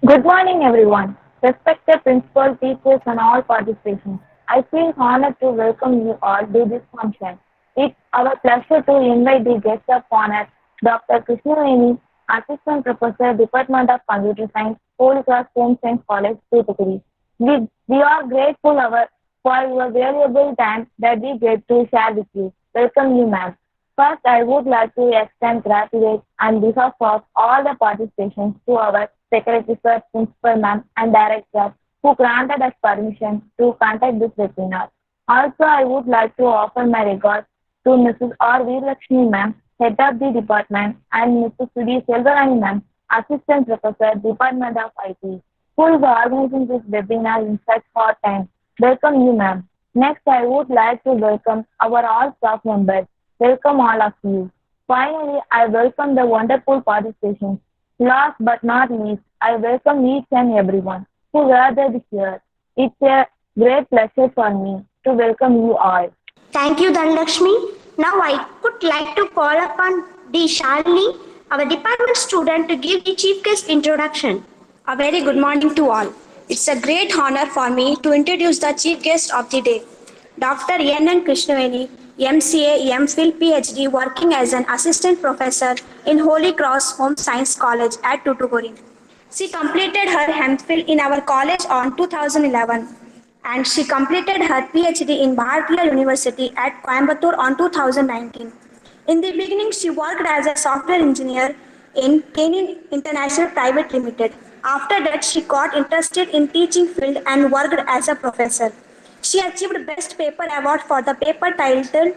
Good morning, everyone. Respected principal, teachers, and all participants. I feel honored to welcome you all to this function. It's our pleasure to invite the guest of honor, Dr. Krishnaveni, Assistant Professor, Department of Computer Science, Holy Cross Home Science College, Tuticorin. We are grateful for your valuable time that we get to share with you. Welcome you, ma'am. First, I would like to extend gratitude on behalf of all the participants to our Secretary Sir, Principal Ma'am, and Director who granted us permission to conduct this webinar. Also, I would like to offer my regards to Mrs. R. V. Lakshmi Ma'am, Head of the Department, and Mrs. Sudhi Selvarani Ma'am, Assistant Professor, Department of IT, who is organizing this webinar in such hard time. Welcome you, ma'am. Next, I would like to welcome our all staff members. Welcome all of you. Finally, I welcome the wonderful participation. Last but not least, I welcome each and everyone who gathered here. It's a great pleasure for me to welcome you all. Thank you, Dhanlakshmi. Now I would like to call upon D. Shalini, our department student, to give the chief guest introduction. A very good morning to all. It's a great honor for me to introduce the chief guest of the day, Dr. N. Krishnaveni, MCA, MPhil, PhD, working as an assistant professor in Holy Cross Home Science College at Tuticorin. She completed her MPhil in our college on 2011 and she completed her PhD in Bharatiya University at Coimbatore on 2019. In the beginning, she worked as a software engineer in Kenin International Private Limited. After that, she got interested in teaching field and worked as a professor. She achieved Best Paper Award for the paper titled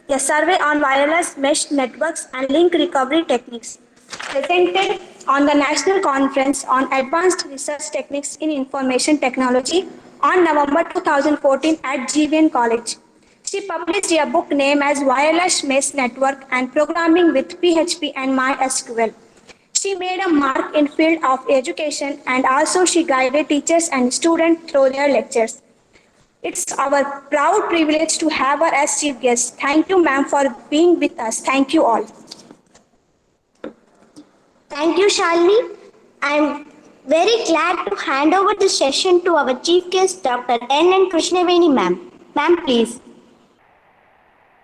A Survey on Wireless Mesh Networks and Link Recovery Techniques, presented on the National Conference on Advanced Research Techniques in Information Technology on November 2014 at GVN College. She published a book named as Wireless Mesh Network and Programming with PHP and MySQL. She made a mark in field of education and also she guided teachers and students through their lectures. It's our proud privilege to have her as chief guest. Thank you, ma'am, for being with us. Thank you all. Thank you, Shalini. I'm very glad to hand over the session to our chief guest, Dr. N. Krishnaveni, ma'am. Ma'am, please.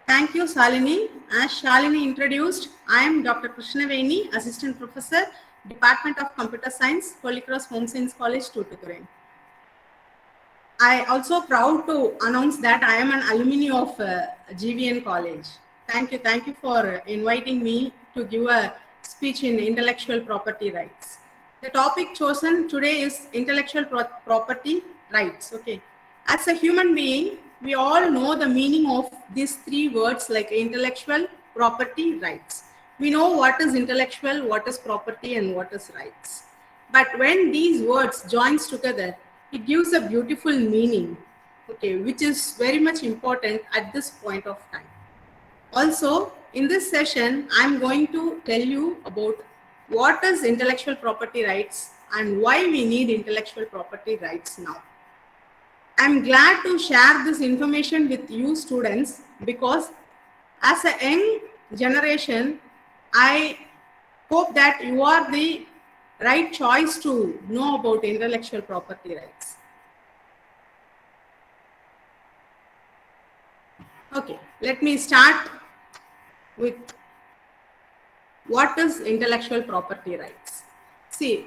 Thank you, Shalini. As Shalini introduced, I am Dr. Krishnaveni, Assistant Professor, Department of Computer Science, Holy Cross Home Science College, Tuticorin. I also proud to announce that I am an alumni of GVN College. Thank you for inviting me to give a speech in intellectual property rights. The topic chosen today is intellectual property rights. Okay, as a human being, we all know the meaning of these three words like intellectual property rights. We know what is intellectual, what is property, and what is rights. But when these words joins together, it gives a beautiful meaning, okay, which is very much important at this point of time. Also, in this session, I'm going to tell you about what is intellectual property rights and why we need intellectual property rights now. I'm glad to share this information with you students because as a young generation, I hope that you are the right choice to know about intellectual property rights. Okay, let me start with what is intellectual property rights. See,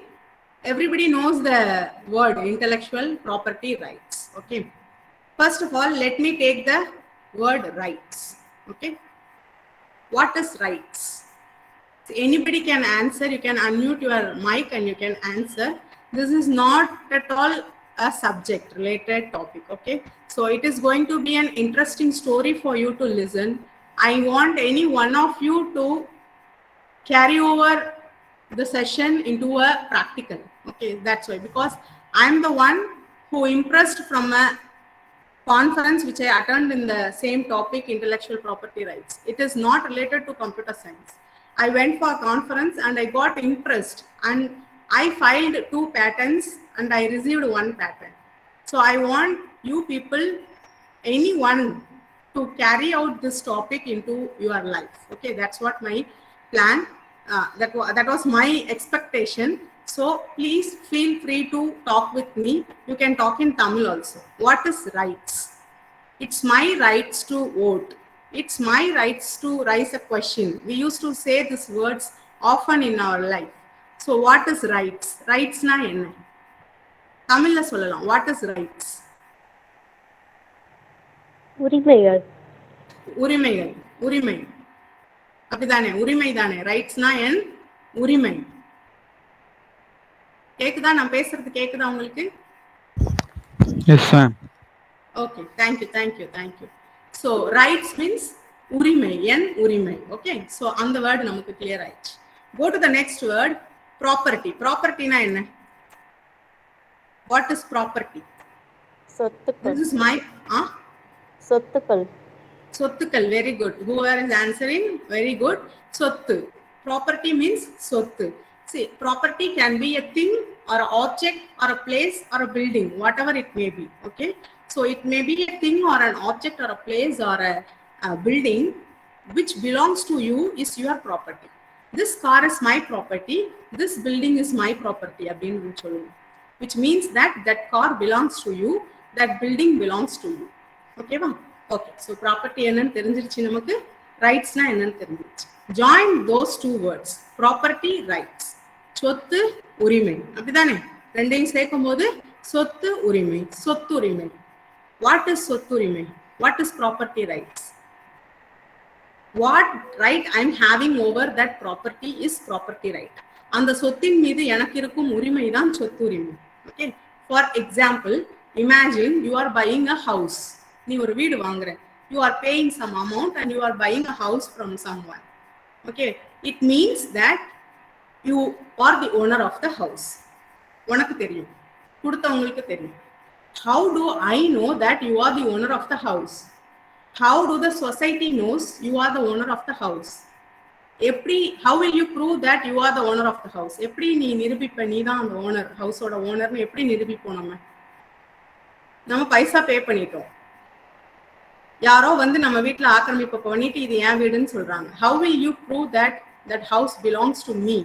everybody knows the word intellectual property rights. Okay, first of all, let me take the word rights. Okay, what is rights? So anybody can answer. You can unmute your mic and you can answer. This is not at all a subject related topic. Okay, so it is going to be an interesting story for you to listen. I want any one of you to carry over the session into a practical. Okay, that's why, because I'm the one who impressed from a conference which I attended in the same topic, intellectual property rights. It is not related to computer science. I went for a conference and I got impressed and I filed 2 patents and I received 1 patent. So I want you people, anyone, to carry out this topic into your life. Okay, that's what my plan, that was my expectation. So please feel free to talk with me. You can talk in Tamil also. What is rights? It's my rights to vote. It's my rights to raise a question. We used to say these words often in our life. So what is rights? Rights na enna? Tamil la sollalam. What is rights? உரிமைகள். உரிமைகள். உரிமை. அப்படிதானே? உரிமை தானே? ரைட்ஸ்னா என் உரிமை. கேக்குதா? நான் பேசுறது கேக்குதா உங்களுக்கு? Yes, ma'am. Okay, thank you. So rights means உரிமை, என் உரிமை. Okay, so அந்த word நமக்கு clear ஆயிடுச்சு. Go to the next word, property. Property na என்ன? What is property? சொத்துக்கள். This is my சொத்துக்கள். சொத்துக்கள். Very good. Whoever is answering, very good. சொத்து. Property means சொத்து. See, property can be a thing or an object or a place or a building, whatever it may be. Okay, so it may be a thing or an object or a place or a building which belongs to you is your property. This car is my property. This building is my property. Which means that that car belongs to you. That building belongs to you. Okay, ma'am? Okay, so property என்னன்னு தெரிஞ்சிருச்சு நமக்கு. Rightsனா என்னன்னு தெரிஞ்சிருச்சு. Join those two words, property, rights. சொத்து உரிமை. அப்படிதானே? ரெண்டையும் சேர்க்கும் போது சொத்து உரிமை. சொத்து உரிமை. What is சொத்து உரிமை? What is property rights? What right I am having over that property is property right. அந்த சொத்தின் மீது எனக்கு இருக்கும் உரிமை தான் சொத்து உரிமை. Okay, for example, imagine you are buying a house. நீ ஒரு வீடு வாங்குற. You are paying some amount and you are buying a house from someone. Okay, it means that you are the owner of the house. உனக்கு தெரியும், கொடுத்தவங்களுக்கு தெரியும். How do I know that you are the owner of the house? How do the society knows you are the owner of the house? எப்படி, how will you prove that you are the owner of the house? எப்படி நீ நிரூபிப்ப நீ தான் அந்த owner, ஹவுஸோட ஓனர்னு எப்படி நிரூபிப்போம்? நம்ம பைசா பே பண்ணிட்டோம், யாரோ வந்து நம்ம வீட்டுல ஆக்கிரமிப்பு பண்ணிட்டு இது என் வீடுன்னு சொல்றாங்க. How will you prove that that house belongs to me?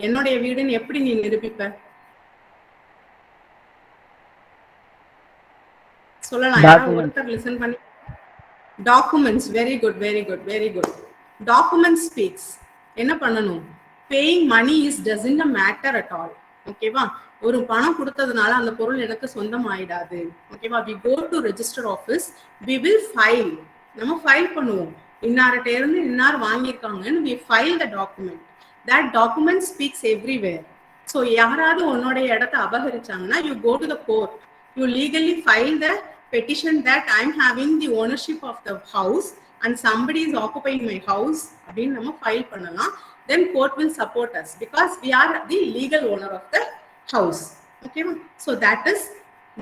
என்னுடைய வீடுன்னு எப்படி நீ நிரூபிப்ப? சொல்லலாம். ஒருத்தர் லிசன் பண்ணி. Documents. Very good, very good, very good. Document speaks. என்ன பண்ணணும்? Paying money is doesn't a matter at all. ஓகேவா? ஒரு பணம் கொடுத்ததுனால அந்த பொருள் எனக்கு சொந்தம் ஆயிடாது. ஓகேவா? We go to register office, we will file. நம்ம ஃபைல் பண்ணுவோம், இன்னார்ட்ட இருந்து இன்னார் வாங்கியிருக்காங்கன்னு we file the document. That document speaks everywhere. So யாராவது உன்னோட இடத்த அபகரிச்சாங்கன்னா you go to the court, you legally file the petition that I am having the ownership of the house and somebody is occupying my house அப்படின்னு நம்ம file பண்ணலாம். Then court will support us because we are the legal owner of the house. Okay, so that is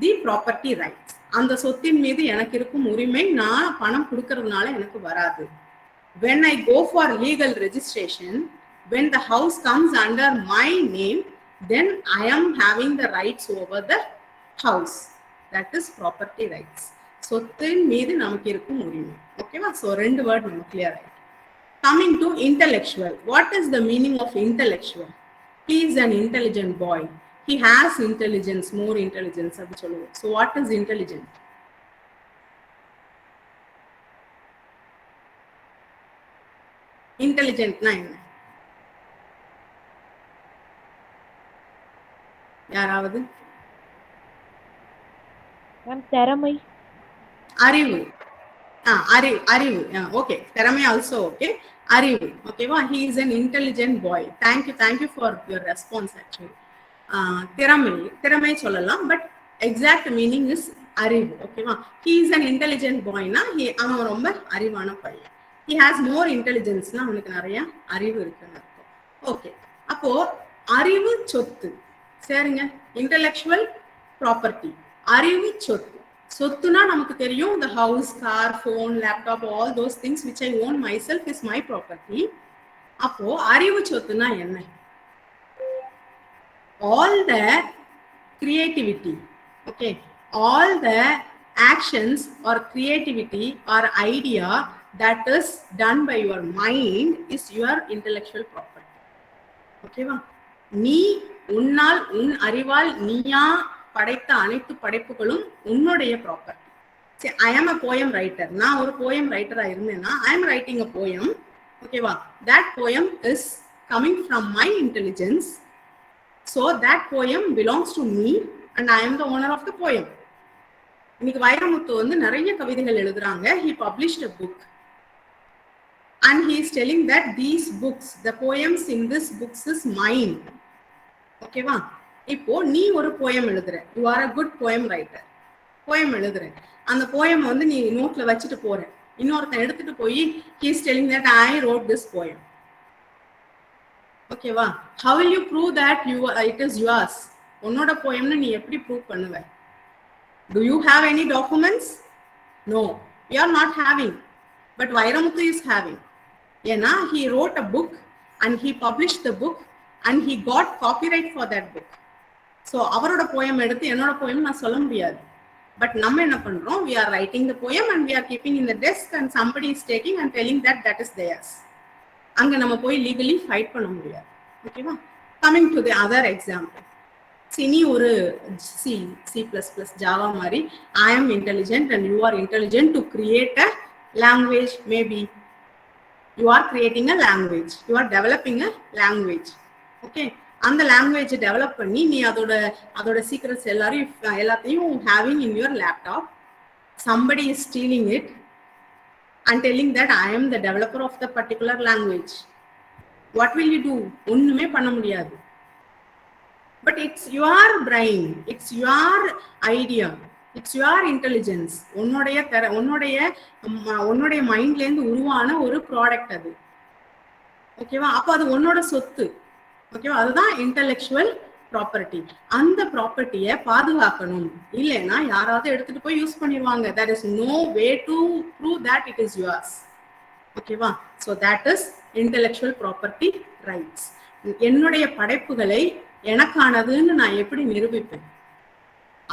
the property rights. அந்த சொத்தின் மீது எனக்கு இருக்கும் உரிமை நான் பணம் கொடுக்கறதுனால எனக்கு வராது. When I go for legal registration, when the house comes under my name, then I am having the rights over the house. That is property rights. சொத்தின் மீது நமக்கு இருக்கும் உரிமை. ஓகேவா? சோ ரெண்டு வேர்ட் நமக்கு கிளியர் ஆயிடுச்சு. Coming to intellectual. What is the meaning of intellectual? He is an intelligent boy. He has intelligence, more intelligence அப்படி சொல்லுவோம். So what is intelligent? Intelligent-னா என்ன? யாராவது? திறமை. அறிவு. அறிவு. Okay, திறமை also okay. அறிவு. ஓகேவா? He is an intelligent boy. Thank you for your response actually. திறமை சொல்லலாம், பட் எக்ஸாக்ட் மீனிங் இஸ் அறிவு. ஓகேவா? He is an intelligent boy னா அவன் ரொம்ப அறிவான பையன். He has more intelligence னா அவனுக்கு நிறைய அறிவு இருக்குன்னு அர்த்தம். ஓகே, அப்போ அறிவு சொத்து. சரிங்க, இன்டெலெக்சுவல் ப்ராப்பர்ட்டி, அறிவு சொத்து. சொத்துனா நமக்கு தெரியும், the house, car, phone, laptop, all those things which I own myself is my property. அப்போ அறிவு சொத்துனா என்ன? All the creativity, okay, all the actions or creativity or idea that is done by your mind is your intellectual property. Okay va? நீ உன்னால் உன் அறிவால் நீயா படைத்த அனைத்து படைப்புகளும் உன்னுடைய ப்ராப்பர்ட்டி. ஐ ஆம் அ போயம் ரைட்டர். நான் ஒரு போயம் ரைட்டரா இருந்தேன்னா I am writing a poem. ஓகேவா? That poem is coming from my intelligence. So that poem belongs to me and I am the owner of the poem. இன்னைக்கு வைரமுத்து வந்து நிறைய கவிதைகள் எழுதுறாங்க. He published a book and he is telling that these books, the poems in this books is mine. ஓகேவா? இப்போ நீ ஒரு poem எழுதுற, you are a good poem writer. Poem எழுதுற, அந்த போயம் வந்து நீ நோட்ல வச்சுட்டு போற, இன்னொருத்தன் எடுத்துட்டு போய் he is telling that I wrote this poem. ஓகேவா? How will you prove that it is yours? உன்னோட போயம்னு நீ எப்படி ப்ரூவ் பண்ணுவ? Do you have any documents? No, we are not having. But Vairamuthu is having. ஏன்னா he wrote a book and he published the book and he got copyright for that book. So அவரோட poem எடுத்து என்னோட poem நான் சொல்ல முடியாது. But நம்ம என்ன பண்றோம்? We are writing the poem and we are keeping in the desk and somebody is taking and telling that that is theirs. அங்க நம்ம போய் legally fight பண்ண முடியாது. ஓகேவா? Coming to the other example. நீ ஒரு C++, Java மாதிரி I am intelligent and you are intelligent to create a language. Maybe you are creating a language, you are developing a language. Okay, அந்த language develop பண்ணி நீ அதோட secrets எல்லாத்தையும் having in your laptop. Somebody is stealing it and telling that I am the developer of the particular language. What will you do? ஒண்ணுமே பண்ண முடியாது. But it's your brain, it's your idea, it's your intelligence. உன்னுடைய மைண்ட்ல இருந்து உருவான ஒரு product அது. ஓகேவா? அப்ப அது உன்னோட சொத்து. ஓகேவா? அதுதான் இன்டெலெக்சுவல் ப்ராப்பர்ட்டி. அந்த ப்ராப்பர்ட்டியை பாதுகாக்கணும். இல்லைன்னா யாராவது எடுத்துட்டு போய் யூஸ் பண்ணிடுவாங்க. There is no way to prove that it is yours. ஓகேவா? So that is intellectual property rights. என்னுடைய படைப்புகளை எனக்கானதுன்னு நான் எப்படி நிரூபிப்பேன்?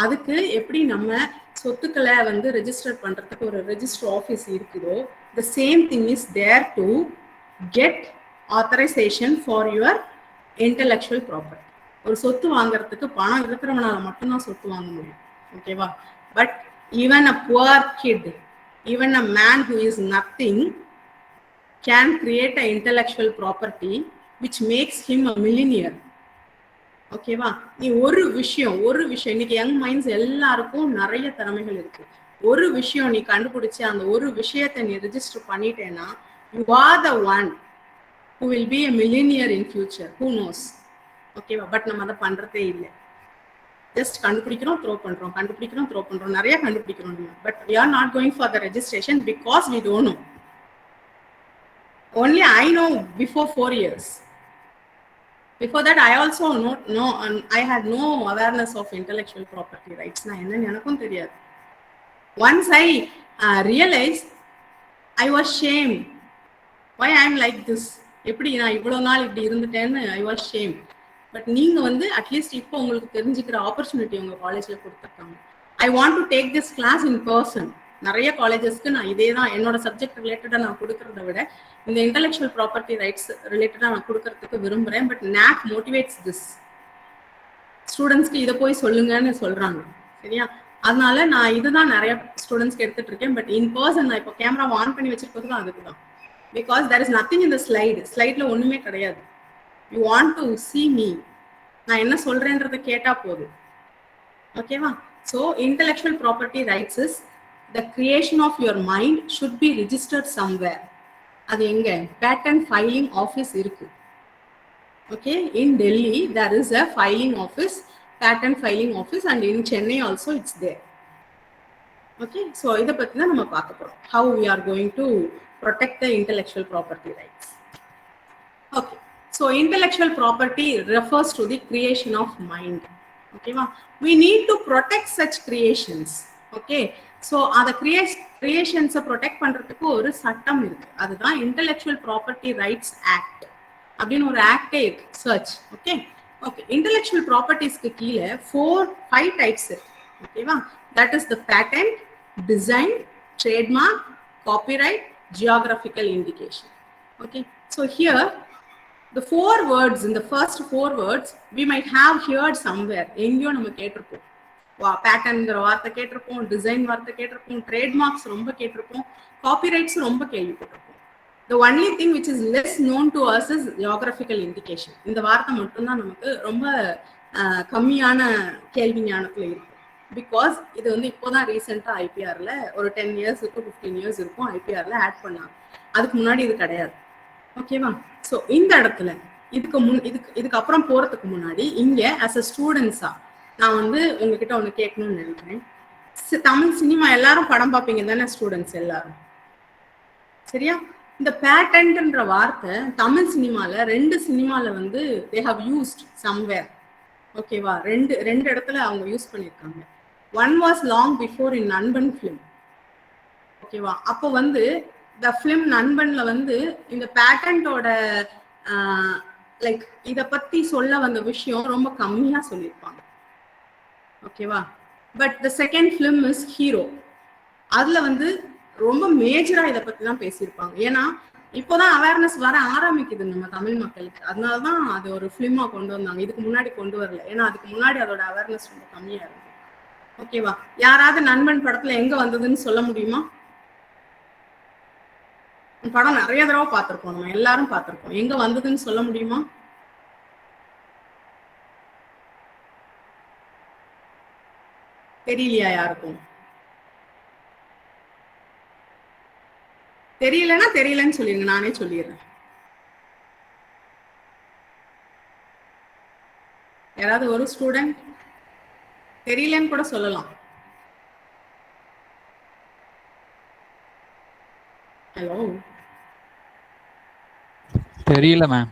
அதுக்கு எப்படி நம்ம சொத்துக்களை வந்து ரெஜிஸ்டர் பண்றதுக்கு ஒரு ரெஜிஸ்டர் ஆஃபீஸ் இருக்குதோ, the same thing is there to get authorization for your intellectual property. ஒரு சொத்து வாங்குறதுக்கு பணம் இருக்கிறவனால மட்டும்தான் சொத்து வாங்க முடியும். ஓகேவா? But even a poor kid, even a man who is nothing can create an intellectual property which makes him a millionaire. ஓகேவா? நீ ஒரு விஷயம் இன்னைக்கு யங் மைண்ட்ஸ் எல்லாருக்கும் நிறைய திறமைகள் இருக்கு. ஒரு விஷயம் நீ கண்டுபிடிச்சு அந்த ஒரு விஷயத்தை நீ ரெஜிஸ்டர் பண்ணிட்டேன்னா you are the one who will be a millionaire in future. Who knows? ஓகேவா? பட் நம்ம அதை பண்றதே இல்லை. ஜஸ்ட் கண்டுபிடிக்கிறோம், த்ரோ பண்றோம், நிறைய கண்டுபிடிக்கிறோம் நம்ம. But we are not going for the registration because we don't know. Only I know before 4 years. Before that, I also know I had no awareness of intellectual property rights. Na enna enakum theriyadu. Once I realized, I was shamed. Why I am like this? Eppadi na ivlo naal ipdi irundhutennu I was shamed. But neenga vandu at least ipo ungalku therinjikra opportunity unga college la kuduthirukanga. I want to take this class in person. நிறைய காலேஜஸ்க்கு நான் இதே தான் என்னோட subject ரிலேட்டடாக நான் கொடுக்கறத விட இந்த இன்டெலெக்சுவல் ப்ராப்பர்ட்டி ரைட்ஸ் ரிலேட்டடாக நான் கொடுக்கறதுக்கு விரும்புகிறேன். But NAAC motivates this. ஸ்டூடெண்ட்ஸ்க்கு இதை போய் சொல்லுங்கன்னு சொல்கிறாங்க. சரியா? அதனால நான் இதுதான் நிறைய ஸ்டூடெண்ட்ஸ்க்கு எடுத்துட்டு இருக்கேன். பட் இன் பர்சன் நான் இப்போ கேமராவை ஆன் பண்ணி வச்சிருக்கிறதும் அதுக்கு தான். Because there is nothing in the ஸ்லைடில் ஒன்றுமே கிடையாது. You want to see me. நான் என்ன சொல்கிறேன்றதை கேட்டால் போதும். ஓகேவா? So intellectual property rights is the creation of your mind should be registered somewhere. அது எங்க? patent filing office இருக்கு. Okay, in Delhi there is a filing office, patent filing office, and in Chennai also it's there. Okay, so இத பத்தி தான் நம்ம பார்க்க போறோம். How we are going to protect the intellectual property rights. Okay, so intellectual property refers to the creation of mind. Okay, we need to protect such creations. Okay, so அந்த கிரியேஷன்ஸை protect பண்றதுக்கு ஒரு சட்டம் இருக்கு. அதுதான் இன்டெலெக்சுவல் ப்ராப்பர்ட்டி ரைட்ஸ் ஆக்ட் அப்படின்னு ஒரு ஆக்டே இருக்கு. Search. Okay intellectual ப்ராப்பர்ட்டிஸ்க்கு கீழே 5 டைப்ஸ் இருக்கு. ஓகேவா? That is the patent, design, trademark, copyright, geographical indication. Okay, so here the 4 words, in the first 4 words we might have heard somewhere, எங்கேயோ நம்ம கேட்டிருப்போம். பேட்டர்ன்ங்கிற வார்த்தை கேட்டிருப்போம், டிசைன் வார்த்தை கேட்டிருப்போம், ட்ரேட்மார்க்ஸ் ரொம்ப கேட்டிருப்போம், காப்பிரைட்ஸ் ரொம்ப கேள்விப்பட்டிருப்போம். The only thing which is less known to us is geographical indication. இந்த வார்த்தை மட்டும்தான் நமக்கு ரொம்ப கம்மியான கேள்வி ஞானத்துல இருக்கும். பிகாஸ் இது வந்து இப்போதான் ரீசெண்டா ஐபிஆர்ல ஒரு 10 years இருக்கும், 15 years இருக்கும் ஐபிஆர்ல ஆட் பண்ணாங்க. அதுக்கு முன்னாடி இது கிடையாது. ஓகேவா? ஸோ இந்த இடத்துல இதுக்கு அப்புறம் போறதுக்கு முன்னாடி இங்க ஆஸ் அ ஸ்டூடெண்ட்ஸா நான் வந்து உங்ககிட்ட ஒண்ணு கேட்கணும்னு நினைக்கிறேன். தமிழ் சினிமா எல்லாரும் படம் பார்ப்பீங்க தானே ஸ்டூடெண்ட்ஸ் எல்லாரும், சரியா? இந்த பேட்டன்ட்ன்ற வார்த்தை தமிழ் சினிமால 2 சினிமால வந்து they have used somewhere. ஓகேவா? ரெண்டு இடத்துல அவங்க யூஸ் பண்ணிருக்காங்க. One was long before in நண்பன் film. ஓகேவா? அப்போ வந்து the film நண்பன்ல வந்து இந்த பேட்டன்ட்டோட லைக் இத பத்தி சொல்ல வந்த விஷயம் ரொம்ப கம்மியா சொல்லியிருப்பாங்க. ஓகேவா? But the second film is hero. அதுல வந்து ரொம்ப மேஜரா இதை பத்தி தான் பேசியிருப்பாங்க. ஏன்னா இப்போதான் அவேர்னஸ் வர ஆரம்பிக்குது நம்ம தமிழ் மக்களுக்கு. அதனாலதான் அது ஒரு பிலிமா கொண்டு வந்தாங்க. இதுக்கு முன்னாடி கொண்டு வரல, ஏன்னா அதுக்கு முன்னாடி அதோட அவேர்னஸ் ரொம்ப கம்மியா இருக்கு. ஓகேவா? யாராவது நண்பன் படத்துல எங்க வந்ததுன்னு சொல்ல முடியுமா? படம் நிறைய தடவை பார்த்திருப்போம், நம்ம எல்லாரும் பார்த்திருப்போம். எங்க வந்ததுன்னு சொல்ல முடியுமா? தெரியலையா யாருக்கும்? தெரியலன்னா தெரியலன்னு சொல்லிருங்க, நானே சொல்லிடுறேன். யாராவது ஒரு ஸ்டூடெண்ட் தெரியலன்னு கூட சொல்லலாம். ஹலோ, தெரியல மேம்.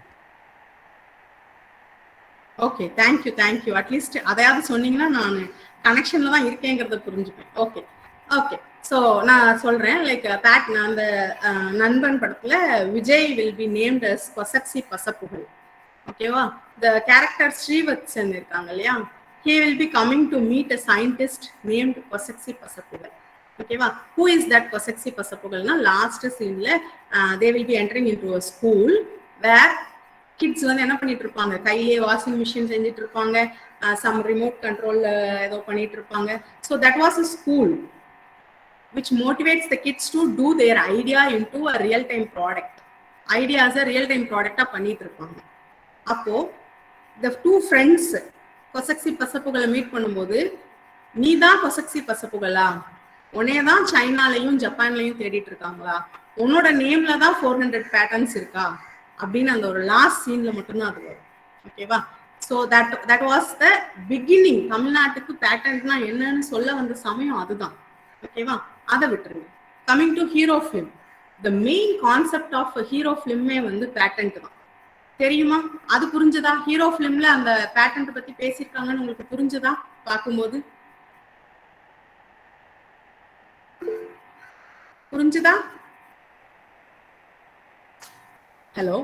Okay, thank you. அட்லீஸ்ட் அதையாவது சொன்னீங்கன்னா நான் கனெக்ஷன்ல தான் இருக்கேங்கிறத புரிஞ்சுப்பேன். Okay okay. ஸோ நான் சொல்றேன், லைக் அந்த நண்பன் படத்துல Vijay will be named as Kosaksi Pasapugazh. ஓகேவா? த கேரக்டர் ஸ்ரீவத்சன் இருக்காங்க இல்லையா, he will be coming to meet a scientist named கொசக்சி Pasapugazh. ஓகேவா? who is that கொசக்சி பசப்புகள்னா லாஸ்ட் சீன்ல they will be entering into a school where kids வந்து என்ன பண்ணிட்டு இருப்பாங்க, கையிலேயே வாஷிங் மிஷின் செஞ்சுட்டு இருப்பாங்க, சம் ரிமோட் கண்ட்ரோல் ஏதோ பண்ணிட்டு இருப்பாங்க. So that was a school which motivates the kids to do their idea into a real time product. Ideas a real time product பண்ணிட்டு இருப்பாங்க. அப்போ the 2 friends கொசக்சி பசப்புகளை மீட் பண்ணும்போது, நீ தான் கொசக்சி பசப்புகளா, உன்னையதான் சைனாலையும் ஜப்பான்லையும் தேடிட்டு இருக்காங்களா, உன்னோட நேம்ல தான் 400 பேட்டர்ன்ஸ் இருக்கா அப்படின்னு அந்த ஒரு லாஸ்ட் சீன்ல மட்டும்தான் அது வரும். ஓகேவா? So that was the beginning. தமிழ்நாட்டுக்கு பேட்டர்ன்ட்னா என்னன்னு சொல்ல வந்த சமயம் அதுதான். ஓகேவா? அதை விட்டுருங்க. Coming to hero film, the main concept of hero ஃபிலிமே வந்து பேட்டன்ட் தான். தெரியுமா? அது புரிஞ்சுதா? ஹீரோ ஃபிலிம்ல அந்த பேட்டன்ட் பத்தி பேசியிருக்காங்கன்னு உங்களுக்கு புரிஞ்சுதா பார்க்கும்போது? புரிஞ்சுதா? ஹலோ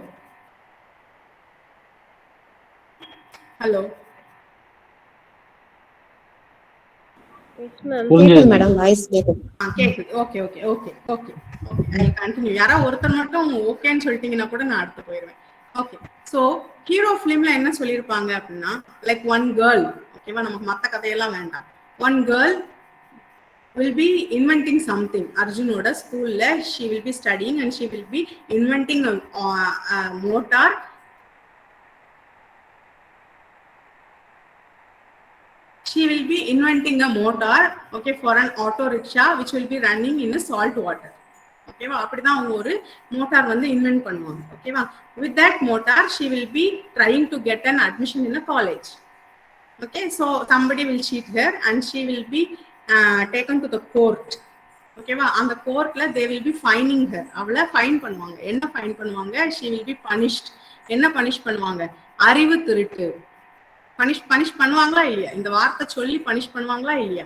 ஹலோ யாரா ஒருத்தர் மட்டும் ஓகேன்னு சொல்லிட்டீங்கன்னா கூட நான் அடுத்து போயிருவேன். ஓகே. சோ ஹீரோ ஃபிலிம்ல என்ன சொல்லியிருப்பாங்க அப்படின்னா, லைக் ஒன் கேர்ள், ஓகேவா, நமக்கு மத்த கதையெல்லாம் வேண்டாம், one girl will be inventing something. Arjunoda school la she will be studying and she will be inventing a motor. She will be inventing a motor, okay, for an auto rickshaw which will be running in a salt water. Okay va? அப்படிதான் அவங்க ஒரு motor வந்து invent பண்ணுவாங்க. ஓகேவா? with that motor she will be trying to get an admission in a college. Okay, so somebody will cheat her and she will be taken to the court. ஓகேவா? அந்த கோர்ட்ல they will be fining her. அவளை fine பண்ணுவாங்க. என்ன fine பண்ணுவாங்க? she will be punished. என்ன punish பண்ணுவாங்க? அறிவு திருட்டு. பனிஷ் பண்ணுவாங்களா இல்லையா? இந்த வார்த்தை சொல்லி பனிஷ் பண்ணுவாங்களா இல்லையா?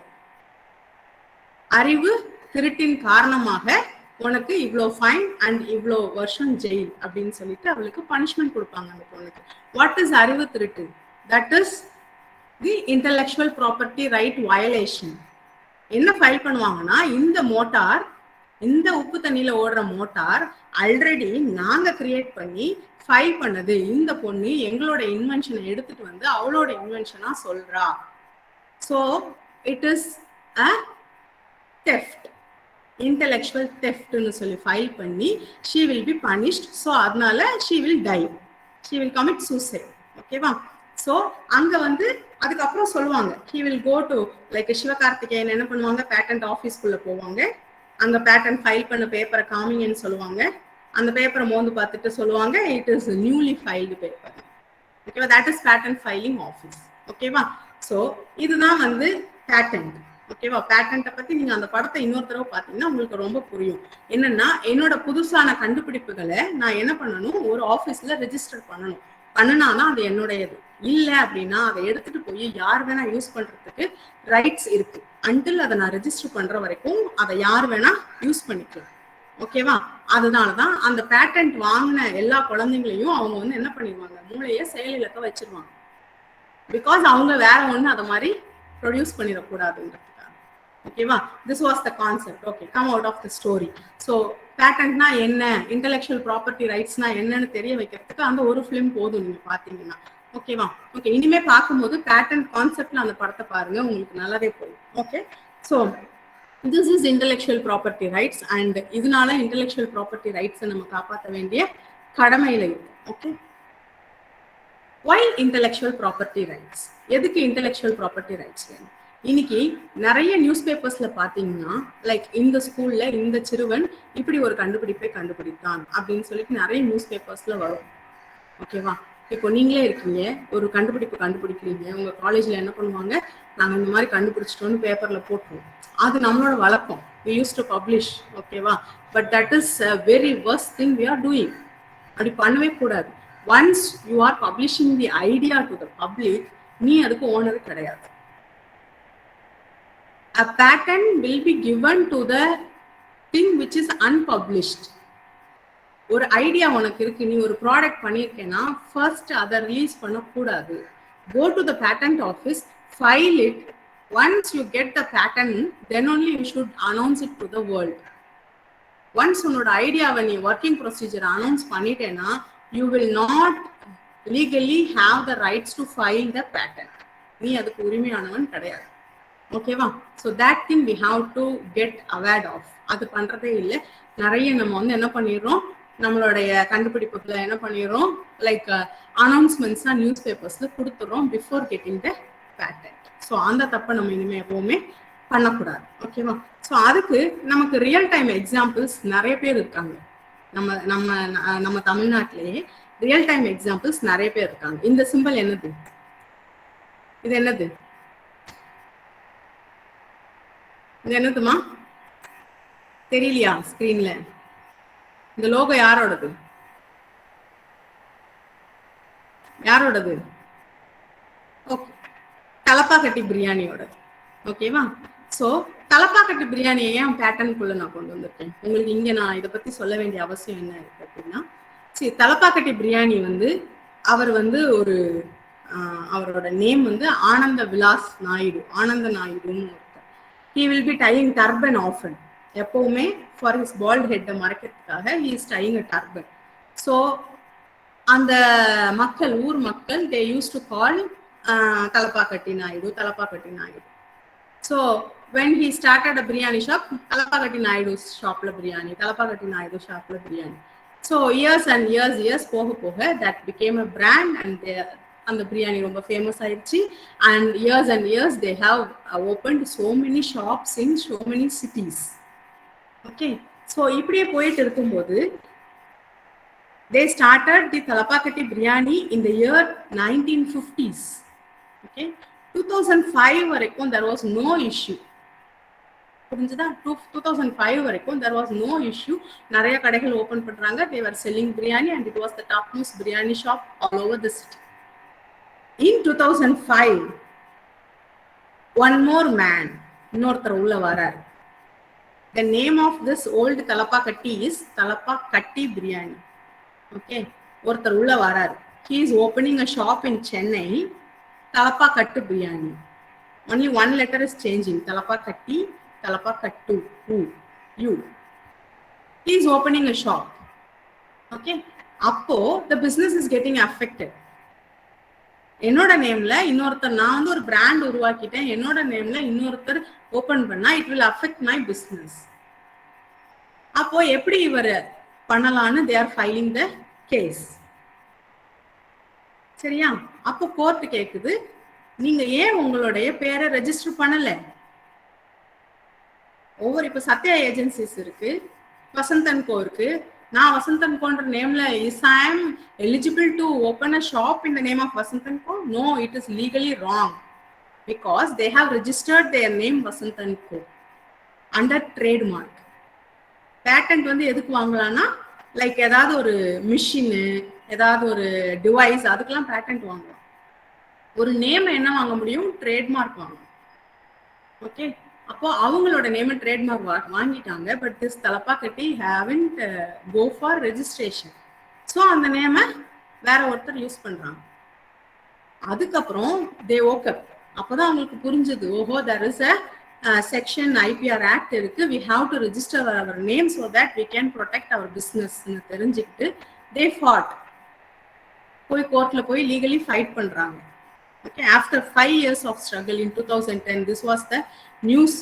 அறிவு திருட்டின் காரணமாக உனக்கு இவ்வளோ ஃபைன் அண்ட் இவ்வளோ வருஷம் ஜெயில் அப்படின்னு சொல்லிட்டு அவளுக்கு பனிஷ்மெண்ட் கொடுப்பாங்க அந்த பொண்ணுக்கு. வாட் இஸ் அறிவு திருட்டு? That is the intellectual property right violation. என்ன ஃபைல் பண்ணுவாங்கன்னா, இந்த மோட்டார் இந்த உப்பு தண்ணியில ஓடுற மோட்டார் ஆல்ரெடி நாங்க கிரியேட் பண்ணி ஃபைல் பண்ணது. இந்த பொண்ணு எங்களோட இன்வென்ஷனை எடுத்துட்டு வந்து அவளோட இன்வென்ஷனா சொல்றா. So it is a theft, intellectual theft னு சொல்லி ஃபைல் பண்ணி she will be punished. So அதனால she will die, she will commit suicide. ஓகேவா? ஸோ அங்க வந்து அதுக்கப்புறம் சொல்லுவாங்க he will go to like Sivakarthikeyan என்ன பண்ணுவாங்க, பேட்டன்ட் ஆஃபீஸ்க்குள்ள போவாங்க. அங்க பேட்டன்ட் ஃபைல் பண்ண பேப்பரை காமிங்கன்னு சொல்லுவாங்க. அந்த பேப்பரை மோந்து பார்த்துட்டு சொல்லுவாங்க it is newly filed paper. ஓகேவா? That is patent filing office. ஓகேவா? ஸோ இதுதான் வந்து பேட்டன்ட். ஓகேவா? பேட்டன்ட்டை பத்தி நீங்க அந்த படத்தை இன்னொரு தடவை பார்த்தீங்கன்னா உங்களுக்கு ரொம்ப புரியும். என்னன்னா என்னோட புதுசான கண்டுபிடிப்புகளை நான் என்ன பண்ணணும், ஒரு ஆஃபீஸ்ல ரெஜிஸ்டர் பண்ணணும். பண்ணுனாதான் அது என்னுடையது. இல்லை அப்படின்னா அதை எடுத்துட்டு போய் யார் வேணா யூஸ் பண்றதுக்கு ரைட்ஸ் இருக்கு. அன்டில் அதை நான் ரெஜிஸ்டர் பண்ற வரைக்கும் அதை யார் வேணா யூஸ் பண்ணிக்கலாம். ஓகேவா? அதனாலதான் அந்த பேட்டன்ட் வாங்கின எல்லா குழந்தைங்களையும் அவங்க வந்து என்ன பண்ணிடுவாங்க, மூளையை செயலிழக்க வச்சிருவாங்க. பிகாஸ் அவங்க வேற ஒண்ணு அதை மாதிரி ப்ரொடியூஸ் பண்ணிடக்கூடாதுன்றதுக்காக. ஓகேவா? This was the concept. Okay, come out of the story. So பேட்டன்ட்னா என்ன, இன்டெலெக்சுவல் ப்ராப்பர்ட்டி ரைட்ஸ்னா என்னன்னு தெரிய வைக்கிறதுக்கு அந்த ஒரு ஃபிலிம் போதும் நீங்க பாத்தீங்கன்னா. ஓகேவா? ஓகே, இனிமே பார்க்கும்போது பேட்டன்ட் கான்செப்ட்ல அந்த படத்தை பாருங்க, உங்களுக்கு நல்லாவே போகும். Okay, so this is intellectual property rights and இதனால intellectual property rights நம்ம காப்பாற்ற வேண்டிய கடமையில இருக்கு. Okay, why intellectual property rights? எதுக்கு intellectual property rights வேணும்? இன்னைக்கு நிறைய நியூஸ் பேப்பர்ஸ்ல பாத்தீங்கன்னா லைக் இந்த ஸ்கூல்ல இந்த சிறுவன் இப்படி ஒரு கண்டுபிடிப்பை கண்டுபிடித்தான் அப்படின்னு சொல்லிட்டு நிறைய நியூஸ் பேப்பர்ஸ்ல வரும். ஓகேவா? இப்போ நீங்களே இருக்கீங்க, ஒரு கண்டுபிடிப்பு கண்டுபிடிக்கிறீங்க, உங்க காலேஜ்ல என்ன பண்ணுவாங்க, நாங்க இந்த மாதிரி கண்டுபிடிச்சிட்டோம்னு பேப்பர்ல போட்டுருவோம். அது நம்மளோட வழக்கம். we used to publish. ஓகேவா? but that is a very worst thing we are doing. அப்படி பண்ணவே கூடாது. once you are publishing the idea to the public, நீ அதுக்கு ஓனர் கிடையாது. a patent will be given to the thing which is unpublished. ஒரு idea உனக்கு இருக்கு, நீ ஒரு ப்ராடக்ட் பண்ணியிருக்கேன்னா ஃபர்ஸ்ட் அதை ரிலீஸ் பண்ணக்கூடாது. go to the patent office, file it. Once you get the patent, then only you should announce it to the world. Once உன்னோட ஐடியாவை நீ ஒர்க்கிங் ப்ரொசீஜர் அனௌன்ஸ் பண்ணிட்டேன்னா you will not legally have the rights to file the patent. நீ அதுக்கு உரிமையானவன் கிடையாது. ஓகேவா? So that thing we have to get aware of. அது பண்றதே இல்லை. நிறைய நம்ம வந்து என்ன பண்ணிடுறோம், நம்மளுடைய கண்டுபிடிப்புகளை என்ன பண்ணிடுறோம், லைக் அனௌன்ஸ்மெண்ட்ஸா நியூஸ் பேப்பர்ஸ்ல கொடுத்துறோம் before getting the patent. So அந்த தப்பை நம்ம இனிமே எப்பவுமே பண்ணக்கூடாது. ஓகேவா? ஸோ அதுக்கு நமக்கு ரியல் டைம் எக்ஸாம்பிள்ஸ் நிறைய பேர் இருக்காங்க. நம்ம நம்ம நம்ம தமிழ்நாட்டிலேயே ரியல் டைம் எக்ஸாம்பிள்ஸ் நிறைய பேர் இருக்காங்க. இந்த சிம்பிள் என்னது, இது என்னது, இது என்னதுமா தெரியலையா ஸ்கிரீன்ல? இந்த லோகோ யாரோடது, யாரோடது? ஓகே, தலப்பாக்கட்டி பிரியாணியோடது. ஓகேவா? ஸோ தலப்பாக்கட்டி பிரியாணியை ஏன் பேட்டர்னுக்குள்ள நான் கொண்டு வந்திருக்கேன், உங்களுக்கு இங்க நான் இதை பத்தி சொல்ல வேண்டிய அவசியம் என்ன இருக்கு அப்படின்னா, சரி, தலப்பாக்கட்டி பிரியாணி வந்து அவர் வந்து ஒரு அவரோட நேம் வந்து ஆனந்த விலாஸ் நாயுடு, ஆனந்த நாயுடுன்னு ஒருத்தர். he will be tying turban often. எப்பவுமே for his bald head மறைக்கிறதுக்காக he is tying a turban. so அந்த மக்கள், ஊர் மக்கள், they used to call Thalappakatti Naidu, Thalappakatti Naidu. so when he started a biryani shop, Thalappakatti Naidu ஷாப்ல பிரியாணி, தலப்பாக்கட்டி நாயுடு ஷாப்ல biryani. so years and years போக போக that became a brand and அந்த பிரியாணி ரொம்ப ஃபேமஸ் ஆயிடுச்சு. and years they have opened so many shops in so many cities. okay, so இப்படியே போயிட்டு இருக்கும்போது they started the Thalappakatti biryani in the year 1950s. okay, 2005 வரைக்கும் there was no issue. புரிஞ்சுதா? 2005 வரைக்கும் there was no issue. நிறைய கடைகள் open பண்றாங்க, they were selling biryani and it was the top most biryani shop all over the city. in 2005 one more man, இன்னொருத்தர் உள்ள வரார். the name of this old Thalappakatti is Thalappakatti biryani. okay, ஒருத்தர் உள்ள வரார். he is opening a shop in Chennai, Thalappakatti biryani. only one letter is changing, Thalappakatti, Thalappakatti, u. he is opening a shop. Okay, அப்போ the business is getting affected. என்னோட நேம்ல இன்னொருத்தர், நான் வந்து ஒரு பிராண்ட் உருவாக்கிட்டேன், என்னோட நேம்ல இன்னொருத்தர் ஓபன் பண்ணா it will affect my business. அப்போ எப்படி இவர் பண்ணலாம்னு they are filing the case. சரியா? அப்போ கோர்ட் கேக்குது, நீங்க ஏன் உங்களுடைய பேரை ரெஜிஸ்டர் பண்ணல? ஒவ்வொரு இப்ப சத்யா ஏஜென்சிஸ் இருக்கு, வசந்தன் கோ இருக்கு. நான் வசந்தன் கோன்ற நேம்ல is I am eligible to open a shop in the name of Vasantan Co? No, it is legally wrong because they have registered their name Vasantan Co under trademark. Patent வந்து எதுக்கு வாங்கலாம்னா like ஏதாவது ஒரு machine, ஏதாவது ஒரு device, அதுக்கெல்லாம் patent வாங்கலாம். ஒரு name என்ன வாங்க முடியும்? ட்ரேட்மார்க் வாங்கலாம். ஓகே, அப்போ அவங்களோட நேம் ட்ரேட்மார்க் வாங்கிட்டாங்க. But this Thalappakatti haven't go for registration. So அந்த நேமை வேற ஒருத்தர் யூஸ் பண்றாங்க. அதுக்கப்புறம் தே ஓக்கப். அப்போதான் அவங்களுக்கு புரிஞ்சது, ஓஹோ there is a section IPR act இருக்கு, we have to register our name so that we can protect our business ன்னு தெரிஞ்சுக்கிட்டு they fought. போய் கோர்ட்ல போய் லீகலி ஃபைட் பண்றாங்க. Okay, after 5 years of struggle in 2010, this was the news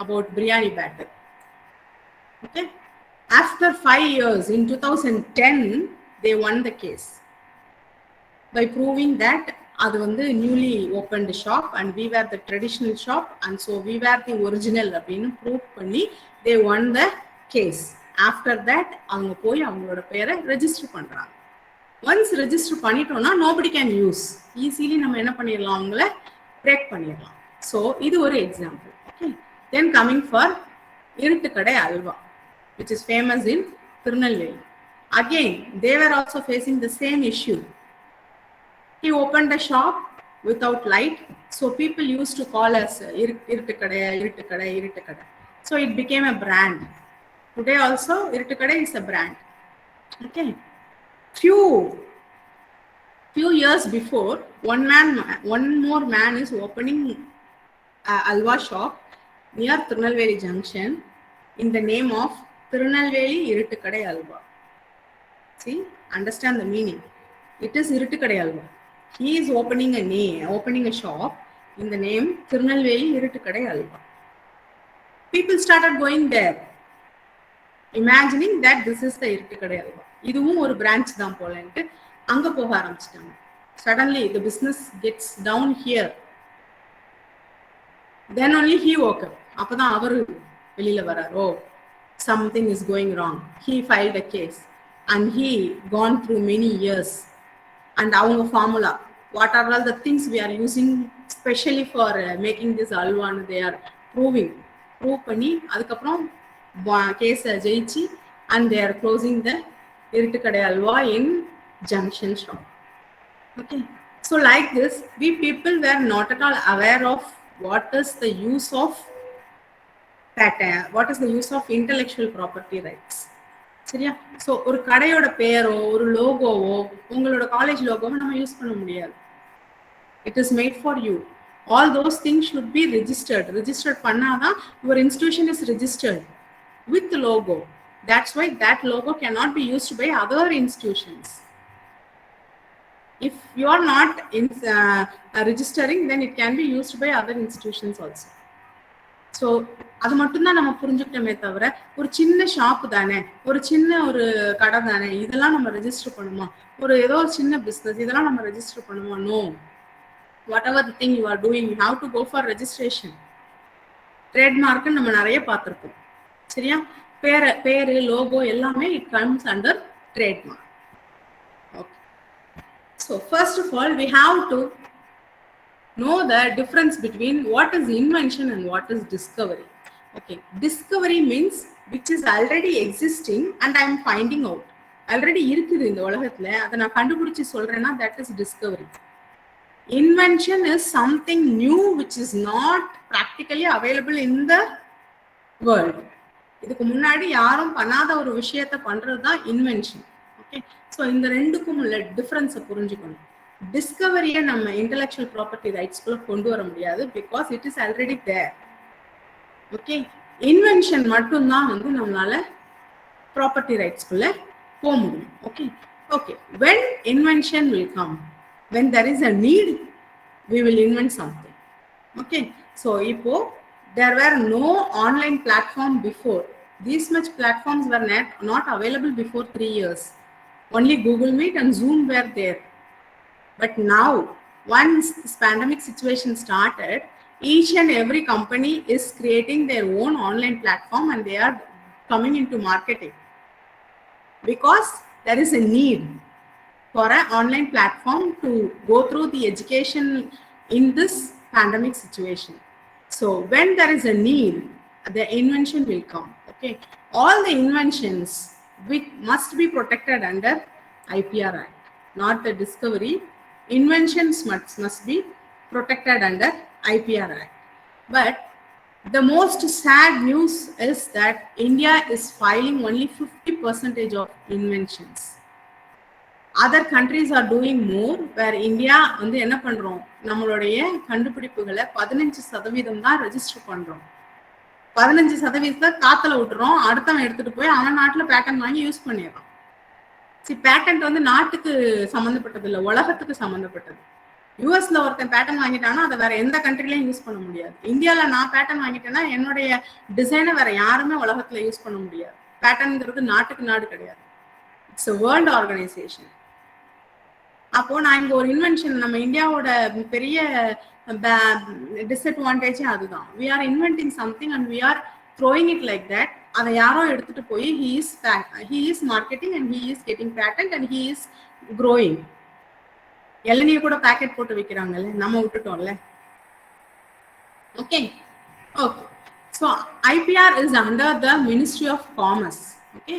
about biryani batter. Okay, after 5 years in 2010, they won the case by proving that அது வந்து newly opened shop and we were the traditional shop and so we were the original அப்படின்னு prove பண்ணி they won the case. After that அவங்க போய் அவங்களோட பேரை register பண்றாங்க. Once register பண்ணிட்டோம்னா nobody can use. ஈஸிலி நம்ம என்ன பண்ணிடலாம், அவங்கள பிரேக் பண்ணிடலாம். ஸோ இது ஒரு example. Okay, then coming for Iruttukadai halwa which is famous in Tirunelveli. Again, they were also facing the same issue. He opened a shop without light, so people used to call us Iruttukadai Iruttukadai Iruttukadai. So it became a brand. Today also Iruttukadai is a brand. Okay, few years before, one more man is opening alva shop near Tirunelveli Junction in the name of Tirunelveli Iruttukadai Alva. See, understand the meaning. It is Iruttukadai Alva. He is opening a shop in the name Tirunelveli Iruttukadai Alva. People started going there, imagining that this is the Iruttukadai Alva. இதுவும் ஒரு branch தான் போலன்ட்டு அங்க போக ஆரம்பிச்சிட்டாங்க. Suddenly the business gets down here. Then only he woke up. அப்பதான் அவர் வெளியில வரார். Oh, something is going wrong. He filed a case and he gone through many years. And அவங்க formula, what are all the things we are using specially for making this alva and they are prove பண்ணி அதுக்கப்புறம் கேஸ ஜெயிச்சு and they are closing the Iruttukadai halwa in junction shop. Okay, so like this, we people were not at all aware of what is the use of patent, what is the use of intellectual property rights. சரியா? So ஒரு கடையோட பேரோ ஒரு லோகோவோ உங்களோட college லோகோவோ நம்ம use பண்ண முடியாது. It is made for you. All those things should be registered பண்ணாதான் your institution is registered with logo. That's why that logo cannot be used by other institutions. If you are not registering, then it can be used by other institutions also. So அது மட்டும்தான் நம்ம புரிஞ்சுக்கிட்டோமே தவிர ஒரு சின்ன shop தானே, ஒரு சின்ன ஒரு கடை தானே, இதெல்லாம் நம்ம ரெஜிஸ்டர் பண்ணுமா, ஒரு ஏதோ ஒரு சின்ன பிஸ்னஸ் இதெல்லாம் நம்ம ரெஜிஸ்டர் பண்ணுமா? No. whatever the thing you are doing, you have to go for registration. Trademark நம்ம நிறைய பார்த்துருக்கோம். சரியா? பேரு லோகோ எல்லாமே it comes under trademark. Okay, so first of all we have to know the difference between what is invention and what is discovery. Okay, discovery means which is already existing and I am finding out. Already இருக்குது இந்த உலகத்துல, அதை நான் கண்டுபிடிச்சு சொல்றேன்னா that is discovery. Invention is something new which is not practically available in the world. இதுக்கு முன்னாடி யாரும் பண்ணாத ஒரு விஷயத்த பண்றதுதான் இன்வென்ஷன். ஓகே, ஸோ இந்த ரெண்டுக்கும் உள்ள டிஃபரன்ஸை புரிஞ்சுக்கணும். டிஸ்கவரியை நம்ம இன்டெலெக்சுவல் ப்ராப்பர்ட்டி ரைட்ஸ்குள்ள கொண்டு வர முடியாது, because it is already there. Okay, invention மட்டும்தான் வந்து நம்மளால ப்ராப்பர்ட்டி ரைட்ஸ்குள்ள போக முடியும். Okay okay. when invention will come, when there is a need, we will invent something. Okay, so ipo there were no online platform before. These much platforms were not available before 3 years. Only Google Meet and Zoom were there. But now, once this pandemic situation started, each and every company is creating their own online platform and they are coming into marketing because there is a need for an online platform to go through the education in this pandemic situation. So when there is a need, the invention will come. Okay, all the inventions which must be protected under IPR Act, not the discovery. Inventions must be protected under IPR Act. But the most sad news is that India is filing only 50% of inventions. Other countries are doing more, where India வந்து என்ன பண்றோம், நம்மளுடைய கண்டுபிடிப்புகளை 15% தான் register பண்றோம். 15% காத்துல விட்டுறோம், அடுத்தவன் எடுத்துட்டு போய் அவன் நாட்டுல பேட்டன் வாங்கி யூஸ் பண்ணிடுறான். பேட்டன்ட் வந்து நாட்டுக்கு சம்மந்தப்பட்டது இல்லை, உலகத்துக்கு சம்மந்தப்பட்டது. யூஎஸ்ல ஒருத்தன் பேட்டன் வாங்கிட்டானா அதை வேற எந்த கண்ட்ரிலையும் யூஸ் பண்ண முடியாது. இந்தியால நான் பேட்டன் வாங்கிட்டேன்னா என்னுடைய டிசைனை வேற யாருமே உலகத்துல யூஸ் பண்ண முடியாது. பேட்டன்ங்கிறது நாட்டுக்கு நாடு கிடையாது, இட்ஸ் a வேர்ல்ட் ஆர்கனைசேஷன். அப்போ நான் இங்க ஒரு இன்வென்ஷன், நம்ம இந்தியாவோட பெரிய டிஸ்அட்வான்டேஜ் அதுதான். we are inventing something and we are throwing it like that. அதை யாரோ எடுத்துட்டு போய் he is marketing and he is getting patent and he is growing. எல்லனையும் கூட பேக்கெட் போட்டு வைக்கிறாங்கல்ல, நம்ம விட்டுட்டோம்ல. Okay okay. So IPR is under the Ministry of Commerce. ஓகே,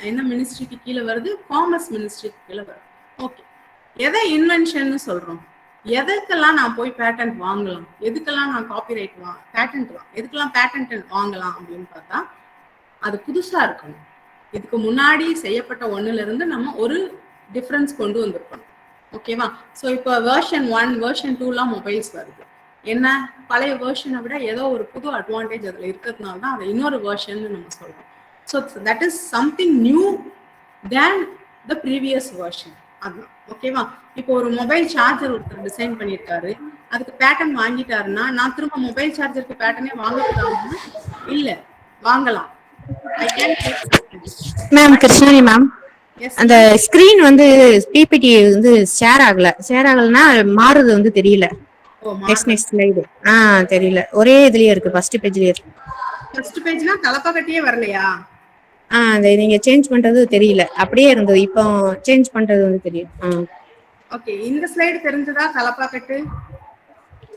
என்ன மினிஸ்ட்ரிக்கு கீழே வருது? காமர்ஸ் மினிஸ்ட்ரிக்கு கீழே வருது. ஓகே, எதை இன்வென்ஷன் சொல்றோம்? எதுக்கெல்லாம் நான் போய் பேட்டன்ட் வாங்கலாம், எதுக்கெல்லாம் நான் காப்பிரைட் எதுக்கெல்லாம் பேட்டன்ட் வாங்கலாம் அப்படின்னு பார்த்தா அது புதுசா இருக்கணும். இதுக்கு முன்னாடி செய்யப்பட்ட ஒண்ணுல இருந்து நம்ம ஒரு டிஃபரன்ஸ் கொண்டு வந்திருக்கணும். ஓகேவா? ஸோ இப்போ வெர்ஷன் 1 வெர்ஷன் 2லாம் மொபைல்ஸ் வருது. என்ன, பழைய வெர்ஷனை விட ஏதோ ஒரு புது அட்வான்டேஜ் அதில் இருக்கிறதுனால தான் அதை இன்னொரு வெர்ஷன் நம்ம சொல்றோம். So that is something new than the previous version. அதுதான். ஓகேவா? இப்போ ஒரு மொபைல் சார்ஜர் ஒருத்தர் டிசைன் பண்ணியிருக்காரு, அதுக்கு பேட்டர்ன் வாங்கிட்டாருன்னா நான் திரும்ப மொபைல் சார்ஜருக்கு பேட்டர்னே வாங்கக்கூடாதுன்னா இல்லை, வாங்கலாம். மேம் கிருஷ்ணாணி மேம், அந்த ஸ்கிரீன் வந்து பிபிடி வந்து ஷேர் ஆகலன்னா மாறுது வந்து தெரியல. நெக்ஸ்ட் ஸ்லைடு தெரியல, ஒரே இதுலயே இருக்கு, ஃபர்ஸ்ட் பேஜ்லயே இருக்கு. ஃபர்ஸ்ட் பேஜ்னா கலப்பக்கட்டியே வரலையா? அந்த நீங்க சேஞ்ச் பண்றது தெரியல, அப்படியே இருந்தது, இப்போ சேஞ்ச் பண்றது வந்து தெரியும். ஓகே, இந்த ஸ்லைடு தெரிஞ்சதா? கலப்பாக்கட்டு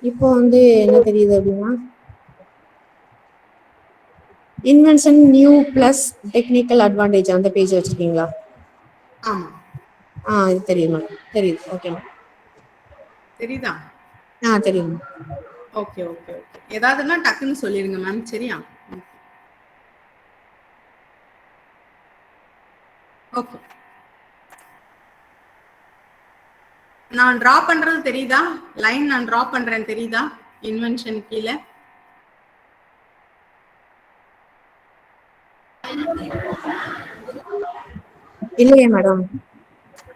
இப்போ வந்து என்ன தெரியுது அப்படின்னா, invention new plus technical advantage அந்த பேஜ் வச்சிருக்கீங்களா? ஆமா. இது தெரியுமா? தெரியுது. ஓகே, தெரியுதா? தெரியும். Okay okay okay. ஏதாவதுன்னா டக்குன்னு சொல்லிருங்க மேம், சரியா? ஓகே, நான் டிரா பண்றது தெரியுதா? லைன் நான் டிரா பண்றேன் தெரியுதா? இன்வென்ஷன் கீழே இல்லையே மேடம்.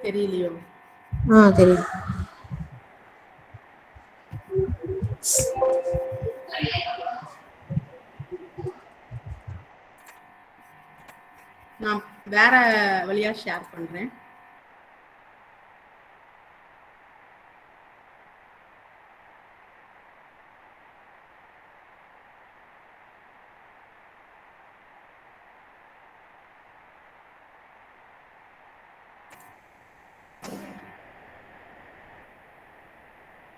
தெரியலையோ? தெரியும். நான் வேற வழியா ஷேர் பண்றேன்.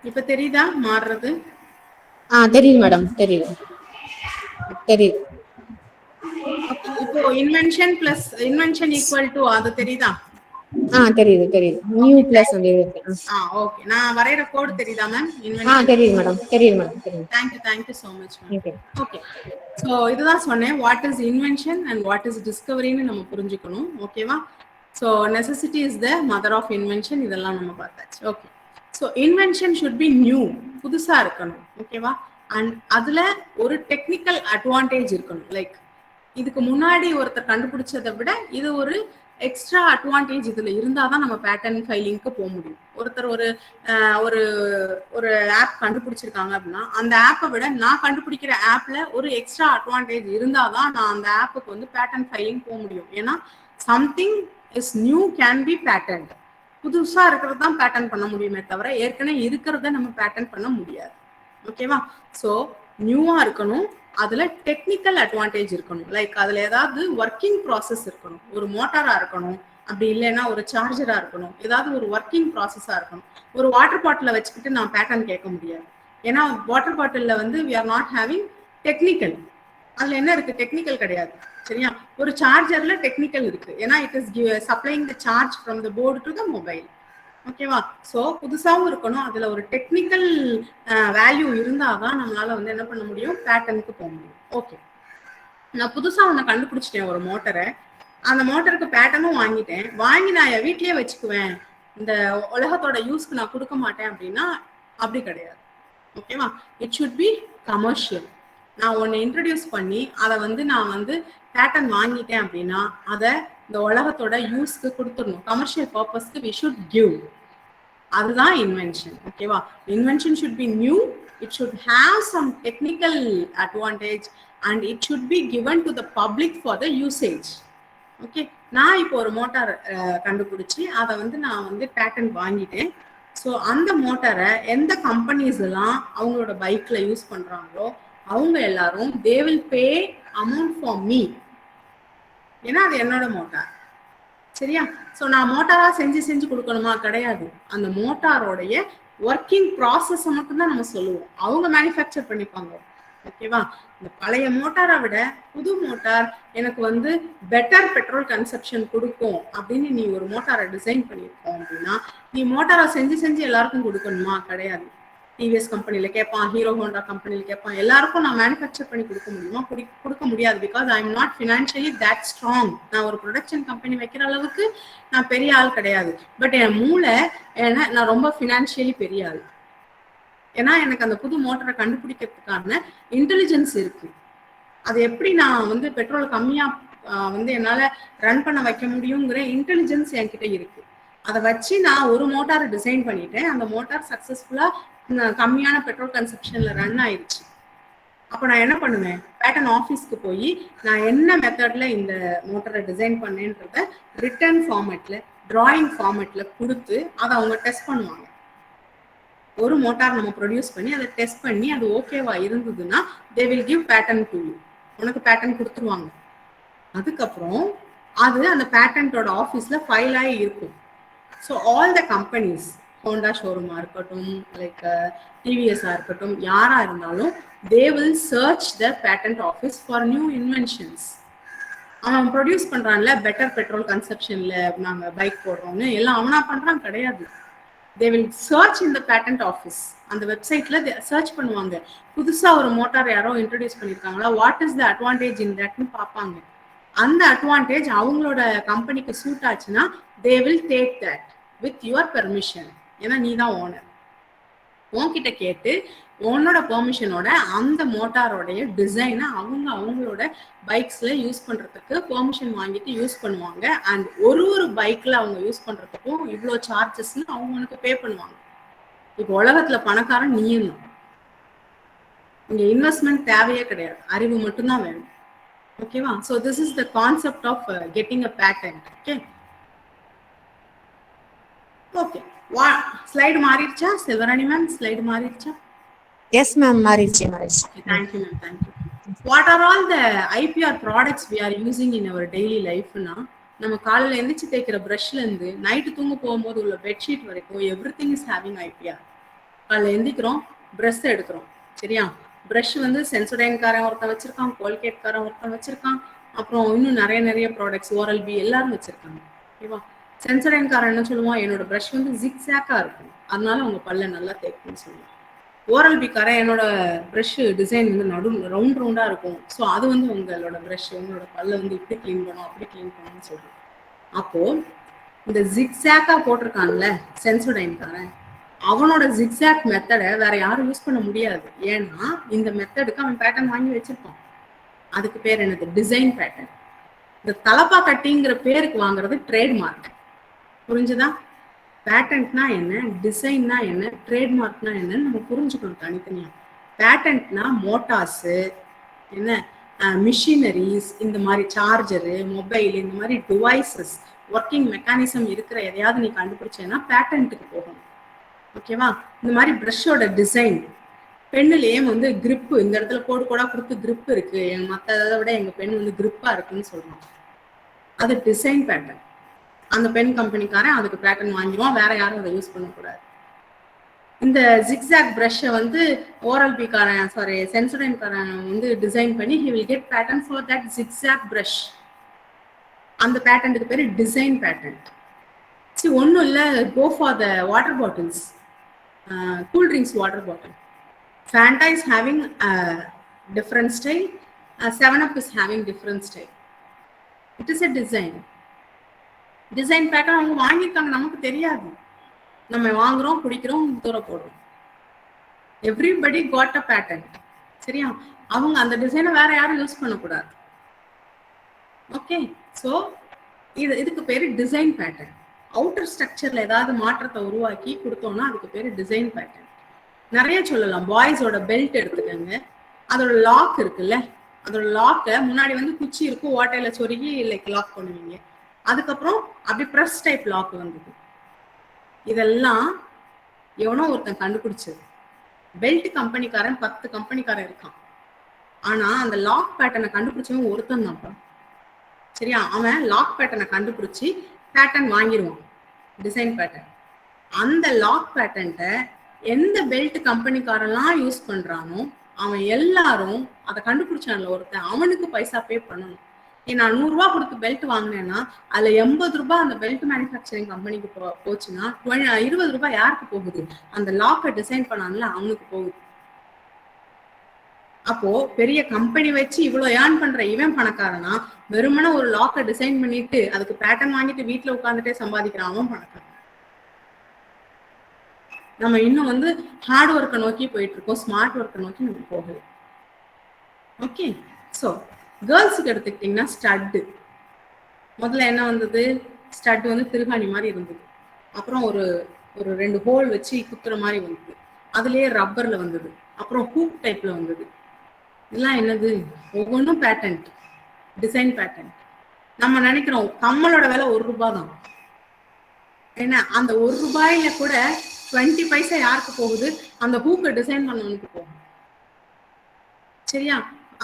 இப்ப தெரியுதா மாறுறது? தெரியுது மேடம், தெரியுது. இப்போ invention plus invention equal to அது தெரியுதா? தெரியுது. நியூ பிளஸ் வந்து ஓகே. நான் வரையற கோட் தெரியுதா மேம்? தெரியுது madam. Thank you so much ma'am. Okay, so இதுதான் சொன்னேன், what is invention and what is டிஸ்கவரின்னு நம்ம புரிஞ்சுக்கணும். ஓகேவா? So necessity is the mother of invention, இதெல்லாம் நம்ம பார்த்தாச்சு. Okay, so invention should be new, புதுசா இருக்கணும். ஓகேவா? அண்ட் அதுல ஒரு டெக்னிக்கல் அட்வான்டேஜ் இருக்கணும். லைக் இதுக்கு முன்னாடி ஒருத்தர் கண்டுபிடிச்சதை விட இது ஒரு எக்ஸ்ட்ரா அட்வான்டேஜ் இதுல இருந்தாதான் நம்ம பேட்டர்ன் ஃபைலிங்க்கு போக முடியும். ஒருத்தர் ஒரு ஒரு ஒரு ஆப் கண்டுபிடிச்சிருக்காங்க அப்படின்னா அந்த ஆப்பை விட நான் கண்டுபிடிக்கிற ஆப்ல ஒரு எக்ஸ்ட்ரா அட்வான்டேஜ் இருந்தாதான் நான் அந்த ஆப்புக்கு வந்து பேட்டர்ன் ஃபைலிங் போக முடியும். ஏன்னா something is new can be pattern. புதுசா இருக்கிறது தான் பேட்டர்ன் பண்ண முடியுமே தவிர ஏற்கனவே இருக்கிறத நம்ம பேட்டர்ன் பண்ண முடியாது. ஓகேவா? ஸோ நியூவா இருக்கணும், அதுல டெக்னிக்கல் அட்வான்டேஜ் இருக்கணும். லைக் அதுல ஏதாவது ஒர்க்கிங் ப்ராசஸ் இருக்கணும். ஒரு மோட்டாரா இருக்கணும், அப்படி இல்லைன்னா ஒரு சார்ஜரா இருக்கணும், ஏதாவது ஒரு ஒர்க்கிங் ப்ராசஸா இருக்கணும். ஒரு வாட்டர் பாட்டில வச்சுக்கிட்டு நான் பேட்டர்ன் கேட்க முடியாது. ஏன்னா வாட்டர் பாட்டில்ல வந்து we are not having technical. அதுல என்ன இருக்கு? டெக்னிக்கல் கிடையாது. சரியா? ஒரு சார்ஜர்ல டெக்னிக்கல் இருக்கு. ஏன்னா it is supplying the charge from the board to the mobile. ஓகேவா? ஸோ புதுசாகவும் இருக்கணும், அதுல ஒரு டெக்னிக்கல் வேல்யூ இருந்தாதான் நம்மளால வந்து என்ன பண்ண முடியும்? பேட்டர்னுக்கு போக முடியும். ஓகே, நான் புதுசா ஒன்று கண்டுபிடிச்சிட்டேன் ஒரு மோட்டரை. அந்த மோட்டருக்கு பேட்டர்னும் வாங்கிட்டேன். வாங்கி நான் என் வீட்லயே வச்சுக்குவேன், இந்த உலகத்தோட யூஸ்க்கு நான் கொடுக்க மாட்டேன் அப்படின்னா அப்படி கிடையாது. ஓகேவா? It should B commercial. நான் ஒன்று இன்ட்ரடியூஸ் பண்ணி அதை வந்து நான் வந்து பேட்டர்ன் வாங்கிட்டேன் அப்படின்னா அதை இந்த உலகத்தோட யூஸ்க்கு கொடுத்துடணும். கமர்ஷியல் பர்பஸ்க்கு வி ஷுட் கிவ். அதுதான் இன்வென்ஷன். ஓகேவா? Invention should be new, it should have some technical advantage and it should be given to the public for the usage. Okay, நான் இப்போ ஒரு மோட்டார் கண்டுபிடிச்சி அதை வந்து நான் வந்து பேட்டர்ன் வாங்கிட்டேன். ஸோ அந்த மோட்டாரை எந்த கம்பெனிஸ் எல்லாம் அவங்களோட பைக்ல யூஸ் பண்றாங்களோ அவங்க எல்லாரும் they will pay amount for me. ஏன்னா அது என்னோட மோட்டார். சரியா? ஸோ நான் மோட்டாரா செஞ்சு கொடுக்கணுமா? கிடையாது. அந்த மோட்டாரோடைய ஒர்க்கிங் ப்ராசஸை மட்டும்தான் நம்ம சொல்லுவோம். அவங்க மேனுஃபேக்சர் பண்ணிப்பாங்க. ஓகேவா? இந்த பழைய மோட்டாரை விட புது மோட்டார் எனக்கு வந்து பெட்டர் பெட்ரோல் கன்சப்ஷன் கொடுக்கும் அப்படின்னு நீ ஒரு மோட்டாரை டிசைன் பண்ணியிருக்கோம் அப்படின்னா நீ மோட்டாரை செஞ்சு எல்லாருக்கும் கொடுக்கணுமா? கிடையாது. டிவிஎஸ் கம்பெனில கேட்பான், ஹீரோ ஹோண்டா கம்பெனில கேட்பான், எல்லாருக்கும் நான் மேனுஃபேக்சர் பண்ணி கொடுக்க முடியுமா? கொடுக்க முடியாது. Because I am not financially that strong. நான் ஒரு ப்ரொடக்ஷன் கம்பெனி வைக்கிற அளவுக்கு நான் பெரிய ஆள் கிடையாது. பட் என் மூளை ஏன்னா நான் ரொம்ப ஃபினான்ஷியலி பெரிய ஆள். ஏன்னா எனக்கு அந்த புது மோட்டரை கண்டுபிடிக்கிறதுக்கான இன்டெலிஜென்ஸ் இருக்கு. அது எப்படி நான் வந்து பெட்ரோல் கம்மியா வந்து என்னால ரன் பண்ண வைக்க முடியுங்கிற இன்டெலிஜென்ஸ் என்கிட்ட இருக்கு. அதை வச்சு நான் ஒரு மோட்டாரை டிசைன் பண்ணிட்டேன். அந்த மோட்டார் சக்சஸ்ஃபுல்லா கம்மியான பெட்ரோல் கன்சப்ஷன்ல ரன் ஆயிடுச்சு. அப்போ நான் என்ன பண்ணுவேன்? பேட்டர்ன் ஆஃபீஸ்க்கு போய் நான் என்ன மெத்தட்ல இந்த மோட்டரை டிசைன் பண்ணேன்றத ரிட்டன் ஃபார்மேட்ல, டிராயிங் ஃபார்மேட்ல கொடுத்து அதை அவங்க டெஸ்ட் பண்ணுவாங்க. ஒரு மோட்டார் நம்ம ப்ரொடியூஸ் பண்ணி அதை டெஸ்ட் பண்ணி அது ஓகேவா இருந்ததுன்னா they will give patent to you. உனக்கு பேட்டர்ன் கொடுத்துருவாங்க. அதுக்கப்புறம் அது அந்த பேட்டன்ட்டோட ஆஃபீஸ்ல ஃபைல் ஆகி இருக்கும். So all the companies, Honda ஷோரூமா இருக்கட்டும், லைக் டிவிஎஸ்ஆ இருக்கட்டும், யாரா இருந்தாலும் they will search the patent office for new inventions. அவன் ப்ரொடியூஸ் பண்றான்ல பெட்டர் பெட்ரோல் கன்சப்ஷன்ல நாங்க பைக் போடுறோம்னு எல்லாம் அவனா பண்றான் கிடையாது. they will search in the patent office. அந்த வெப்சைட்ல சர்ச் பண்ணுவாங்க. புதுசா ஒரு மோட்டார் யாரோ இன்ட்ரோடியூஸ் பண்ணிருக்காங்களா, what is the advantage in தட்னு பார்ப்பாங்க. அந்த அட்வான்டேஜ் அவங்களோட கம்பெனிக்கு சூட் ஆச்சுன்னா they will take that with your permission. ஏன்னா நீ தான் ஓனர். உன்கிட்ட கேட்டு உன்னோட பெர்மிஷனோட அந்த மோட்டாரோடைய டிசைனை அவங்களோட பைக்ஸ்ல யூஸ் பண்றதுக்கு பெர்மிஷன் வாங்கிட்டு யூஸ் பண்ணுவாங்க. அண்ட் ஒரு பைக்ல அவங்க யூஸ் பண்றதுக்கும் இவ்வளோ சார்ஜஸ்ன்னு அவங்களுக்கு பே பண்ணுவாங்க. இப்போ உலகத்துல பணக்காரன் நீயும் தான். இங்க இன்வெஸ்ட்மெண்ட் தேவையே கிடையாது, அறிவு மட்டும்தான் வேணும். ஓகேவா? So this is the concept of getting a patent. Okay okay, slide மாறிடுச்சா செல்வராணி மேம்? ஸ்லைடு மாறிடுச்சா? எஸ் மேம், மாறிடுச்சு. Thank you ma'am, thank you. What are all the IPR products we are using in our daily life na? நம்ம காலையில எந்திரிச்சு தேய்க்கிற பிரஷ்ல இருந்து night தூங்க போகும்போது உள்ள பெட்ஷீட் வரைக்கும் எவ்ரிதிங் இஸ் ஹேவிங் IPR. காலையில எந்திக்கிறோம், பிரஷ் எடுக்கிறோம். சரியா? பிரஷ் வந்து சென்சோடைன்காரன் ஒருத்தன் வச்சிருக்கான், கோல்கேட்காரன் ஒருத்தன் வச்சிருக்கான், அப்புறம் இன்னும் நிறைய ப்ராடக்ட்ஸ், ஓரல் பி எல்லாரும் வச்சிருக்காங்க. ஓகேவா? சென்சோடைன்காரன் என்ன சொல்லுவான், என்னோட பிரஷ் வந்து ஜிக்ஸாக்கா இருக்கும், அதனால உங்க பல்ல நல்லா தேய்க்கணும்னு சொல்லுவான். ஓரல் பிக்காரன் என்னோட ப்ரஷ் டிசைன் வந்து ரவுண்டா இருக்கும், ஸோ அது வந்து உங்களோட ப்ரஷ் உங்களோட பல்ல வந்து இப்படி கிளீன் பண்ணும் அப்படி கிளீன் பண்ணணும்னு சொல்லுவோம். அப்போ இந்த ஜிக்ஸாக்கா போட்டிருக்கான்ல சென்சோடைன்காரன், அவனோட ஜிக்ஸாக் மெத்தடை வேற யாரும் யூஸ் பண்ண முடியாது. ஏன்னா இந்த மெத்தடுக்கு அவன் பேட்டர்ன் வாங்கி வச்சிருப்பான். அதுக்கு பேர் என்னது? Design pattern. இந்த தலப்பா கட்டிங்கிற பேருக்கு வாங்குறது ட்ரேட்மார்க். புரிஞ்சுதா? பேட்டன்ட்னா என்ன, டிசைன்னா என்ன, ட்ரேட்மார்க்னா என்னன்னு நம்ம புரிஞ்சுக்கணும் தனித்தனியா. பேட்டன்ட்னா மோட்டார்ஸ், என்ன மிஷினரிஸ், இந்த மாதிரி சார்ஜரு, மொபைல், இந்த மாதிரி டிவைசஸ், ஒர்க்கிங் மெக்கானிசம் இருக்கிற எதையாவது நீ கண்டுபிடிச்சேன்னா பேட்டன்ட்டுக்கு போகணும். ஓகேவா? இந்த மாதிரி ப்ரஷோட டிசைன், பெண்ணுலயே வந்து கிரிப்பு, இந்த இடத்துல கோடு கோடா கொடுத்து கிரிப் இருக்கு, மற்றதை விட எங்க பெண் வந்து கிரிப்பா இருக்குன்னு சொல்றோம். அது டிசைன் பேட்டர்ன். அந்த பென் கம்பெனிக்காரன் அதுக்கு பேட்டர்ன் வாங்கிடுவான், வேற யாரும் அதை யூஸ் பண்ணக்கூடாது. இந்த ஜிக்ஸாக் பிரஷை வந்து ஓரல்பி காரன், சாரி சென்சோடைன் காரன் வந்து டிசைன் பண்ணி he will get pattern for that zigzag brush. அந்த பேட்டர்னுக்கு பேரு டிசைன் பேட்டர்ன். சரி, ஒன்றும் இல்லை, go for the water bottles, cool drinks water bottle. Fanta is having a different style, 7up is having different style. It is a design. Design pattern அவங்க வாங்கியிருக்காங்க, நமக்கு தெரியாது. நம்ம வாங்குறோம், குடிக்கிறோம், தூர போடுறோம். Everybody got a pattern. சரியா? அவங்க அந்த டிசைனை வேற யாரும் யூஸ் பண்ணக்கூடாது. ஓகே, ஸோ இதுக்கு பேரு டிசைன் பேட்டர்ன். அவுட்டர் ஸ்ட்ரக்சர்ல ஏதாவது மாற்றத்தை உருவாக்கி கொடுத்தோம்னா அதுக்கு பேரு டிசைன் பேட்டர்ன். நிறைய சொல்லலாம். பாய்ஸோட பெல்ட் எடுத்துக்கங்க, அதோட லாக் இருக்குல்ல, அதோட லாக்கை முன்னாடி வந்து குச்சி இருக்கும், ஓட்டையில சொருகி லைக் லாக் பண்ணுவீங்க. அதுக்கப்புறம் அப்படி ப்ரெஸ் டைப் லாக் வந்தது. இதெல்லாம் எவனோ ஒருத்தன் கண்டுபிடிச்சது. பெல்ட் கம்பெனிக்காரன் 10 கம்பெனிக்காரன் இருக்கான், ஆனா அந்த லாக் பேட்டர்னை கண்டுபிடிச்சவன் ஒருத்தன் தான். சரியா? அவன் லாக் பேட்டர்னை கண்டுபிடிச்சி பேட்டர்ன் வாங்கிடுவான், டிசைன் பேட்டர்ன். அந்த லாக் பேட்டர்ன்ட்ட எந்த பெல்ட் கம்பெனிக்காரெல்லாம் யூஸ் பண்றானோ அவன் எல்லாரும் அதை கண்டுபிடிச்சான்ல ஒருத்தன், அவனுக்கு பைசா பே பண்ணணும். நான் 100 ரூபாய் கொடுத்து பெல்ட் வாங்கினேன்னா அதுல 80 ரூபாய் அந்த பெல்ட் மேனுஃபேக்சரிங் கம்பெனிக்கு போச்சுன்னா 20 ரூபாய் யாருக்கு போகுது? அந்த லாக்கை டிசைன் பண்ணான்ல அவனுக்கு போகுது. அப்போ பெரிய கம்பெனி வச்சு இவ்வளவு ஏர்ன் பண்ற இவன் பணக்காரனா, வெறுமனே ஒரு லாக்கை டிசைன் பண்ணிட்டு அதுக்கு பேட்டர்ன் வாங்கிட்டு வீட்டுல உட்காந்துட்டே சம்பாதிக்கிறான் அவன் பணக்காரன். நம்ம இன்னும் வந்து ஹார்ட் ஒர்க்கை நோக்கி போயிட்டு இருக்கோம், ஸ்மார்ட் ஒர்க்கை நோக்கி நம்ம போகுது. ஓகே, ஸோ கேர்ள்ஸுக்கு எடுத்துக்கிட்டிங்கன்னா ஸ்டட்டு. முதல்ல என்ன வந்தது? ஸ்டட் வந்து திருகாணி மாதிரி இருந்தது, அப்புறம் ஒரு 2 ஹோல் வச்சு குத்துற மாதிரி வந்தது, அதுலயே ரப்பர்ல வந்தது, அப்புறம் ஹூக் டைப்ல வந்தது. இதெல்லாம் என்னது? ஒவ்வொன்றும் பேட்டன்ட், டிசைன் பேட்டன்ட். நம்ம நினைக்கிறோம் கம்மலோட விலை 1 ரூபாய் தான். ஏன்னா அந்த 1 ரூபாயில கூட 20 பைசா யாருக்கு போகுது? அந்த ஹூக்கை டிசைன் பண்ணவனுக்கு போகும். சரியா?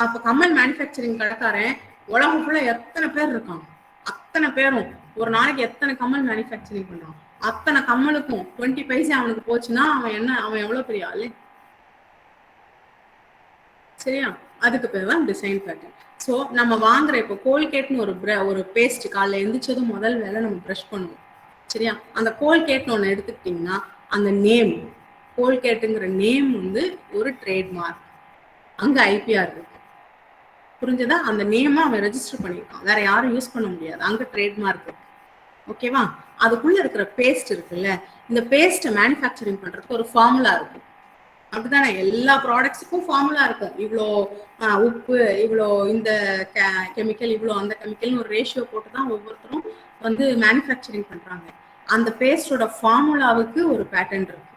அப்ப கம்மல் மேனுஃபேக்சரிங் கடைக்காரன் உலகம் ஃபுல்லா எத்தனை பேர் இருக்கான், அத்தனை பேரும் ஒரு நாளைக்கு எத்தனை கம்மல் மேனுஃபேக்சரிங் பண்றான், அத்தனை கம்மலுக்கும் 20 பைசா அவனுக்கு போச்சுன்னா அவன் எவ்வளவு பெரிய ஆளு? சரியா? அதுக்கு பேர் தான் டிசைன் பேட்டர்ன். ஸோ நம்ம வாங்குற இப்போ கோல்கேட்னு ஒரு பேஸ்ட் காலைல எந்திரிச்சதும் முதல் வேலை நம்ம ப்ரஷ் பண்ணுவோம். சரியா? அந்த கோல்கேட்னு ஒன்று எடுத்துக்கிட்டிங்கன்னா அந்த நேம், கோல்கேட்டுங்கிற நேம் வந்து ஒரு ட்ரேட்மார்க், அங்க ஐபிஆர் இருக்கு. புரிஞ்சதா? அந்த நேமா அவன் ரெஜிஸ்டர் பண்ணிருக்கான், வேற யாரும் யூஸ் பண்ண முடியாது, அங்க ட்ரேட்மார்க் இருக்கு. ஓகேவா? அதுக்குள்ள இருக்கிற பேஸ்ட் இருக்குல்ல, இந்த பேஸ்ட்டை மேனுஃபேக்சரிங் பண்றதுக்கு ஒரு ஃபார்முலா இருக்கும். அப்படித்தானே? எல்லா ப்ராடக்ட்ஸுக்கும் ஃபார்முலா இருக்கும். இவ்வளோ உப்பு, இவ்வளோ இந்த கெமிக்கல், இவ்வளோ அந்த கெமிக்கல்னு ஒரு ரேஷியோ போட்டு தான் ஒவ்வொருத்தரும் வந்து மேனுஃபேக்சரிங் பண்றாங்க. அந்த பேஸ்டோட ஃபார்முலாவுக்கு ஒரு பேட்டன்ட் இருக்கு.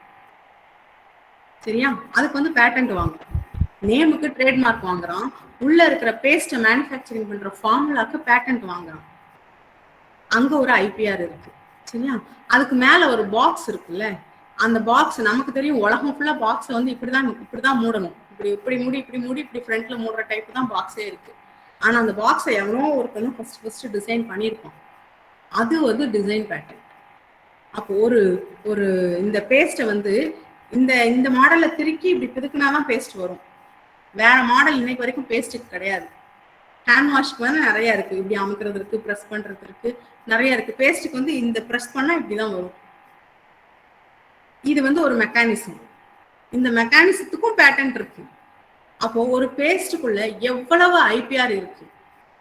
சரியா? அதுக்கு வந்து பேட்டன்ட் வாங்குறோம், நேமுக்கு ட்ரேட்மார்க் வாங்குறான், உள்ள இருக்கிற பேஸ்ட்டை மேனுஃபேக்சரிங் பண்ற ஃபார்முலாக்கு பேட்டன்ட் வாங்குறான், அங்க ஒரு ஐபிஆர் இருக்கு. சரியா? அதுக்கு மேல ஒரு பாக்ஸ் இருக்குல்ல, அந்த பாக்ஸ் நமக்கு தெரியும், உலகம் ஃபுல்லா பாக்ஸை வந்து இப்படிதான் மூடணும், இப்படி மூடி இப்படி ஃப்ரண்ட்ல மூடுற டைப் தான் பாக்ஸே இருக்கு. ஆனா அந்த பாக்ஸை எவனோ ஒருத்தனும் ஃபர்ஸ்ட் டிசைன் பண்ணியிருப்பான், அது வந்து டிசைன் பேட்டர்ன். அப்போ ஒரு இந்த பேஸ்ட்டை வந்து இந்த மாடல்ல திருக்கி இப்படி பிதுக்குனாதான் பேஸ்ட் வரும். வேற மாடல் இன்னைக்கு வரைக்கும் பேஸ்ட்டுக்கு கிடையாது. ஹேண்ட் வாஷ்க்கு வந்து நிறைய இருக்கு, இப்படி அமுக்கிறது இருக்கு, ப்ரெஸ் பண்றது இருக்கு, நிறைய இருக்கு. பேஸ்ட்டுக்கு வந்து இந்த ப்ரெஸ் பண்ணா இப்படிதான் வரும். இது வந்து ஒரு மெக்கானிசம். இந்த மெக்கானிசத்துக்கும் பேட்டன்ட் இருக்கு. அப்போ ஒரு பேஸ்டுக்குள்ள எவ்வளவு ஐபிஆர் இருக்கு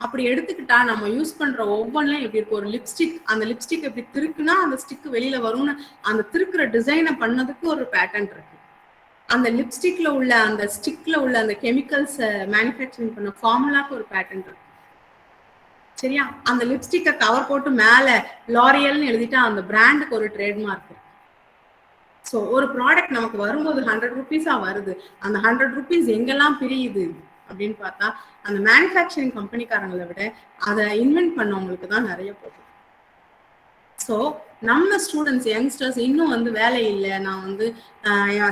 அப்படி எடுத்துக்கிட்டா நம்ம யூஸ் பண்ற ஒவ்வொன்றும் எப்படி இருக்கு? ஒரு லிப்ஸ்டிக், அந்த லிப்ஸ்டிக் எப்படி திருக்குனா அந்த ஸ்டிக் வெளியில வரும்னு அந்த திருக்குற டிசைனை பண்ணதுக்கு ஒரு பேட்டன்ட் இருக்கு. அந்த லிப்ஸ்டிக்ல உள்ள அந்த ஸ்டிக்ல உள்ள அந்த கெமிக்கல்ஸ் மேனுஃபேக்சரிங் பண்ண ஃபார்முலாக்கு ஒரு பேட்டன்ட் இருக்கு. சரியா? அந்த லிப்ஸ்டிக்கை கவர் போட்டு மேல லாரியல்னு எழுதிட்டா அந்த பிராண்டுக்கு ஒரு ட்ரேட்மார்க் இருக்கு. ஸோ ஒரு ப்ராடக்ட் நமக்கு வரும்போது 100 rupees வருது. அந்த 100 rupees எங்கெல்லாம் பிரியுது அப்படின்னு பார்த்தா அந்த மேனுஃபேக்சரிங் கம்பெனிக்காரங்களை விட அதை இன்வென்ட் பண்ணவங்களுக்கு தான் நிறைய போகுது. ஸோ நம்ம ஸ்டூடெண்ட்ஸ் யங்ஸ்டர்ஸ் இன்னும் வந்து வேலை இல்லை, நான் வந்து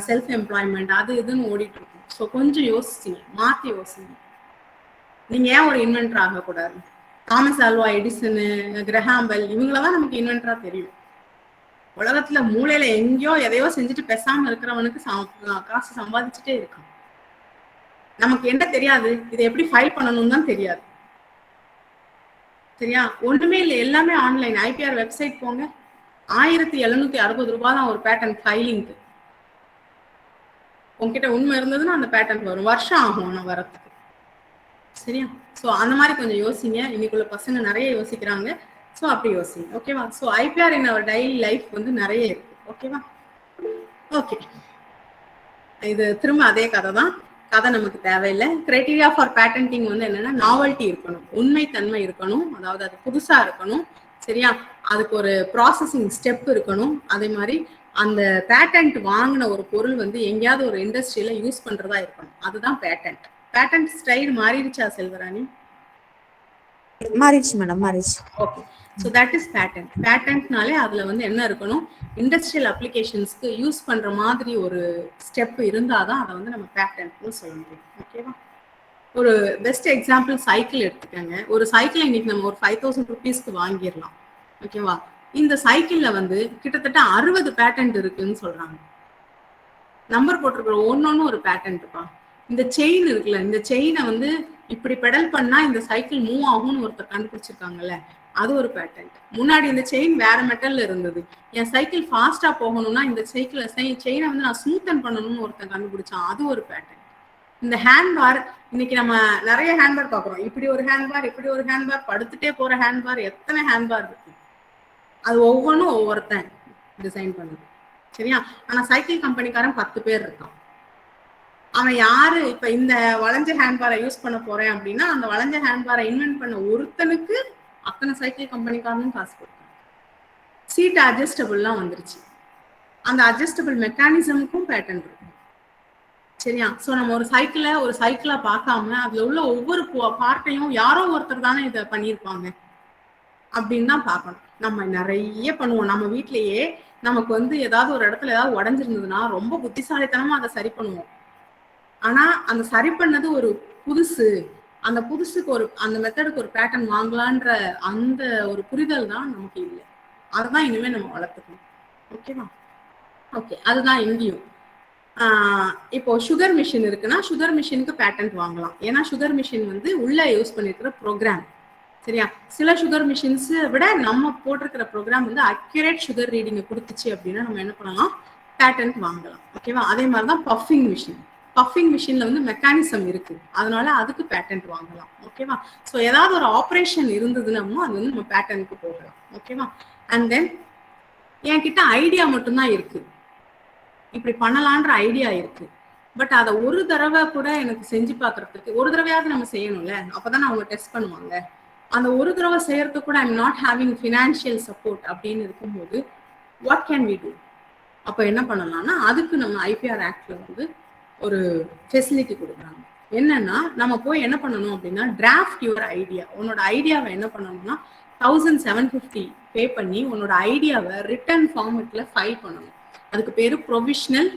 செல்ஃப் எம்ப்ளாய்மெண்ட் அது இதுன்னு ஓடிட்டு இருக்கோம். ஸோ கொஞ்சம் யோசிச்சிங்க, மாற்றி யோசிங்க. நீங்க ஏன் ஒரு இன்வென்டர் ஆகக்கூடாது? தாமஸ் ஆல்வா எடிசனு, கிரஹாம்பெல் இவங்களதான் நமக்கு இன்வென்டரா தெரியும். உலகத்துல மூளையில எங்கேயோ எதையோ செஞ்சுட்டு பேசாம இருக்கிறவனுக்கு காசு சம்பாதிச்சுட்டே இருக்கான். நமக்கு என்ன தெரியாது, இதை எப்படி ஃபைல் பண்ணணும்னு தான் தெரியாது. சரியா? ஒன்றுமே இல்லை, எல்லாமே ஆன்லைன். ஐபிஆர் வெப்சைட் போங்க, 1760 ரூபாய் தான் ஒரு பேட்டன்ட் ஃபைலிங்க்கு. உங்ககிட்ட உண்மை இருந்ததுன்னா அந்த பேட்டன்ட் வரும், வருஷம் ஆகும் ஆனா வரத்துக்கு. சரியா? ஸோ அந்த மாதிரி கொஞ்சம் யோசிங்க. இன்னைக்குள்ள பசங்க நிறைய யோசிக்கிறாங்க. ஸோ அப்படி யோசிங்க. ஓகேவா? ஸோ ஐபிஆர் இன் அவர் டெய்லி லைஃப் வந்து நிறைய இருக்கு. ஓகேவா? ஓகே, இது திரும்ப அதே கதை தான். கதை நமக்கு தேவையில்லை. கிரைட்டீரியா ஃபார் பேட்டன்டிங் வந்து என்னன்னா, நாவல்ட்டி இருக்கணும், உண்மைத்தன்மை இருக்கணும், அதாவது அது புதுசா இருக்கணும். சரியா? அதுக்கு ஒரு ப்ராசஸிங் ஸ்டெப் இருக்கணும். அதே மாதிரி அந்த பேட்டன்ட் வாங்கின ஒரு பொருள் வந்து எங்கேயாவது ஒரு இண்டஸ்ட்ரியில யூஸ் பண்றதா இருக்கணும். அதுதான் பேட்டன்ட். பேட்டன்ட் ஸ்டைல் மாறிடுச்சா செல்வராணி? மாறிடுச்சு மேடம், மாறிடுச்சு. Okay, so that is patent. பேட்டன்ட்னாலே அதுல வந்து என்ன இருக்கணும், இண்டஸ்ட்ரியல் அப்ளிகேஷன்ஸ்க்கு யூஸ் பண்ற மாதிரி ஒரு ஸ்டெப் இருந்தாதான் அதை வந்து நம்ம பேட்டன்ட்னு சொல்ல முடியும். ஓகேவா? ஒரு பெஸ்ட் எக்ஸாம்பிள் சைக்கிள் எடுத்துக்கோங்க. ஒரு சைக்கிள் இன்னைக்கு நம்ம ஒரு 5000 rupeesக்கு வாங்கிடலாம். ஓகேவா? இந்த சைக்கிள்ல வந்து கிட்டத்தட்ட 60 பேட்டன்ட் இருக்குன்னு சொல்றாங்க. நம்பர் போட்டிருக்கிற ஒன்னொன்னு ஒரு பேட்டன்ட்ப்பா. இந்த செயின் இருக்குல்ல, இந்த செயினை வந்து இப்படி பெடல் பண்ணா இந்த சைக்கிள் மூவ் ஆகும்னு ஒருத்தர் கண்டுபிடிச்சிருக்காங்கல்ல, அது ஒரு பேட்டன்ட். முன்னாடி இந்த செயின் வேற மெட்டல்ல இருந்தது. என் சைக்கிள் ஃபாஸ்டா போகணும்னா இந்த செயினை வந்து நான் ஸ்மூத்தன் பண்ணணும்னு ஒருத்தர் கண்டுபிடிச்சான், அது ஒரு பேட்டன்ட். இந்த ஹேண்ட்பார், இன்னைக்கு நம்ம நிறைய ஹேண்ட்பார் பாக்குறோம். இப்படி ஒரு ஹேண்ட்பார், இப்படி ஒரு ஹேண்ட்பார், படுத்துட்டே போற ஹேண்ட்பார், எத்தனை ஹேண்ட்பார் இருக்கு. அது ஒவ்வொன்றும் ஒவ்வொருத்தன் டிசைன் பண்ணுது. சரியா? ஆனா சைக்கிள் கம்பெனிக்காரன் 10 பேர் இருக்கான். அவன் யாரு? இப்ப இந்த வளைஞ்ச ஹேண்ட்பாரை யூஸ் பண்ண போறேன் அப்படின்னா அந்த வளைஞ்ச ஹேண்ட்பாரை இன்வென்ட் பண்ண ஒருத்தனுக்கு அத்தனை சைக்கிள் கம்பெனிக்காரனும் காசு கொடுத்தாங்க. சீட் அட்ஜஸ்டபிள்லாம் வந்துருச்சு. அந்த அட்ஜஸ்டபிள் மெக்கானிசமுக்கும் பேட்டன்ட் இருக்கு. சரியா? ஸோ நம்ம ஒரு சைக்கிளா பார்க்காம அதுல உள்ள ஒவ்வொரு பார்ட்டையும் யாரோ ஒருத்தர் தானே இதை பண்ணியிருப்பாங்க அப்படின்னு தான் பார்க்கணும். நம்ம நிறைய பண்ணுவோம் நம்ம வீட்லயே. நமக்கு வந்து ஏதாவது ஒரு இடத்துல ஏதாவது உடஞ்சிருந்ததுன்னா ரொம்ப புத்திசாலித்தனமா அதை சரி பண்ணுவோம். ஆனா அந்த சரி பண்ணது ஒரு புதுசு, அந்த புதுசுக்கு ஒரு அந்த மெத்தடுக்கு ஒரு பேட்டர்ன் வாங்கலான்ற அந்த ஒரு புரிதல் தான் நமக்கு இல்லை. அதுதான் இனிமே நம்ம வளர்த்துக்கணும். ஓகேவா? ஓகே, அதுதான் இங்கேயும். இப்போ சுகர் மிஷின் இருக்குன்னா சுகர் மிஷினுக்கு பேட்டன்ட் வாங்கலாம். ஏன்னா சுகர் மிஷின் வந்து உள்ள யூஸ் பண்ணிருக்கிற ப்ரோக்ராம். சரியா? சில சுகர் மிஷின்ஸ் விட நம்ம போட்டிருக்கிற ப்ரோக்ராம் வந்து அக்யூரேட் சுகர் ரீடிங்கை கொடுத்துச்சு அப்படின்னா நம்ம என்ன பண்ணலாம், பேட்டன்ட் வாங்கலாம். ஓகேவா? அதே மாதிரிதான் பஃபிங் மிஷின். பஃபிங் மிஷின்ல வந்து மெக்கானிசம் இருக்கு, அதனால அதுக்கு பேட்டன்ட் வாங்கலாம். ஓகேவா? ஸோ ஏதாவது ஒரு ஆப்ரேஷன் இருந்ததுன்னா அது வந்து நம்ம பேட்டன்ட்க்கு போகலாம். ஓகேவா? அண்ட் தென் என்கிட்ட ஐடியா மட்டும்தான் இருக்கு, இப்படி பண்ணலான்ற ஐடியா இருக்கு. பட் அதை ஒரு தடவை கூட எனக்கு செஞ்சு பார்க்கறதுக்கு, ஒரு தடவையாவது நம்ம செய்யணும்ல, அப்பதான் அவங்க டெஸ்ட் பண்ணுவாங்க. அந்த ஒரு தடவை செய்யறதுக்கு கூட I'm not having financial support அப்படின்னு இருக்கும்போது வாட் கேன் வி டூ? அப்போ என்ன பண்ணலாம்னா அதுக்கு நம்ம ஐபிஆர் ஆக்ட்ல வந்து ஒரு ஃபெசிலிட்டி கொடுக்குறாங்க. என்னன்னா நம்ம போய் என்ன பண்ணணும் அப்படின்னா, டிராஃப்ட் யுவர் ஐடியா. உன்னோட ஐடியாவை என்ன பண்ணணும்னா 1750 பே பண்ணி உன்னோட ஐடியாவை ரிட்டன் ஃபார்மெட்ல ஃபைல் பண்ணணும். அதுக்கு பேரு ப்ரொவிஷனல்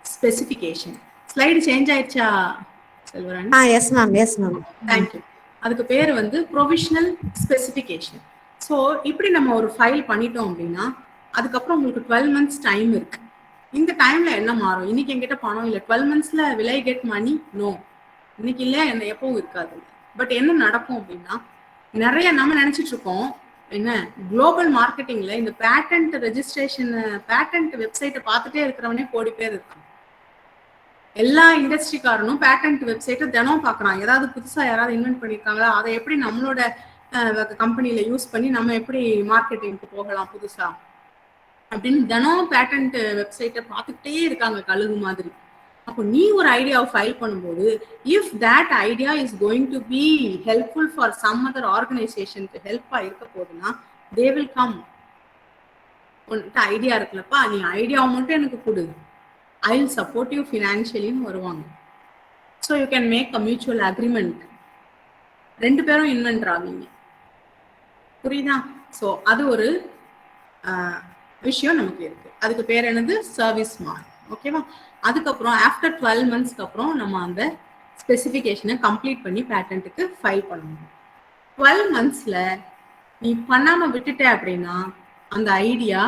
ஸ்பெசிஃபிகேஷன். ஸ்லைடு சேஞ்ச் ஆயிடுச்சா Selvarani? Yes ma'am, yes ma'am. Thank you. அதுக்கு பேர் வந்து ப்ரொவிஷனல் ஸ்பெசிஃபிகேஷன். ஸோ இப்படி நம்ம ஒரு ஃபைல் பண்ணிட்டோம் அப்படின்னா அதுக்கப்புறம் உங்களுக்கு 12 months டைம் இருக்கு. இந்த டைம்ல என்ன மாறும்? இன்னைக்கு என்கிட்ட பணம் இல்லை, 12 monthsல will I get money? No, இன்னைக்கு இல்லை, என்ன எப்பவும் இருக்காது. பட் என்ன நடக்கும் அப்படின்னா, நிறைய நம்ம நினைச்சிட்டு இருக்கோம் என்ன, குளோபல் மார்க்கெட்டிங்ல இந்த பேட்டன்ட் ரெஜிஸ்ட்ரேஷன் பேட்டன்ட் வெப்சைட்டை பார்த்துட்டே இருக்கிறவனே கோடி பேர் இருக்கான். எல்லா இண்டஸ்ட்ரிக்காரனும் பேட்டன்ட் வெப்சைட்டை தினம் பார்க்குறான். ஏதாவது புதுசா யாராவது இன்வென்ட் பண்ணியிருக்காங்களா, அதை எப்படி நம்மளோட கம்பெனியில யூஸ் பண்ணி நம்ம எப்படி மார்க்கெட்டிங்க்கு போகலாம் புதுசா அப்படின்னு தினம் பேட்டன்ட் வெப்சைட்டை பார்த்துக்கிட்டே இருக்காங்க கழுகு மாதிரி. அப்போ நீ ஒரு ஐடியாவை ஃபைல் பண்ணும்போது if that idea is going to be helpful for some other ஆர்கனைசேஷனுக்கு ஹெல்ப்பாக இருக்க போகுதுன்னா தே வில் கம். உன்கிட்ட ஐடியா இருக்குல்லப்பா, நீ ஐடியாவை மட்டும் எனக்கு கொடு, ஐ வில் சப்போர்ட் யூ ஃபினான்ஷியலின்னு வருவாங்க. So you can make a mutual agreement, 2 பேரும் இன்வென்டர் ஆவீங்க. புரியுதா? ஸோ அது ஒரு விஷயம் நமக்கு இருக்கு. அதுக்கு பேர் என்னது? Service mark. ஓகேவா? அதுக்கப்புறம் ஆஃப்டர் 12 monthsக்கு அப்புறம் நம்ம அந்த ஸ்பெசிஃபிகேஷனை கம்ப்ளீட் பண்ணி பேட்டன்ட்டுக்கு ஃபைல் பண்ணணும். 12 monthsல நீ பண்ணாம விட்டுட்ட அப்படின்னா அந்த ஐடியா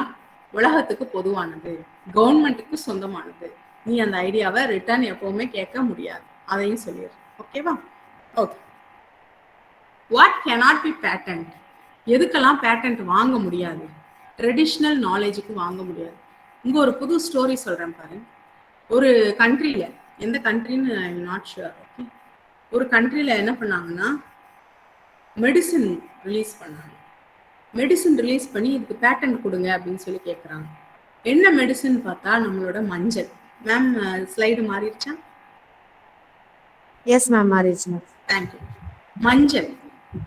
உலகத்துக்கு பொதுவானது, கவர்மெண்ட்டுக்கு சொந்தமானது. நீ அந்த ஐடியாவை ரிட்டர்ன் எப்பவுமே கேட்க முடியாது. அதையும் சொல்லிடு. ஓகேவா? Okay. What cannot be patent? எதுக்கெல்லாம் பேட்டன்ட் வாங்க முடியாது? ட்ரெடிஷ்னல் நாலேஜுக்கு வாங்க முடியாது. இங்க ஒரு புது ஸ்டோரி சொல்றேன் பாரு. ஒரு கண்ட்ரியில, எந்த கண்ட்ரின்னு I am not sure. Okay, ஒரு கண்ட்ரியில என்ன பண்ணாங்கன்னா மெடிசின் ரிலீஸ் பண்ணாங்க. மெடிசின் ரிலீஸ் பண்ணி இதுக்கு பேட்டன்ட் கொடுங்க அப்படின்னு சொல்லி கேட்குறாங்க. என்ன மெடிசின் பார்த்தா நம்மளோட மஞ்சள். மேம் ஸ்லைடு மாறிடுச்சா? எஸ் மேம், மாறிடுச்சு மேம். தேங்க்யூ. மஞ்சள்.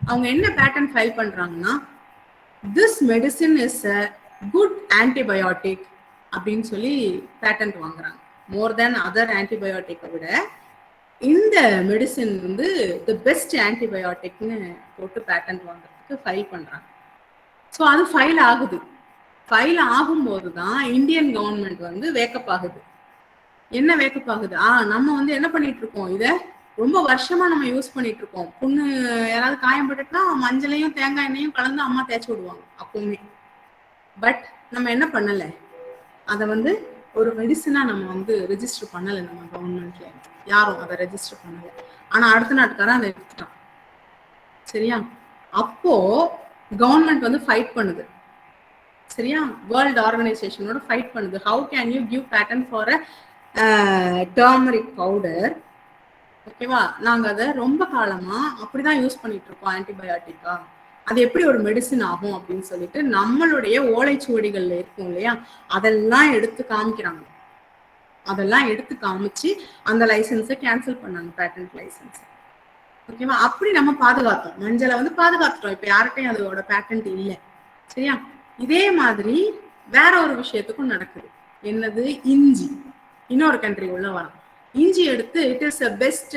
அவங்க என்ன பேட்டன்ட் ஃபைல் பண்றாங்கன்னா this medicine is a good antibiotic அப்படின்னு சொல்லி பேட்டன்ட் வாங்குறாங்க. மோர் தேன் அதர் ஆன்டிபயோட்டிக்கை விட இந்த மெடிசின் வந்து தி பெஸ்ட் ஆன்டிபயோட்டிக்னு போட்டு பேட்டன்ட் வாங்குறதுக்கு ஃபைல் பண்றாங்க. ஸோ அது ஃபைல் ஆகுது. ஃபைல் ஆகும்போது தான் இந்தியன் கவர்மெண்ட் வந்து வேக்கப் ஆகுது. என்ன வேக்கப் ஆகுது? நம்ம வந்து என்ன பண்ணிட்டு இருக்கோம், இதை ரொம்ப வருஷமா நம்ம யூஸ் பண்ணிட்டு இருக்கோம். புண்ணு யாராவது காயப்பட்டுட்டா மஞ்சளையும் தேங்காய் எண்ணெயும் கலந்து அம்மா தேய்ச்சி விடுவாங்க அப்பவுமே. பட் நம்ம என்ன பண்ணல, அதை வந்து ஒரு மெடிசனா நம்ம வந்து ரெஜிஸ்டர் பண்ணலை. நம்ம கவர்மெண்ட்ல யாரும் அதை ரெஜிஸ்டர் பண்ணல. ஆனா அடுத்த நாட்டுக்காரன் அதை எடுத்துட்டான். சரியா? அப்போ கவர்மெண்ட் வந்து ஃபைட் பண்ணுது. சரியா? வேர்ல்டு ஆர்கனைசேஷனோட ஃபைட் பண்ணுது. How can you give patent for a turmeric powder? ஓகேவா? நாங்க அதை ரொம்ப காலமா அப்படிதான் யூஸ் பண்ணிட்டு இருக்கோம் ஆன்டிபயோட்டிக்கா, அது எப்படி ஒரு மெடிசின் ஆகும் அப்படின்னு சொல்லிட்டு நம்மளுடைய ஓலைச்சுவடிகள்ல இருக்கும் இல்லையா, அதெல்லாம் எடுத்து காமிக்கிறாங்க. அதெல்லாம் எடுத்து காமிச்சு அந்த லைசன்ஸை கேன்சல் பண்ணாங்க, பேட்டன்ட் லைசன்ஸ். ஓகேவா? அப்படி நம்ம பாதுகாத்தோம், மஞ்சளை வந்து பாதுகாத்துட்டோம். இப்ப யார்கிட்டையும் அதோட பேட்டன்ட் இல்லை. சரியா? இதே மாதிரி வேற ஒரு விஷயத்துக்கும் நடக்குது. என்னது? இஞ்சி. இன்னொரு கண்ட்ரி உள்ள வரும். இஞ்சி எடுத்து it is a best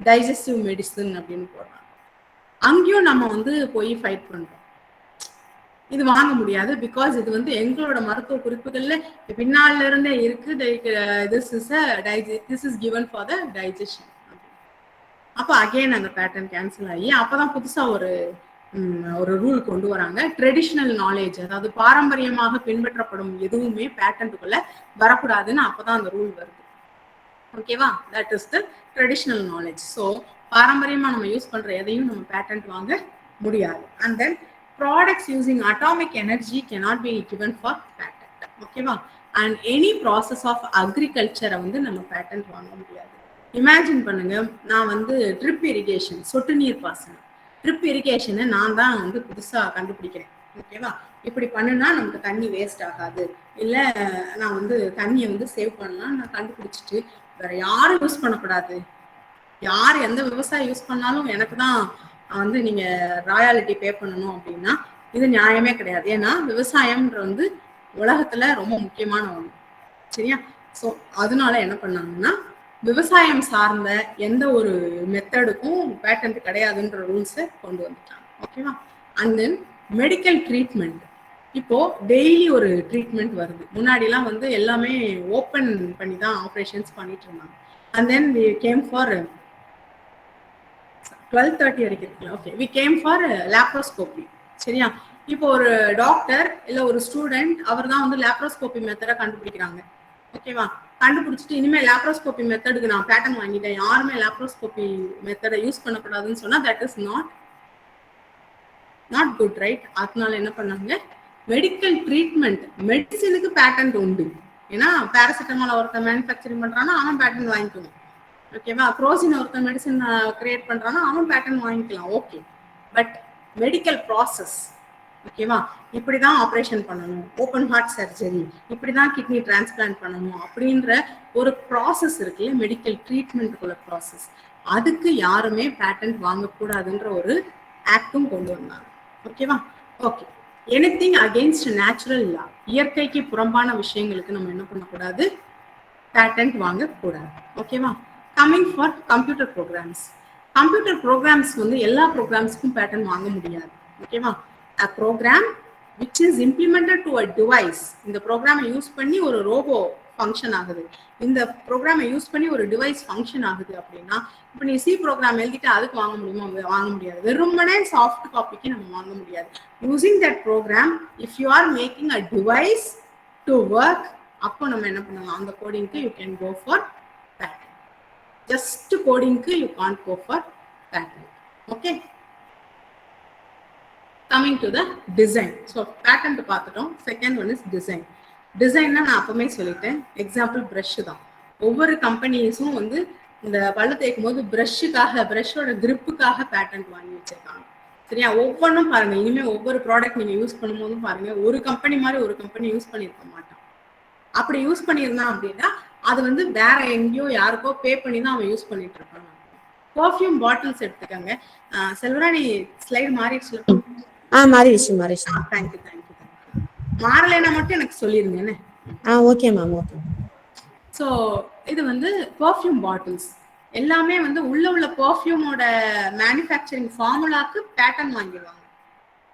digestive medicine அப்படின்னு போடுறாங்க. அங்கேயும் நம்ம வந்து போய் ஃபைட் பண்றோம். இது வாங்க முடியாது. பிகாஸ் இது வந்து எங்களோட மருத்துவ குறிப்புகள்ல பின்னால இருந்தே இருக்கு. This is given for the digestion. அப்போ அகைன் அந்த பேட்டர்ன் கேன்சல் ஆகி அப்பதான் புதுசா ஒரு ரூல் கொண்டு வராங்க. ட்ரெடிஷ்னல் நாலேஜ், அதாவது பாரம்பரியமாக பின்பற்றப்படும் எதுவுமே பேட்டன்ட்டுக்குள்ள வரக்கூடாதுன்னு அப்பதான் அந்த ரூல் வருது. ஓகேவா? That is the traditional knowledge. So பாரம்பரியமா நம்ம யூஸ் பண்ற எதையும் நம்ம பேட்டன்ட் வாங்க முடியாது. And then products using atomic energy cannot be given for patent. ஓகேவா? அண்ட் எனி ப்ராசஸ் ஆஃப் அக்ரிகல்ச்சரை வந்து நம்ம பேட்டன்ட் வாங்க முடியாது. இமேஜின் பண்ணுங்க, நான் வந்து ட்ரிப் இரிகேஷன், சொட்டு நீர் பாசனம், ட்ரிப் இரிகேஷனை நான் தான் வந்து புதுசா கண்டுபிடிக்கிறேன். ஓகேவா? இப்படி பண்ணுனா நமக்கு தண்ணி வேஸ்ட் ஆகாது, இல்ல நான் வந்து தண்ணியை வந்து சேவ் பண்ணலாம் நான் கண்டுபிடிச்சிட்டு வேற யாரும் யூஸ் பண்ணக்கூடாது, யார் எந்த விவசாயம் யூஸ் பண்ணாலும் எனக்கு தான் வந்து நீங்க ராயாலிட்டி பே பண்ணணும் அப்படின்னா இது நியாயமே கிடையாது. ஏன்னா விவசாயம்ன்ற வந்து உலகத்துல ரொம்ப முக்கியமான ஒண்ணு. சரியா? ஸோ அதனால என்ன பண்ணாங்கன்னா விவசாயம் சார்ந்த எந்த ஒரு மெத்தடுக்கும் பேட்டன்ட் கிடையாதுன்ற ரூல்ஸை கொண்டு வந்துட்டாங்க. ஓகேவா? And then medical treatment. இப்போ டெய்லி ஒரு ட்ரீட்மெண்ட் வருது. முன்னாடிலாம் வந்து எல்லாமே ஓப்பன் பண்ணி தான் ஆப்ரேஷன்ஸ் பண்ணிட்டு இருந்தாங்க. And then we came for 12:30 வரைக்கும் இருக்குல்ல. Okay, we came for laparoscopy. சரியா? இப்போ ஒரு டாக்டர் இல்ல ஒரு ஸ்டூடெண்ட் அவர் தான் வந்து லேப்ரோஸ்கோபி மெத்தடை கண்டுபிடிக்கிறாங்க. ஓகேவா? கண்டுபிடிச்சிட்டு இனிமேல் லேப்ரோஸ்கோபி மெத்தடுக்கு நான் பேட்டன் வாங்கிட்டேன், யாருமே லேப்ரோஸ்கோபி மெத்தடை யூஸ் பண்ணக்கூடாதுன்னு சொன்னா that is not good, right? அதனால என்ன பண்ணாங்க, மெடிக்கல் ட்ரீட்மெண்ட், மெடிசினுக்கு பேட்டன்ட் உண்டு. ஏன்னா பேராசிட்டமால் ஒருத்தர் மேனுஃபேக்சரிங் பண்றான்னா அவன் பேட்டன்ட் வாங்கிக்குவான். ஓகேவா? குரோசின் ஒருத்தர் மெடிசன் கிரியேட் பண்றான்னா அவன் பேட்டன்ட் வாங்கிக்கலாம். ஓகே, பட் மெடிக்கல் ப்ராசஸ், ஓகேவா, இப்படிதான் ஆப்ரேஷன் பண்ணணும், ஓப்பன் ஹார்ட் சர்ஜரி, இப்படிதான் கிட்னி டிரான்ஸ்பிளான்ட் பண்ணணும் அப்படின்ற ஒரு ப்ராசஸ் இருக்குல்ல, மெடிக்கல் ட்ரீட்மெண்ட்டுக்குள்ள ப்ராசஸ், அதுக்கு யாருமே பேட்டன்ட் வாங்கக்கூடாதுன்ற ஒரு ஆக்டும் கொண்டு வந்தாங்க. ஓகேவா? Okay. Anything against natural law, இயற்கைக்கு புறம்பான விஷயங்களுக்கு நம்ம என்ன பண்ணக்கூடாது, பேட்டன்ட் வாங்கக்கூடாது. ஓகேவா? Coming for computer programs. Computer programs வந்து எல்லா ப்ரோக்ராம்ஸ்க்கும் பேட்டர்ன் வாங்க முடியாது. ஓகேவா? a program which is implemented to a device, இந்த ப்ரோக்ராமை யூஸ் பண்ணி ஒரு ரோபோ ஃபங்க்ஷன் ஆகுது, இந்த ப்ரோக்ராமை யூஸ் பண்ணி ஒரு டிவைஸ் ஃபங்க்ஷன் ஆகுது அப்படின்னா, இப்போ நீ சி ப்ரோக்ராம் எழுதிட்டு அதுக்கு வாங்க முடியுமா? வாங்க முடியாது. வெறுமனே சாஃப்ட் காப்பிக்கு நம்ம வாங்க முடியாது. Using that program, if you are making a device to work, அப்போ நம்ம என்ன பண்ணலாம், அந்த கோடிங்க்கு you can go for pattern. Just கோடிங்க்கு you can't go for pattern. Okay. Coming to the design. So patent பார்த்துட்டோம். Second one is design. டிசைன்னா நான் அப்பவே சொல்லிட்டேன், எக்ஸாம்பிள் ப்ரஷ் தான். ஒவ்வொரு கம்பெனிஸும் வந்து இந்த பல்லு தேய்க்கும் போது ப்ரஷ்ஷுக்காக, ப்ரஷ்ஷோட கிரிப்புக்காக பேட்டன்ட் வாங்கி வச்சிருக்காங்க. சரியா? ஒவ்வொன்றும் பாருங்க, இனிமேல் ஒவ்வொரு ப்ராடக்ட் நீங்க யூஸ் பண்ணும்போதும் பாருங்க, ஒரு கம்பெனி மாதிரி ஒரு கம்பெனி யூஸ் பண்ணியிருக்க மாட்டான். அப்படி யூஸ் பண்ணியிருந்தான் அப்படின்னா அது வந்து வேற எங்கேயோ யாருக்கோ பே பண்ணி தான் அவன் யூஸ் பண்ணிட்டு இருக்கான். பர்ஃப்யூம் பாட்டில்ஸ் எடுத்துக்கங்க. செல்வராணி ஸ்லைடு மாறிடுச்சுல? மாறிடுச்சு. தேங்க்யூ. மாறலைன்னா மட்டும் எனக்கு சொல்லிருங்க என்ன. Okay ma'am, okay. ஸோ இது வந்து பர்ஃப்யூம் பாட்டில்ஸ் எல்லாமே வந்து உள்ள பர்ஃப்யூமோட மேனுஃபேக்சரிங் ஃபார்முலாக்கு பேட்டர்ன் வாங்கிடுவாங்க.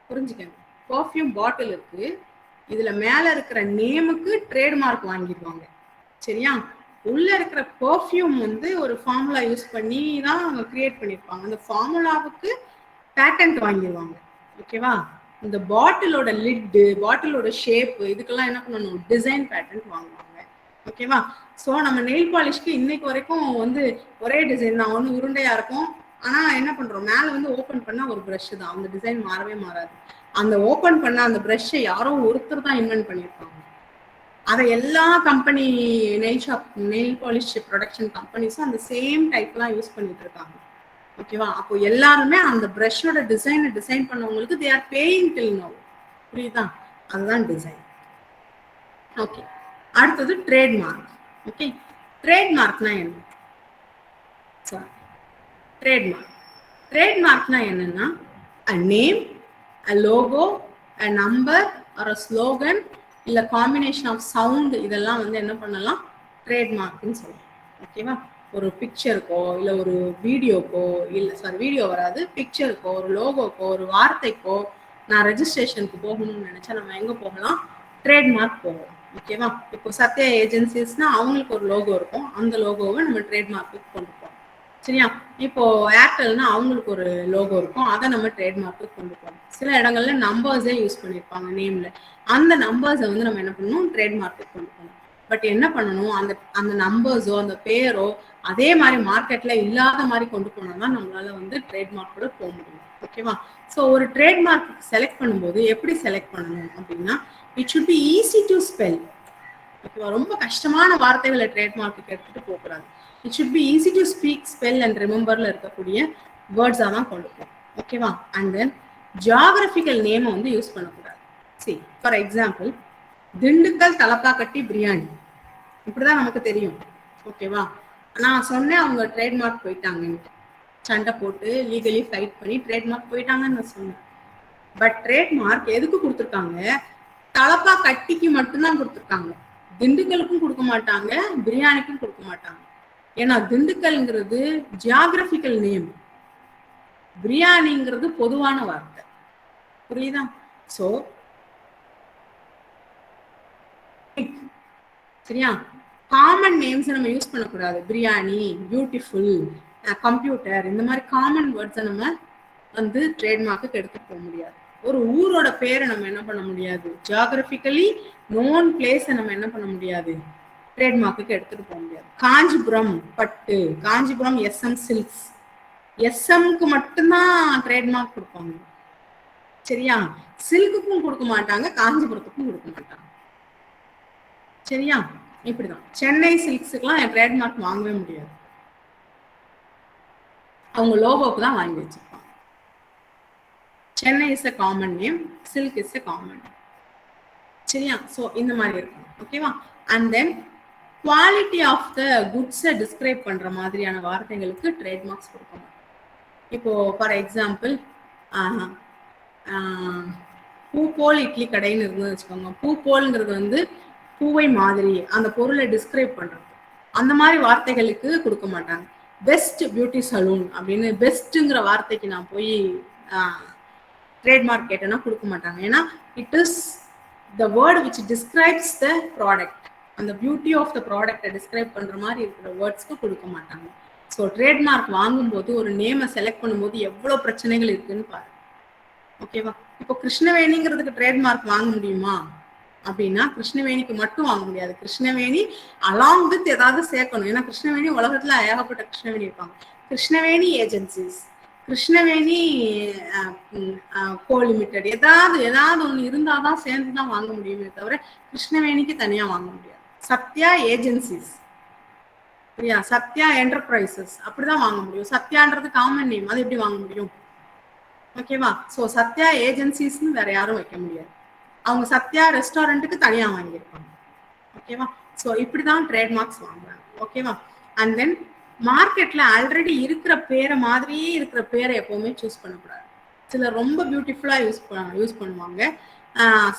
புரிஞ்சுக்கங்க. பர்ஃப்யூம் பாட்டில் இருக்கு, இதுல மேல இருக்கிற நேமுக்கு ட்ரேட்மார்க் வாங்கிடுவாங்க. சரியா? உள்ள இருக்கிற பர்ஃப்யூம் வந்து ஒரு ஃபார்முலா யூஸ் பண்ணி தான் அவங்க கிரியேட் பண்ணியிருப்பாங்க, அந்த ஃபார்முலாவுக்கு பேட்டன்ட் வாங்கிடுவாங்க. ஓகேவா? இந்த பாட்டிலோட லிட்டு, பாட்டிலோட ஷேப், இதுக்கெல்லாம் என்ன பண்ணணும், டிசைன் பேட்டன்ட் வாங்குவாங்க. ஓகேவா? ஸோ நம்ம நெயில் பாலிஷ்க்கு இன்னைக்கு வரைக்கும் வந்து ஒரே டிசைன் தான், ஒன்று உருண்டையா இருக்கும், ஆனா என்ன பண்றோம், மேல வந்து ஓப்பன் பண்ணா ஒரு ப்ரஷ் தான், அந்த டிசைன் மாறவே மாறாது. அந்த ஓப்பன் பண்ண அந்த ப்ரஷ்ஷை யாரோ ஒருத்தர் தான் இன்வென்ட் பண்ணியிருப்பாங்க. அதை எல்லா கம்பெனி நெயில் பாலிஷ் ப்ரொடக்ஷன் கம்பெனிஸும் அந்த சேம் டைப்லாம் யூஸ் பண்ணிட்டு இருக்காங்க. ஓகேவா? அப்போ எல்லாருமே அந்த ப்ரஷோட டிசைன் பண்ணவங்களுக்கு they are paying till now. புரியுதா? அதுதான் டிசைன். ஓகே. அடுத்தது ட்ரேட்மார்க். ஓகே. ட்ரேட்மார்க்னா என்ன? ட்ரேட்மார்க்னா என்னன்னா a name, a logo, a number or a slogan, இல்ல காம்பினேஷன் ஆஃப் சவுண்ட், இதெல்லாம் வந்து என்ன பண்ணலாம், ட்ரேட்மார்க்னு சொல்லலாம். ஓகேவா? ஒரு பிக்சருக்கோ இல்ல ஒரு வீடியோக்கோ, இல்ல வீடியோ வராது, பிக்சருக்கோ ஒரு லோகோக்கோ ஒரு வார்த்தைக்கோ நான் ரெஜிஸ்ட்ரேஷனுக்கு போகணும்னு நினைச்சா நம்ம எங்க போகலாம், ட்ரேட்மார்க் போகலாம். ஓகேவா? இப்போ சத்யா ஏஜென்சிஸ்னா அவங்களுக்கு ஒரு லோகோ இருக்கும், அந்த லோகோவை நம்ம ட்ரேட்மார்க்குக்கு கொண்டு போகலாம். சரியா? இப்போ ஏர்டெல்னா அவங்களுக்கு ஒரு லோகோ இருக்கும், அதை நம்ம ட்ரேட்மார்க்கு கொண்டு போகலாம். சில இடங்கள்ல நம்பர்ஸே யூஸ் பண்ணியிருப்பாங்க நேம்ல, அந்த நம்பர்ஸை வந்து நம்ம என்ன பண்ணணும், ட்ரேட்மார்க்கு கொண்டு போகணும். பட் என்ன பண்ணணும், அந்த நம்பர்ஸோ அந்த பேரோ அதே மாதிரி மார்க்கெட்ல இல்லாத மாதிரி கொண்டு போனோம்னா நம்மளால வந்து ட்ரேட்மார்க்கோட போக முடியும். ஓகேவா? ஸோ ஒரு ட்ரேட்மார்க் செலக்ட் பண்ணும்போது எப்படி செலக்ட் பண்ணணும் அப்படின்னா, it should be easy to spell. ஓகேவா? ரொம்ப கஷ்டமான வார்த்தைகளை ட்ரேட்மார்க்கு எடுத்துட்டு போகக்கூடாது. It should be easy to speak, spell and ரிமெம்பர்ல இருக்கக்கூடிய வேர்ட்ஸாக தான் கொண்டு போகணும். ஓகேவா? அண்ட் தென் ஜியாகிரபிக்கல் நேமை வந்து யூஸ் பண்ணக்கூடாது. சரி, ஃபார் எக்ஸாம்பிள் திண்டுக்கல் தலப்பாக்கட்டி பிரியாணி, இப்படிதான் நமக்கு தெரியும். ஓகேவா? நான் சொன்னேன், அவங்க ட்ரேட்மார்க் போயிட்டாங்க, சண்டை போட்டு லீகலி ஃபைட் பண்ணி ட்ரேட்மார்க் போயிட்டாங்கன்னு நான் சொன்னேன். பட் ட்ரேட்மார்க் எதுக்கு கொடுத்துருக்காங்க, தலப்பா கட்டிக்கு மட்டும்தான் கொடுத்துருக்காங்க, திண்டுக்கலுக்கும் கொடுக்க மாட்டாங்க, பிரியாணிக்கும் கொடுக்க மாட்டாங்க. ஏன்னா திண்டுக்கல்ங்கிறது ஜியாகிரபிக்கல் நேம், பிரியாணிங்கிறது பொதுவான வார்த்தை. புரியுதா? சோ சரியா, காமன் நேம்ஸ் நம்ம யூஸ் பண்ணக்கூடாது. பிரியாணி, பியூட்டிஃபுல், கம்ப்யூட்டர், இந்த மாதிரி காமன் வேர்ட்ஸை நம்ம வந்து ட்ரேட்மார்க்கு எடுத்துட்டு போக முடியாது. ஒரு ஊரோட பேரை நம்ம என்ன பண்ண முடியாது, ஜியாகிரபிக்கலி நோன் பிளேஸை நம்ம என்ன பண்ண முடியாது, ட்ரேட்மார்க்கு எடுத்துட்டு போக முடியாது. காஞ்சிபுரம் பட்டு, காஞ்சிபுரம் எஸ்எம் சில்க்ஸ், எஸ்எம்க்கு மட்டும்தான் ட்ரேட்மார்க் கொடுப்பாங்க. சரியா? சில்க்குக்கும் கொடுக்க மாட்டாங்க, காஞ்சிபுரத்துக்கும் கொடுக்க மாட்டாங்க. சரியா? இப்படிதான் சென்னை சில்க்ஸுக்கெல்லாம் ட்ரேட்மார்க் வாங்கவே முடியாது, அவங்க லோகோக்கு தான் வாங்கி வச்சிருப்பாங்க. Chennai is a common name, silk is a common name. சரியா? ஸோ இந்த மாதிரி இருக்கும். ஓகேவா? And then quality of the குட்ஸை டிஸ்கிரைப் பண்ற மாதிரியான வார்த்தைகளுக்கு ட்ரேட்மார்க்ஸ் கொடுக்கணும். இப்போ ஃபார் எக்ஸாம்பிள் பூ போல் இட்லி கடைன்னு இருக்குன்னு வச்சுக்கோங்க. பூ போல்ங்கிறது வந்து பூவை மாதிரி அந்த பொருளை டிஸ்கிரைப் பண்றது. அந்த மாதிரி வார்த்தைகளுக்கு கொடுக்க மாட்டாங்க. பெஸ்ட் பியூட்டி சலூன் அப்படின்னு பெஸ்ட்டுங்கிற வார்த்தைக்கு நான் போய் ட்ரேட்மார்க் கேட்டேன்னா கொடுக்க மாட்டாங்க. ஏன்னா it is the word which describes the product. அந்த பியூட்டி ஆஃப் த ப்ராடக்டை டிஸ்கிரைப் பண்ற மாதிரி இருக்கிற வேர்ட்ஸ்க்கு கொடுக்க மாட்டாங்க. ஸோ ட்ரேட்மார்க் வாங்கும்போது ஒரு நேமை செலக்ட் பண்ணும்போது எவ்வளோ பிரச்சனைகள் இருக்குன்னு பாருங்க. ஓகேவா? இப்போ கிருஷ்ணவேணிங்கிறதுக்கு ட்ரேட்மார்க் வாங்க முடியுமா அப்படின்னா கிருஷ்ணவேணிக்கு மட்டும் வாங்க முடியாது. கிருஷ்ணவேணி அலாங் வித் ஏதாவது சேர்க்கணும். ஏன்னா கிருஷ்ணவேணி உலகத்துல ஏகப்பட்ட கிருஷ்ணவேணி இருப்பாங்க. கிருஷ்ணவேணி ஏஜென்சிஸ், கிருஷ்ணவேணி கோ லிமிடெட், ஏதாவது ஒண்ணு இருந்தாதான் சேர்ந்துதான் வாங்க முடியுமே தவிர கிருஷ்ணவேணிக்கு தனியா வாங்க முடியாது. சத்யா ஏஜென்சிஸ், சரியா, சத்யா என்டர்பிரைசஸ் அப்படிதான் வாங்க முடியும். சத்யான்றது காமன் நேம், அது எப்படி வாங்க முடியும்? ஓகேவா? சோ சத்யா ஏஜென்சிஸ்ன்னு வேற யாரும் வைக்க முடியாது. அவங்க சத்யா ரெஸ்டாரண்ட்டுக்கு தனியா வாங்கியிருப்பாங்க. ஓகேவா? ஸோ இப்படிதான் ட்ரேட்மார்க்ஸ் வாங்குறாங்க. ஓகேவா? அண்ட் தென் மார்க்கெட்ல ஆல்ரெடி இருக்கிற பேரை மாதிரியே இருக்கிற பேரை எப்பவுமே சூஸ் பண்ணக்கூடாது. சிலர் ரொம்ப பியூட்டிஃபுல்லா யூஸ் பண்ணுவாங்க.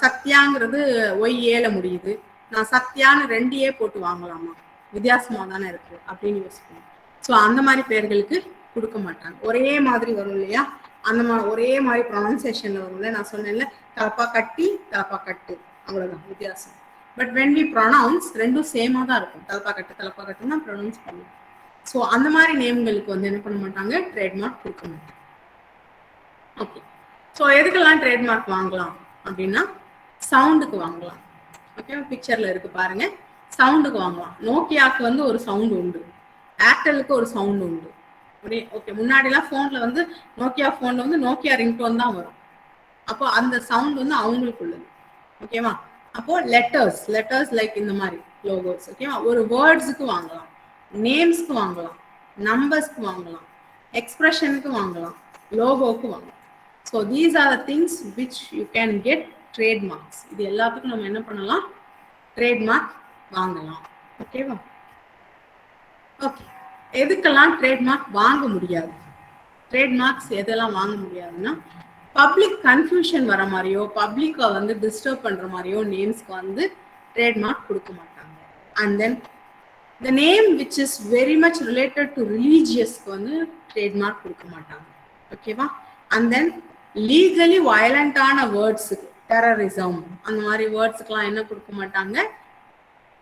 சத்யாங்கிறது ஒய்ஏல முடியுது, நான் சத்யான்னு 2 போட்டு வாங்கலாமா, வித்தியாசமா தானே இருக்கு அப்படின்னு யோசிப்போம். ஸோ அந்த மாதிரி பேர்களுக்கு கொடுக்க மாட்டாங்க. ஒரே மாதிரி வரும் இல்லையா, அந்த மாதிரி ஒரே மாதிரி ப்ரொனன்சியேஷன்ல வரும்ல. நான் சொன்னேன்ல, தலப்பா கட்டி தலப்பா கட்டு, அவ்வளவுதான் வித்தியாசம். பட் வென் வி ப்ரொனவுன்ஸ் ரெண்டும் சேமா தான் இருக்கும். தலப்பா கட்டுன்னு தான் ப்ரொனவுன்ஸ் பண்ணுவோம். ஸோ அந்த மாதிரி நேம்களுக்கு வந்து என்ன பண்ண மாட்டாங்க, ட்ரேட்மார்க் கொடுக்க மாட்டாங்க. ஓகே, ஸோ எதுக்கெல்லாம் ட்ரேட்மார்க் வாங்கலாம் அப்படின்னா சவுண்டுக்கு வாங்கலாம். ஓகே, பிக்சர்ல இருக்கு பாருங்க, சவுண்டுக்கு வாங்கலாம். நோக்கியாவுக்கு வந்து ஒரு சவுண்ட் உண்டு, ஏர்டெலுக்கு ஒரு சவுண்ட் உண்டு. ஓகே, முன்னாடிலாம் போன்ல வந்து நோக்கியா போன்ல வந்து நோக்கியா ரிங்டோன் தான் வரும். அப்போ அந்த சவுண்ட் வந்து அவங்களுக்கு உள்ளது. ஓகேவா? அப்போ லெட்டர்ஸ் லைக் இந்த மாதிரி லோகோஸ். ஓகேவா? ஒரு வேர்ட்ஸுக்கு வாங்கலாம், நேம்ஸ்க்கு வாங்கலாம், நம்பர்ஸ்க்கு வாங்கலாம், எக்ஸ்பிரஷனுக்கு வாங்கலாம், லோகோக்கு வாங்கலாம். So these are the things which you can get trademarks. இது எல்லாத்துக்கும் நம்ம என்ன பண்ணலாம், ட்ரேட்மார்க் வாங்கலாம். ஓகேவா? ஓகே, எதுக்கெல்லாம் ட்ரேட்மார்க் வாங்க முடியாது? ட்ரேட்மார்க்ஸ் எதெல்லாம் வாங்க முடியாதுன்னா, பப்ளிக் கன்ஃபியூஷன் வர மாதிரியோ பப்ளிக்கை வந்து டிஸ்டர்ப் பண்ற மாதிரியோ நேம்ஸ்க்கு வந்து ட்ரேட்மார்க் கொடுக்க மாட்டாங்க. And then the name which is very much related to ரிலீஜியஸ்க்கு வந்து ட்ரேட்மார்க் கொடுக்க மாட்டாங்க. ஓகேவா? அண்ட் தென் லீகலி வயலண்டான வேர்ட்ஸுக்கு, டெரரிசம் அந்த மாதிரி வேர்ட்ஸுக்கெல்லாம் என்ன கொடுக்க மாட்டாங்க,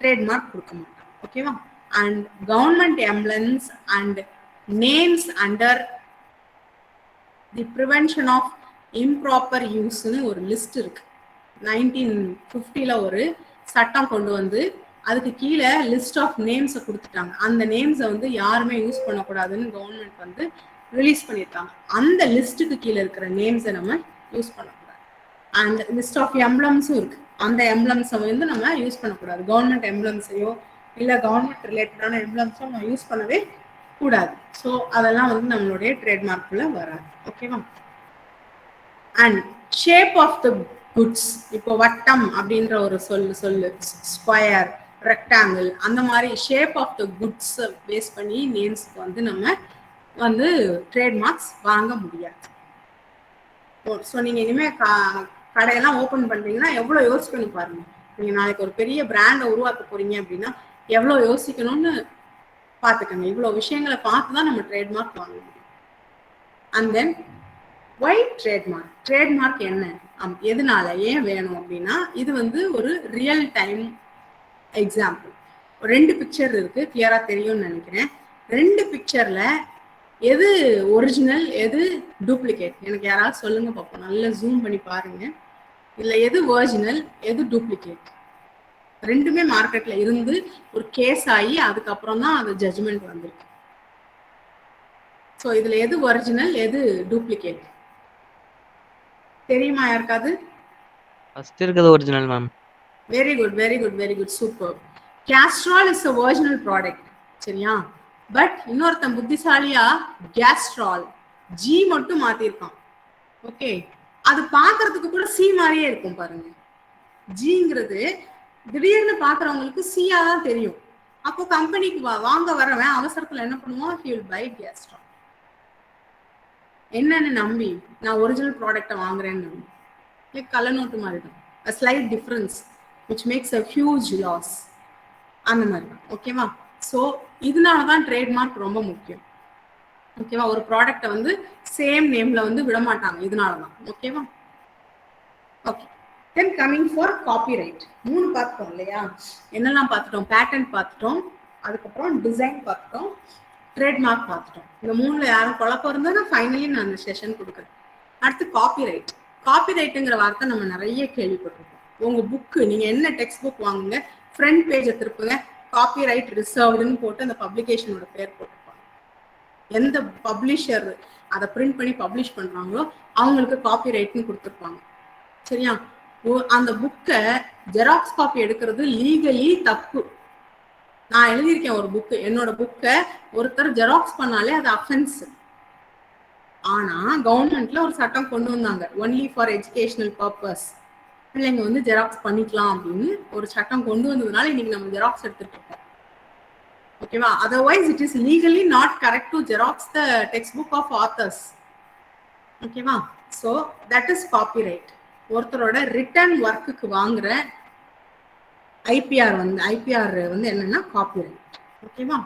ட்ரேட்மார்க் கொடுக்க மாட்டாங்க. ஓகேவா? And government emblems and names under the prevention of improper யூஸ்னு ஒரு லிஸ்ட் இருக்கு. 1950ல ஒரு சட்டம் கொண்டு வந்து அதுக்கு கீழே லிஸ்ட் ஆஃப் நேம்ஸை கொடுத்துட்டாங்க. அந்த நேம்ஸை வந்து யாருமே யூஸ் பண்ணக்கூடாதுன்னு கவர்மெண்ட் வந்து ரிலீஸ் பண்ணியிருக்காங்க. அந்த லிஸ்ட்டுக்கு கீழே இருக்கிற நேம்ஸை நம்ம யூஸ் பண்ணக்கூடாது. அண்ட் லிஸ்ட் ஆஃப் எம்ப்ளம்ஸும் இருக்கு. அந்த எம்ப்ளம்ஸை வந்து நம்ம யூஸ் பண்ணக்கூடாது. கவர்மெண்ட் எம்ப்ளம்ஸையோ இல்லை கவர்மெண்ட் ரிலேட்டடான எம்ப்ளம்ஸோ நம்ம யூஸ் பண்ணவே கூடாது. ஸோ அதெல்லாம் வந்து நம்மளுடைய ட்ரேட்மார்க்குள்ள வராது. ஓகேவா? And shape of the goods, இப்போ வட்டம் அப்படின்ற ஒரு சொல்லு, ஸ்கொயர், ரெக்டாங்கிள், அந்த மாதிரி shape of the goods base பண்ணி நேம்ஸ்க்கு வந்து நம்ம வந்து ட்ரேட்மார்க்ஸ் வாங்க முடியாது. ஸோ நீங்க இனிமே கடையெல்லாம் ஓப்பன் பண்றீங்கன்னா எவ்வளோ யோசிக்கணும் பாருங்க. நீங்க நாளைக்கு ஒரு பெரிய பிராண்டை உருவாக்க போறீங்க அப்படின்னா எவ்வளோ யோசிக்கணும்னு பார்த்துக்கங்க. இவ்வளோ விஷயங்களை பார்த்து தான் நம்ம ட்ரேட்மார்க் வாங்க முடியும். And then why trademark? Trademark என்ன, எதனால, ஏன் வேணும் அப்படின்னா, இது வந்து ஒரு ரியல் டைம் எக்ஸாம்பிள். 2 பிக்சர் இருக்கு, கிளியரா தெரியும்னு நினைக்கிறேன். 2 பிக்சர்ல எது ஒரிஜினல் எது டூப்ளிகேட், எனக்கு யாராவது சொல்லுங்க பார்ப்போம். நல்லா ஜூம் பண்ணி பாருங்க. இதுல எது ஒரிஜினல் எது டூப்ளிகேட்? 2மே மார்க்கெட்ல இருந்து ஒரு கேஸ் ஆகி அதுக்கப்புறம் தான் அது ஜட்ஜ்மெண்ட் வந்திருக்கு. ஸோ இதுல எது ஒரிஜினல் எது டூப்ளிகேட் தெரியுமா யாருக்காவது? ஃபர்ஸ்ட் இருக்குது original ma'am. Very good, super. Castrol is a original product, சரியா? பட் இன்னொருத்தன் புத்திசாலியா கேஸ்ட்ரால் ஜி மட்டும் மாத்திருக்கான். ஓகே, அது பாக்குறதுக்கு கூட சி மாதிரியே இருக்கும் பாருங்க. ஜிங்கிறது திடீர்னு பாக்குறவங்களுக்கு சியா தான் தெரியும். அப்போ கம்பெனிக்கு வாங்க வரவன் அவசரத்துல என்ன பண்ணுவான், he will buy gas stock. என்னன்னு நம்பி நான் ஒரிஜினல் ப்ராடக்டை வாங்குறேன்னு நம்பி, லைக் கள்ள நோட்டு மாதிரி தான், a slight difference which makes a huge loss. அந்த மாதிரி தான். ஓகேவா? ஸோ இதனாலதான் ட்ரேட்மார்க் ரொம்ப முக்கியம். ஓகேவா? ஒரு ப்ராடக்டை வந்து சேம் நேம்ல வந்து விட மாட்டாங்க, இதனாலதான். ஓகேவா? Okay. Then coming for copyright. 3 பார்த்துட்டோம் இல்லையா? என்னெல்லாம் பார்த்துட்டோம்? பேட்டன்ட் பார்த்துட்டோம், அதுக்கப்புறம் டிசைன் பார்த்துட்டோம், ட்ரேட்மார்க் பார்த்துட்டோம். இந்த 3ல யாரும் குழப்பம் இருந்தா ஃபைனலி நான் அந்த செஷன் கொடுக்குறேன். அடுத்து காப்பிரைட். காப்பிரைட்டுங்கிற வார்த்தை நம்ம நிறைய கேள்விப்பட்டிருக்கோம். உங்க புக்கு, நீங்க என்ன டெக்ஸ்ட் புக் வாங்குங்க, ஃப்ரண்ட் பேஜை திருப்புங்க, காப்பிரைட் ரிசர்வ்டுன்னு போட்டு அந்த பப்ளிகேஷனோட பேர் போட்டிருப்பாங்க. எந்த பப்ளிஷர் அதை பிரிண்ட் பண்ணி பப்ளிஷ் பண்றாங்களோ அவங்களுக்கு காப்பிரைட்னு கொடுத்துருப்பாங்க. சரியா? அந்த புக்கை ஜெராக்ஸ் காப்பி எடுக்கிறது லீகலி தப்பு. நான் எழுதியிருக்கேன் ஒரு புக்கு, என்னோட புக்கை ஒருத்தர் ஜெராக்ஸ் பண்ணாலே அது அஃபென்ஸ். ஆனா கவர்மெண்ட்ல ஒரு சட்டம் கொண்டு வந்தாங்க, ஒன்லி ஃபார் எஜுகேஷனல் பர்பஸ், பிள்ளைங்க வந்து ஜெராக்ஸ் பண்ணிக்கலாம் அப்படின்னு ஒரு சட்டம் கொண்டு வந்ததுனால இன்னைக்கு நம்ம ஜெராக்ஸ் எடுத்துட்டு இருக்கோம். ஓகேவா? Otherwise it is legally not correct to xerox the text book of authors. ஓகேவா? So that is copyright. ஒருத்தரோட ரிட்டன் ஒர்க்குக்கு வாங்குற ஐபிஆர் வந்து என்னன்னா காப்பிரைட். ஓகேவா?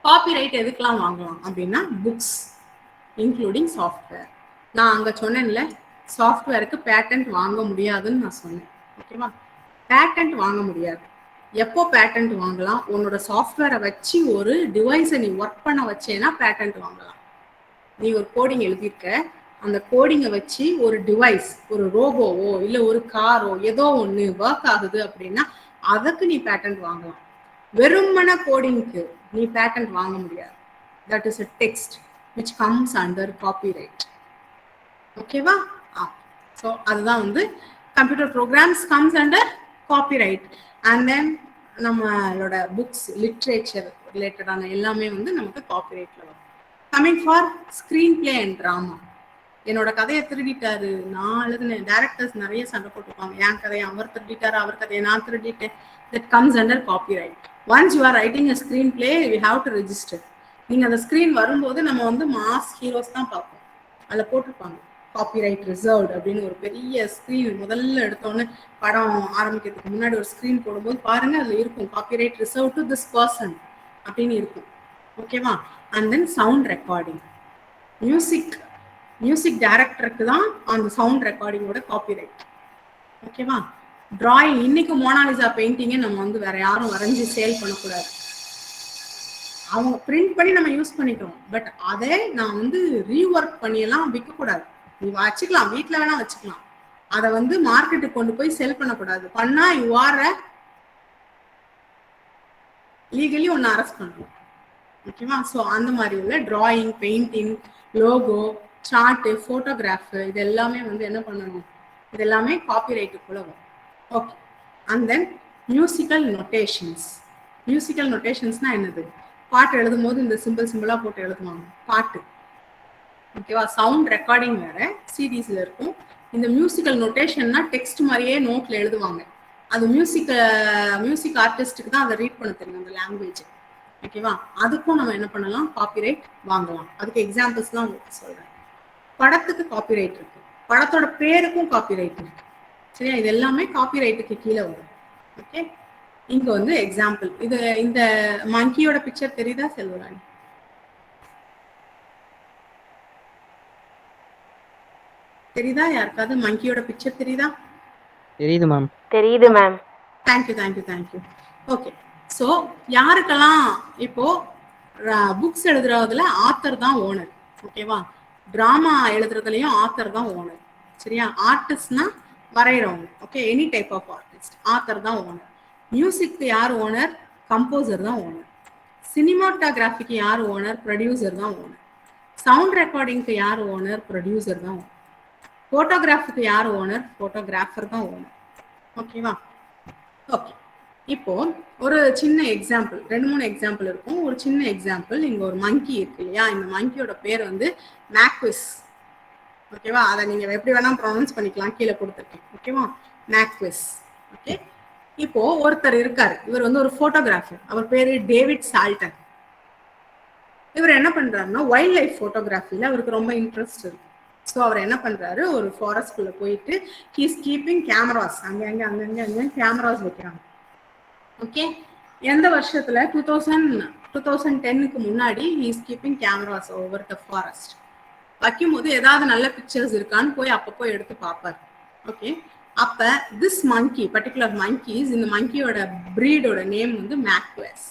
காப்பிரைட் எதுக்கெல்லாம் வாங்கலாம் அப்படின்னா புக்ஸ் இன்க்ளூடிங் சாஃப்ட்வேர். நான் அங்க சொன்னேன்ல, சாஃப்ட்வேருக்கு பேட்டன்ட் வாங்க முடியாதுன்னு நான் சொன்னேன். ஓகேவா? பேட்டன்ட் வாங்க முடியாது. எப்போ பேட்டன்ட் வாங்கலாம்? உன்னோட சாஃப்ட்வேரை வச்சு ஒரு டிவைஸை நீ ஒர்க் பண்ண வச்சேன்னா பேட்டன்ட் வாங்கலாம். நீ ஒரு கோடிங் எழுதியிருக்க, அந்த கோடிங்கை வச்சு ஒரு டிவைஸ், ஒரு ரோபோவோ இல்லை ஒரு காரோ ஏதோ ஒன்று ஒர்க் ஆகுது அப்படின்னா அதுக்கு நீ பேட்டன்ட் வாங்கலாம். வெறுமன கோடிங்க்கு நீ பேட்டன்ட் வாங்க முடியாது. That is a text which comes under copyright. ஓகேவா? ஸோ அதுதான் வந்து computer programs comes under copyright. and then நம்மளோட புக்ஸ் லிட்ரேச்சர் ரிலேட்டடான எல்லாமே வந்து நமக்கு காப்பிரைட்ல வரும். Coming for screen play and drama. என்னோட கதையை திருடிட்டாரு, நான் எழுதினேன், டைரக்டர்ஸ் நிறைய சண்டை போட்டுருப்பாங்க, என் கதையை அவர் திருடிட்டாரு, அவர் கதையை நான் திருடிட்டேன். that comes under copyright. once you are writing a screen play you have to register. நீங்க அந்த ஸ்கிரீன் வரும்போது நம்ம வந்து மாஸ் ஹீரோஸ் தான் பார்ப்போம், அதில் போட்டிருப்பாங்க காப்பிரைட் ரிசர்வ்ட் அப்படின்னு ஒரு பெரிய ஸ்கிரீன். முதல்ல எடுத்தோன்னு படம் ஆரம்பிக்கிறதுக்கு முன்னாடி ஒரு ஸ்கிரீன் போடும்போது பாருங்க அதுல இருக்கும் copyright reserve to this person அப்படின்னு இருக்கும். ஓகேவா? And then sound recording. Music டைரக்டருக்கு தான் அந்த சவுண்ட் ரெக்கார்டிங்கோட காப்பிரைட். ஓகேவா? டிராயிங், இன்னைக்கு மோனாலிசா பெயிண்டிங்கை நம்ம வந்து வேற யாரும் வரைஞ்சி சேல் பண்ணக்கூடாது, அவங்க பிரிண்ட் பண்ணி நம்ம யூஸ் பண்ணிக்கிறோம். பட் அதை நான் வந்து ரீஒர்க் பண்ணியெல்லாம் விற்கக்கூடாது. நீ வச்சுக்கலாம், வீட்டில் வேணா வச்சுக்கலாம், அதை வந்து மார்க்கெட்டுக்கு கொண்டு போய் செல் பண்ணக்கூடாது. பண்ணா யூ ஆர் லீகலி ஒன்று அரெஸ்ட் பண்ணணும். ஓகேவா? ஸோ அந்த மாதிரி உள்ள drawing, painting, logo, chart, photograph, இது எல்லாமே வந்து என்ன பண்ணணும், இது எல்லாமே காப்பிரைட்டுக்குள்ள வரும். Okay. And then musical notations. Musical நொட்டேஷன்ஸ்னா என்னது? பாட்டு எழுதும் போது இந்த சிம்பிளா போட்டு எழுதுவாங்க பாட்டு. ஓகேவா? சவுண்ட் ரெக்கார்டிங் வேற சிடிஸ்ல இருக்கும். இந்த மியூசிக்கல் நொட்டேஷன்னா டெக்ஸ்ட் மாதிரியே நோட்ல எழுதுவாங்க. அது மியூசிக் ஆர்டிஸ்டுக்கு தான் அதை ரீட் பண்ண தெரியும் அந்த லாங்குவேஜ். ஓகேவா? அதுக்கும் நம்ம என்ன பண்ணலாம், காப்பிரைட் வாங்கலாம். அதுக்கு எக்ஸாம்பிள்ஸ்லாம் உங்களுக்கு சொல்றேன். படத்துக்கு காப்பிரைட் இருக்கு, படத்தோட பேருக்கும் காப்பிரைட் இருக்கு. சரியா? இது எல்லாமே காப்பிரைட்டுக்கு கீழே வரும். ஓகே. இங்க வந்து எக்ஸாம்பிள், இது இந்த மங்கியோட பிக்சர் தெரியுதா செல்வராணி? தெரியுதா யாருக்காவது? மங்கியோட பிக்சர் தெரியுதா? தெரியுது மேம். தெரியுது மேம். தேங்க்யூ. ஓகே. ஸோ யாருக்கெல்லாம் இப்போ புக்ஸ் எழுதுறதுல ஆத்தர் தான் ஓனர். ஓகேவா? டிராமா எழுதுறதுலயும் ஆத்தர் தான் ஓனர். சரியா? ஆர்டிஸ்ட்னா வரைகிறவங்க. Okay. Any type of artist, author தான் ஓனர். மியூசிக்கு யார் ஓனர்? கம்போசர் தான் ஓனர். சினிமாட்டோகிராஃபிக்கு யார் ஓனர்? ப்ரொடியூசர் தான் ஓனர். சவுண்ட் ரெக்கார்டிங்க்கு யார் ஓனர்? ப்ரொடியூசர் தான் ஓனர். ஃபோட்டோகிராஃபுக்கு யார் ஓனர்? ஃபோட்டோகிராஃபர் தான் ஓனர். ஓகேவா? ஓகே. இப்போ ஒரு சின்ன எக்ஸாம்பிள், 2-3 எக்ஸாம்பிள் இருக்கும். ஒரு சின்ன எக்ஸாம்பிள், இங்க ஒரு மங்கி இருக்கு இல்லையா? இந்த மங்கியோட பேர் வந்து மேக்விஸ். ஓகேவா? அதை நீங்க எப்படி வேணா ப்ரொனவுன்ஸ் பண்ணிக்கலாம், கீழே கொடுத்துருக்கேன். ஓகேவா? மேக்விஸ். ஓகே. இப்போ ஒருத்தர் இருக்காரு, இவர் வந்து ஒரு போட்டோகிராஃபர், அவர் பேரு டேவிட் சால்டன். இவர் என்ன பண்றாருன்னா வைல்ட் லைஃப் போட்டோகிராஃபில அவருக்கு ரொம்ப இன்ட்ரெஸ்ட் இருக்கு. ஸோ அவர் என்ன பண்றாரு, ஒரு ஃபாரஸ்ட்குள்ள போயிட்டு ஹீஸ் கீப்பிங் கேமராஸ், அங்கங்க கேமராஸ் வைக்கிறாங்க. ஓகே, எந்த வருஷத்துல 2010க்கு முன்னாடி he's keeping cameras over the forest. வைக்கும்போது ஏதாவது நல்ல பிக்சர்ஸ் இருக்கான்னு போய் அப்பப்போ எடுத்து பார்ப்பார். ஓகே, அப்ப திஸ் மங்கி, பர்டிகுலர் மங்கீஸ், இந்த மங்கியோட பிரீடோட நேம் வந்து மேக்வெஸ்.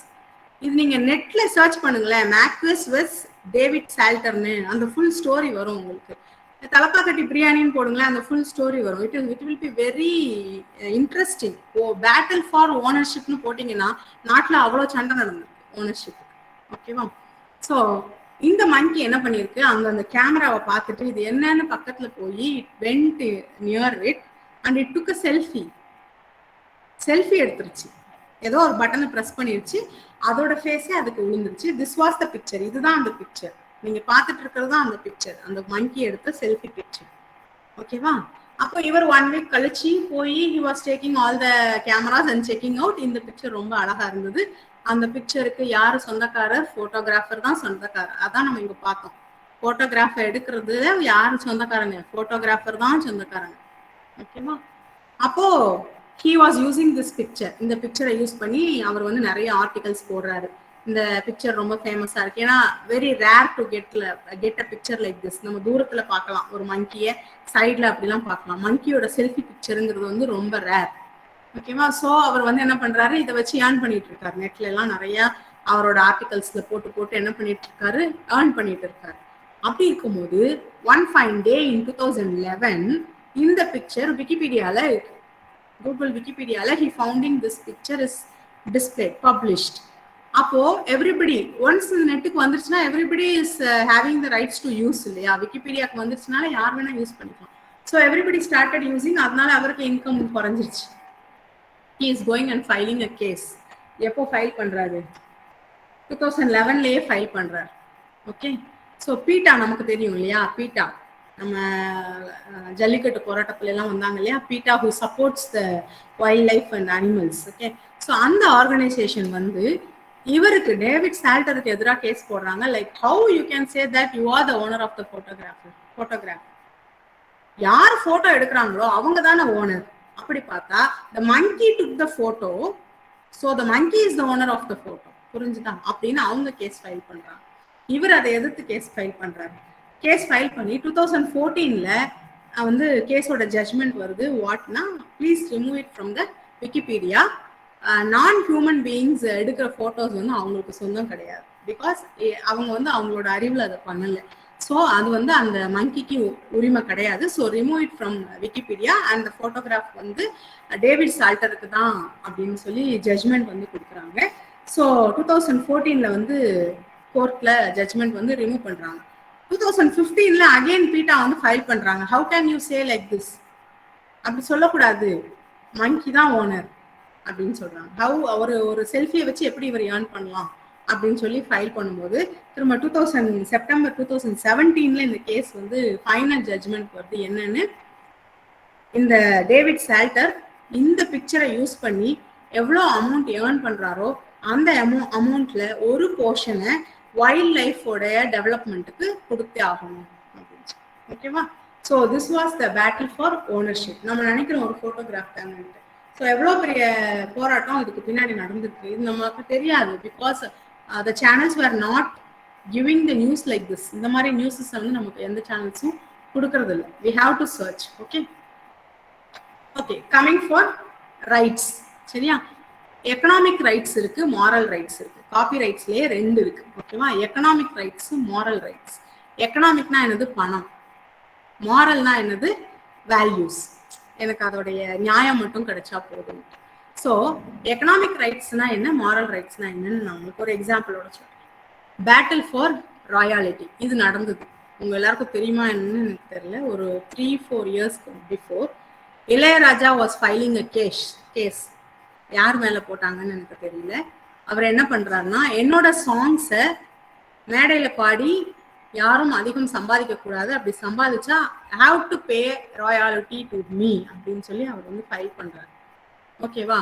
இது நீங்க நெட்ல சர்ச் பண்ணுங்களேன், மேக்வெஸ் வெஸ் டேவிட் சால்டர்னு, அந்த ஃபுல் ஸ்டோரி வரும் உங்களுக்கு. தலப்பாக்கட்டி பிரியாணின்னு போடுங்களேன், அந்த ஃபுல் ஸ்டோரி வரும். It will be very interesting. Battle for ஓனர்ஷிப்னு போட்டீங்கன்னா நாட்டுல அவ்வளவு சண்டை நடந்திருக்கு ஓனர்ஷிப். ஓகேவா? ஸோ இந்த மங்கி என்ன பண்ணிருக்கு, அந்த கேமராவை பார்த்துட்டு இது என்னன்னு பக்கத்துல போய் it went near it and it took a selfie எடுத்துருச்சு. ஏதோ ஒரு பட்டனை பிரஸ் பண்ணிருச்சு, அதோட ஃபேஸே அதுக்கு விழுந்துருச்சு. This was the picture. இதுதான் அந்த பிக்சர், நீங்க பார்த்துட்டு இருக்கிறது தான் அந்த பிக்சர், அந்த மங்கி எடுத்த செல்ஃபி பிக்சர். ஓகேவா? அப்போ இவர் 1 வீக் கழிச்சு போய் he was taking all the cameras and checking out. இந்த பிக்சர் ரொம்ப அழகா இருந்தது. அந்த பிக்சருக்கு யாரு சொந்தக்காரர்? போட்டோகிராஃபர் தான் சொந்தக்காரர். அதான் நம்ம இங்க பார்த்தோம். போட்டோகிராஃபர் எடுக்கிறது யாரு சொந்தக்காரங்க? போட்டோகிராஃபர் தான் சொந்தக்காரங்க. ஓகேவா? அப்போ he was using this picture. இந்த பிக்சரை யூஸ் பண்ணி அவர் வந்து நிறைய ஆர்டிகல்ஸ் போடுறாரு. இந்த பிக்சர் ரொம்ப ஃபேமஸா இருக்கு. ஏன்னா very rare to get a picture like this. நம்ம தூரத்துல பார்க்கலாம் ஒரு மங்கிய, சைட்ல அப்படிலாம் பார்க்கலாம். மங்கியோட செல்ஃபி பிக்சருங்கிறது வந்து ரொம்ப ரேர். ஓகேவா? ஸோ அவர் வந்து என்ன பண்றாரு, இதை வச்சு ஏர்ன் பண்ணிட்டு இருக்காரு. நெட்ல எல்லாம் நிறைய அவரோட ஆர்டிகல்ஸ்ல போட்டு என்ன பண்ணிட்டு இருக்காரு, ஏர்ன் பண்ணிட்டு இருக்காரு. அப்படி இருக்கும்போது ஒன் ஃபைன் டே இன் 2011 இந்த பிக்சர் விக்கிபீடியால இருக்கு. கூகுள் விக்கிபீடியால he founding this picture is displayed, published. அப்போ எவ்ரிபடி ஒன்ஸ் நெட்டுக்கு வந்துருச்சுன்னா everybody is having the rights to use இல்லையா? விக்கிபீடியாக்கு வந்துருச்சுனால யார் வேணா யூஸ் பண்ணிக்கலாம். So everybody started using. அதனால அவருக்கு இன்கம் குறைஞ்சிருச்சு. he is going and filing a case. எப்போ ஃபைல் பண்றாரு? 2011லயே ஃபைல் பண்றாரு. ஓகே, ஸோ பீட்டா நமக்கு தெரியும் இல்லையா? பீட்டா நம்ம ஜல்லிக்கட்டு போராட்டத்துல எல்லாம் வந்தாங்க இல்லையா? PETA who supports the wildlife and animals. Okay, so அந்த ஆர்கனைசேஷன் வந்து இவருக்கு டேவிட் சால்டருக்கு எதிராக கேஸ் போடுறாங்க. Like how you can say that you are the owner of the photographer. யார் போட்டோ எடுக்கிறாங்களோ அவங்க தானே ஓனர். அப்படி பார்த்தா the monkey took the photo, so the monkey is the owner of the photo. புரிஞ்சுதா? அப்படின்னு அவங்க கேஸ் ஃபைல் பண்றாங்க. இவர் அதை எதிர்த்து கேஸ் ஃபைல் பண்றாரு. கேஸ் ஃபைல் பண்ணி 2014ல வந்து கேஸோட ஜட்மெண்ட் வருது. வாட்னா, please remove it from the Wikipedia. நான் ஹியூமன் பீயிங்ஸ் எடுக்கிற போட்டோஸ் வந்து அவங்களுக்கு சொந்தம் கிடையாது. பிகாஸ் அவங்க வந்து அவங்களோட அறிவில் அதை பண்ணல. ஸோ அது வந்து அந்த மங்கிக்கு உரிமை கிடையாது. So remove it from Wikipedia and the photograph வந்து டேவிட் சால்டருக்கு தான் அப்படின்னு சொல்லி ஜட்மெண்ட் வந்து கொடுக்குறாங்க. ஸோ 2014ல வந்து கோர்ட்ல ஜட்மெண்ட் வந்து ரிமூவ் பண்றாங்க. 2015ல அகைன் பீட்டா வந்து ஃபைல் பண்றாங்க. How can you say like this? அப்படி சொல்லக்கூடாது, மங்கி தான் ஓனர் அப்படின்னு சொல்றாங்க. ஹவு அவர் ஒரு செல்ஃபியை வச்சு எப்படி இவர் ஏர்ன் பண்ணலாம் அப்படின்னு சொல்லி ஃபைல் பண்ணும்போது திரும்ப செப்டம்பர் 2017ல இந்த கேஸ் வந்து ஃபைனல் ஜட்மெண்ட் வருது. என்னன்னு, இந்த டேவிட் சால்டர் இந்த பிக்சரை யூஸ் பண்ணி எவ்வளோ அமௌண்ட் ஏர்ன் பண்றாரோ அந்த அமௌண்ட்ல ஒரு போர்ஷனை வைல்ட் லைஃபோட டெவலப்மெண்ட்டுக்கு கொடுத்தே ஆகணும் அப்படின்னு. ஓகேவா? So this was the battle for ownership. நம்ம நினைக்கிறோம் ஒரு போட்டோகிராஃப் தான்ட்டு. ஸோ எவ்வளோ பெரிய போராட்டம் இதுக்கு பின்னாடி நடந்திருக்கு இது நமக்கு தெரியாது. Because the channels were not giving the news like this. இந்த மாதிரி நியூஸஸ் வந்து நமக்கு எந்த சேனல்ஸும் கொடுக்கறது இல்லை. We have to search. Okay okay, coming for rights. சரியா? எக்கனாமிக் ரைட்ஸ் இருக்கு, மாரல் ரைட்ஸ் இருக்கு. காப்பி ரைட்ஸ்லயே 2 இருக்கு. ஓகேவா? Economic rights, moral rights. எக்கனாமிக்னா என்னது? பணம். மாரல்னா என்னது? வேல்யூஸ். எனக்கு அதோடைய நியாயம் மட்டும் கிடைச்சா போதும். ஸோ எக்கனாமிக் ரைட்ஸ்னா என்ன, மாரல் ரைட்ஸ்னா என்னன்னு நான் உங்களுக்கு ஒரு எக்ஸாம்பிளோட சொல்றேன். பேட்டில் ஃபார் ராயாலிட்டி இது நடந்தது. உங்க எல்லாருக்கும் தெரியுமா என்னன்னு எனக்கு தெரியல. ஒரு 3-4 இயர்ஸ்க்கு before Ilaiyaraaja was filing a case. யார் மேல போட்டாங்கன்னு எனக்கு தெரியல. அவர் என்ன பண்றாருன்னா, என்னோட சாங்ஸை மேடையில பாடி யாரும் அதிகம் சம்பாதிக்க கூடாது, அப்படி சம்பாதிச்சா have to pay royalty to me அப்படின்னு சொல்லி அவர் வந்து ஃபைல் பண்றாரு. ஓகேவா?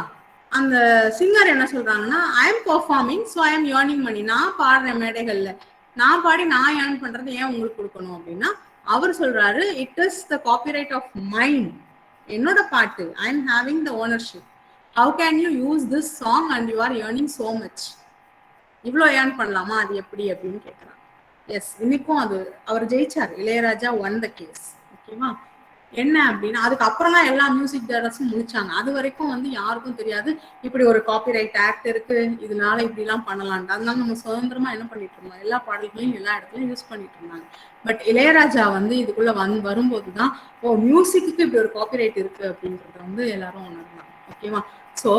அந்த சிங்கர் என்ன சொல்றாங்கன்னா, I am performing so I am earning money. நான் பாடுறேன் மேடைகள்ல, நான் பாடி நான் ஏர்ன் பண்றது ஏன் உங்களுக்கு கொடுக்கணும் அப்படின்னா, அவர் சொல்றாரு it is the copyright of mind, என்னோட பாட்டு, I am having the ownership. How can you use this song and you are earning so much, இவ்வளோ ஏர்ன் பண்ணலாமா, அது எப்படி அப்படின்னு கேட்குறாங்க. எஸ், இன்னைக்கும் அது அவர் ஜெயிச்சார். Ilaiyaraaja won the case. ஓகேவா? என்ன அப்படின்னா அதுக்கப்புறம் தான் எல்லா மியூசிக் டைரக்டர்ஸும் முடிச்சாங்க. அது வரைக்கும் வந்து யாருக்கும் தெரியாது இப்படி ஒரு காப்பிரைட் ஆக்ட் இருக்கு, இதனால இப்படி எல்லாம் பண்ணலான்ட்டு. அதனால நம்ம சுதந்திரமா என்ன பண்ணிட்டு இருந்தோம், எல்லா பாடல்களையும் எல்லா இடத்துலயும் யூஸ் பண்ணிட்டு இருந்தாங்க. பட் இளையராஜா வந்து இதுக்குள்ள வரும்போதுதான் ஓ மியூசிக்கு இப்படி ஒரு காப்பிரைட் இருக்கு அப்படின்றத வந்து எல்லாரும் உணர்ந்தாங்க. ஓகேவா? ஸோ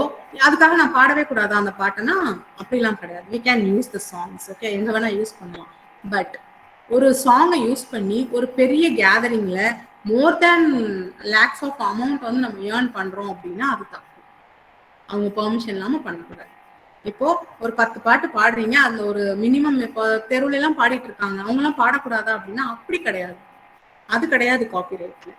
அதுக்காக நான் பாடவே கூடாது அந்த பாட்டுன்னா அப்படிலாம் கிடையாது. We can use the songs. Okay, எங்க வேணா யூஸ் பண்ணலாம். பட் ஒரு சாங்கை யூஸ் பண்ணி ஒரு பெரிய கேதரிங்ல மோர் தேன் லேக்ஸ் ஆஃப் அமௌண்ட் வந்து நம்ம ஏர்ன் பண்றோம் அப்படின்னா அது தப்பு. அவங்க பெர்மிஷன் இல்லாம பண்ணக்கூடாது. இப்போ ஒரு 10 பாட்டு பாடுறீங்க, அதுல ஒரு மினிமம் இப்போ தெருவுல எல்லாம் பாடிட்டு இருக்காங்க, அவங்க எல்லாம் பாடக்கூடாதா அப்படின்னா அப்படி கிடையாது. அது கிடையாது காப்பிரைட்ல.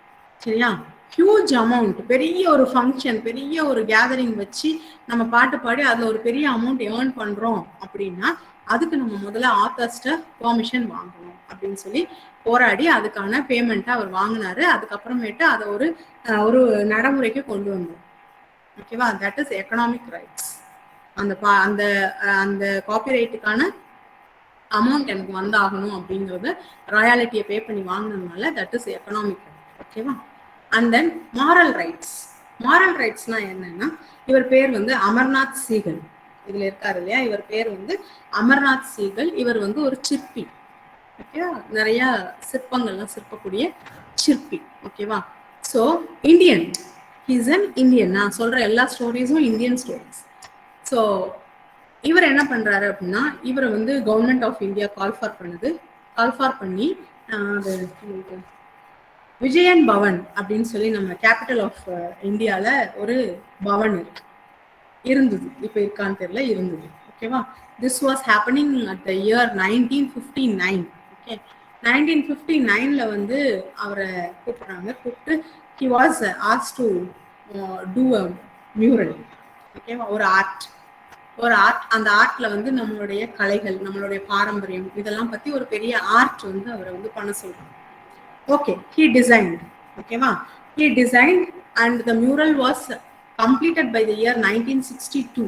சரியா? ஹியூஜ் அமௌண்ட், பெரிய ஒரு ஃபங்க்ஷன், பெரிய ஒரு கேதரிங் வச்சு நம்ம பாட்டு பாடி அதுல ஒரு பெரிய அமௌண்ட் ஏர்ன் பண்றோம் அப்படின்னா அதுக்கு நம்ம முதல்ல ஆத்தர்ஸ்ட பெர்மிஷன் வாங்கணும் அப்படின்னு சொல்லி போராடி அதுக்கான பேமெண்ட்டை அவர் வாங்கினாரு. அதுக்கப்புறமேட்டு அதை ஒரு நடைமுறைக்கு கொண்டு வந்தோம். ஓகேவா? That is economic rights. அந்த அந்த காப்பிரைட்டுக்கான அமௌண்ட் எனக்கு வந்தாகணும் அப்படிங்கறது ராயாலிட்டியை பே பண்ணி வாங்கினதுனால தட் இஸ் எக்கனாமிக் ரைட். ஓகேவா? And then moral rights. Moral ரைட்ஸ்னா என்னன்னா, இவர் பேர் வந்து அமர்நாத் சீகல், இதுல இருக்காரு இல்லையா, இவர் பேர் வந்து அமர்நாத் சீகல். இவர் வந்து ஒரு சிற்பி. ஓகேவா? நிறைய சிற்பங்கள்லாம் சிற்பக்கூடிய சிற்பி. ஓகேவா? So Indian, he's an Indian. நான் சொல்ற எல்லா ஸ்டோரிஸும் இந்தியன் ஸ்டோரிஸ். ஸோ இவர் என்ன பண்றாரு அப்படின்னா, இவரை வந்து கவர்மெண்ட் ஆஃப் இந்தியா கால்ஃபார் பண்ணி அது விஜயன் பவன் அப்படின்னு சொல்லி நம்ம கேபிட்டல் ஆஃப் இந்தியால ஒரு பவன் இருந்தது. இப்ப இருக்கான்னு தெரியல, இருந்தது. ஓகேவா? This was happening at the year 1959. Okay, 1959ல வந்து அவரை கூப்பிட்டு he was asked to do a mural. ஓகேவா? ஒரு ஆர்ட். அந்த ஆர்ட்ல வந்து நம்மளுடைய கலைகள், நம்மளுடைய பாரம்பரியம் இதெல்லாம் பத்தி ஒரு பெரிய ஆர்ட் வந்து அவரை வந்து பண்ண சொல்றாங்க. Okay, he designed. ஓகேவா? he designed and the mural was completed by the year 1962.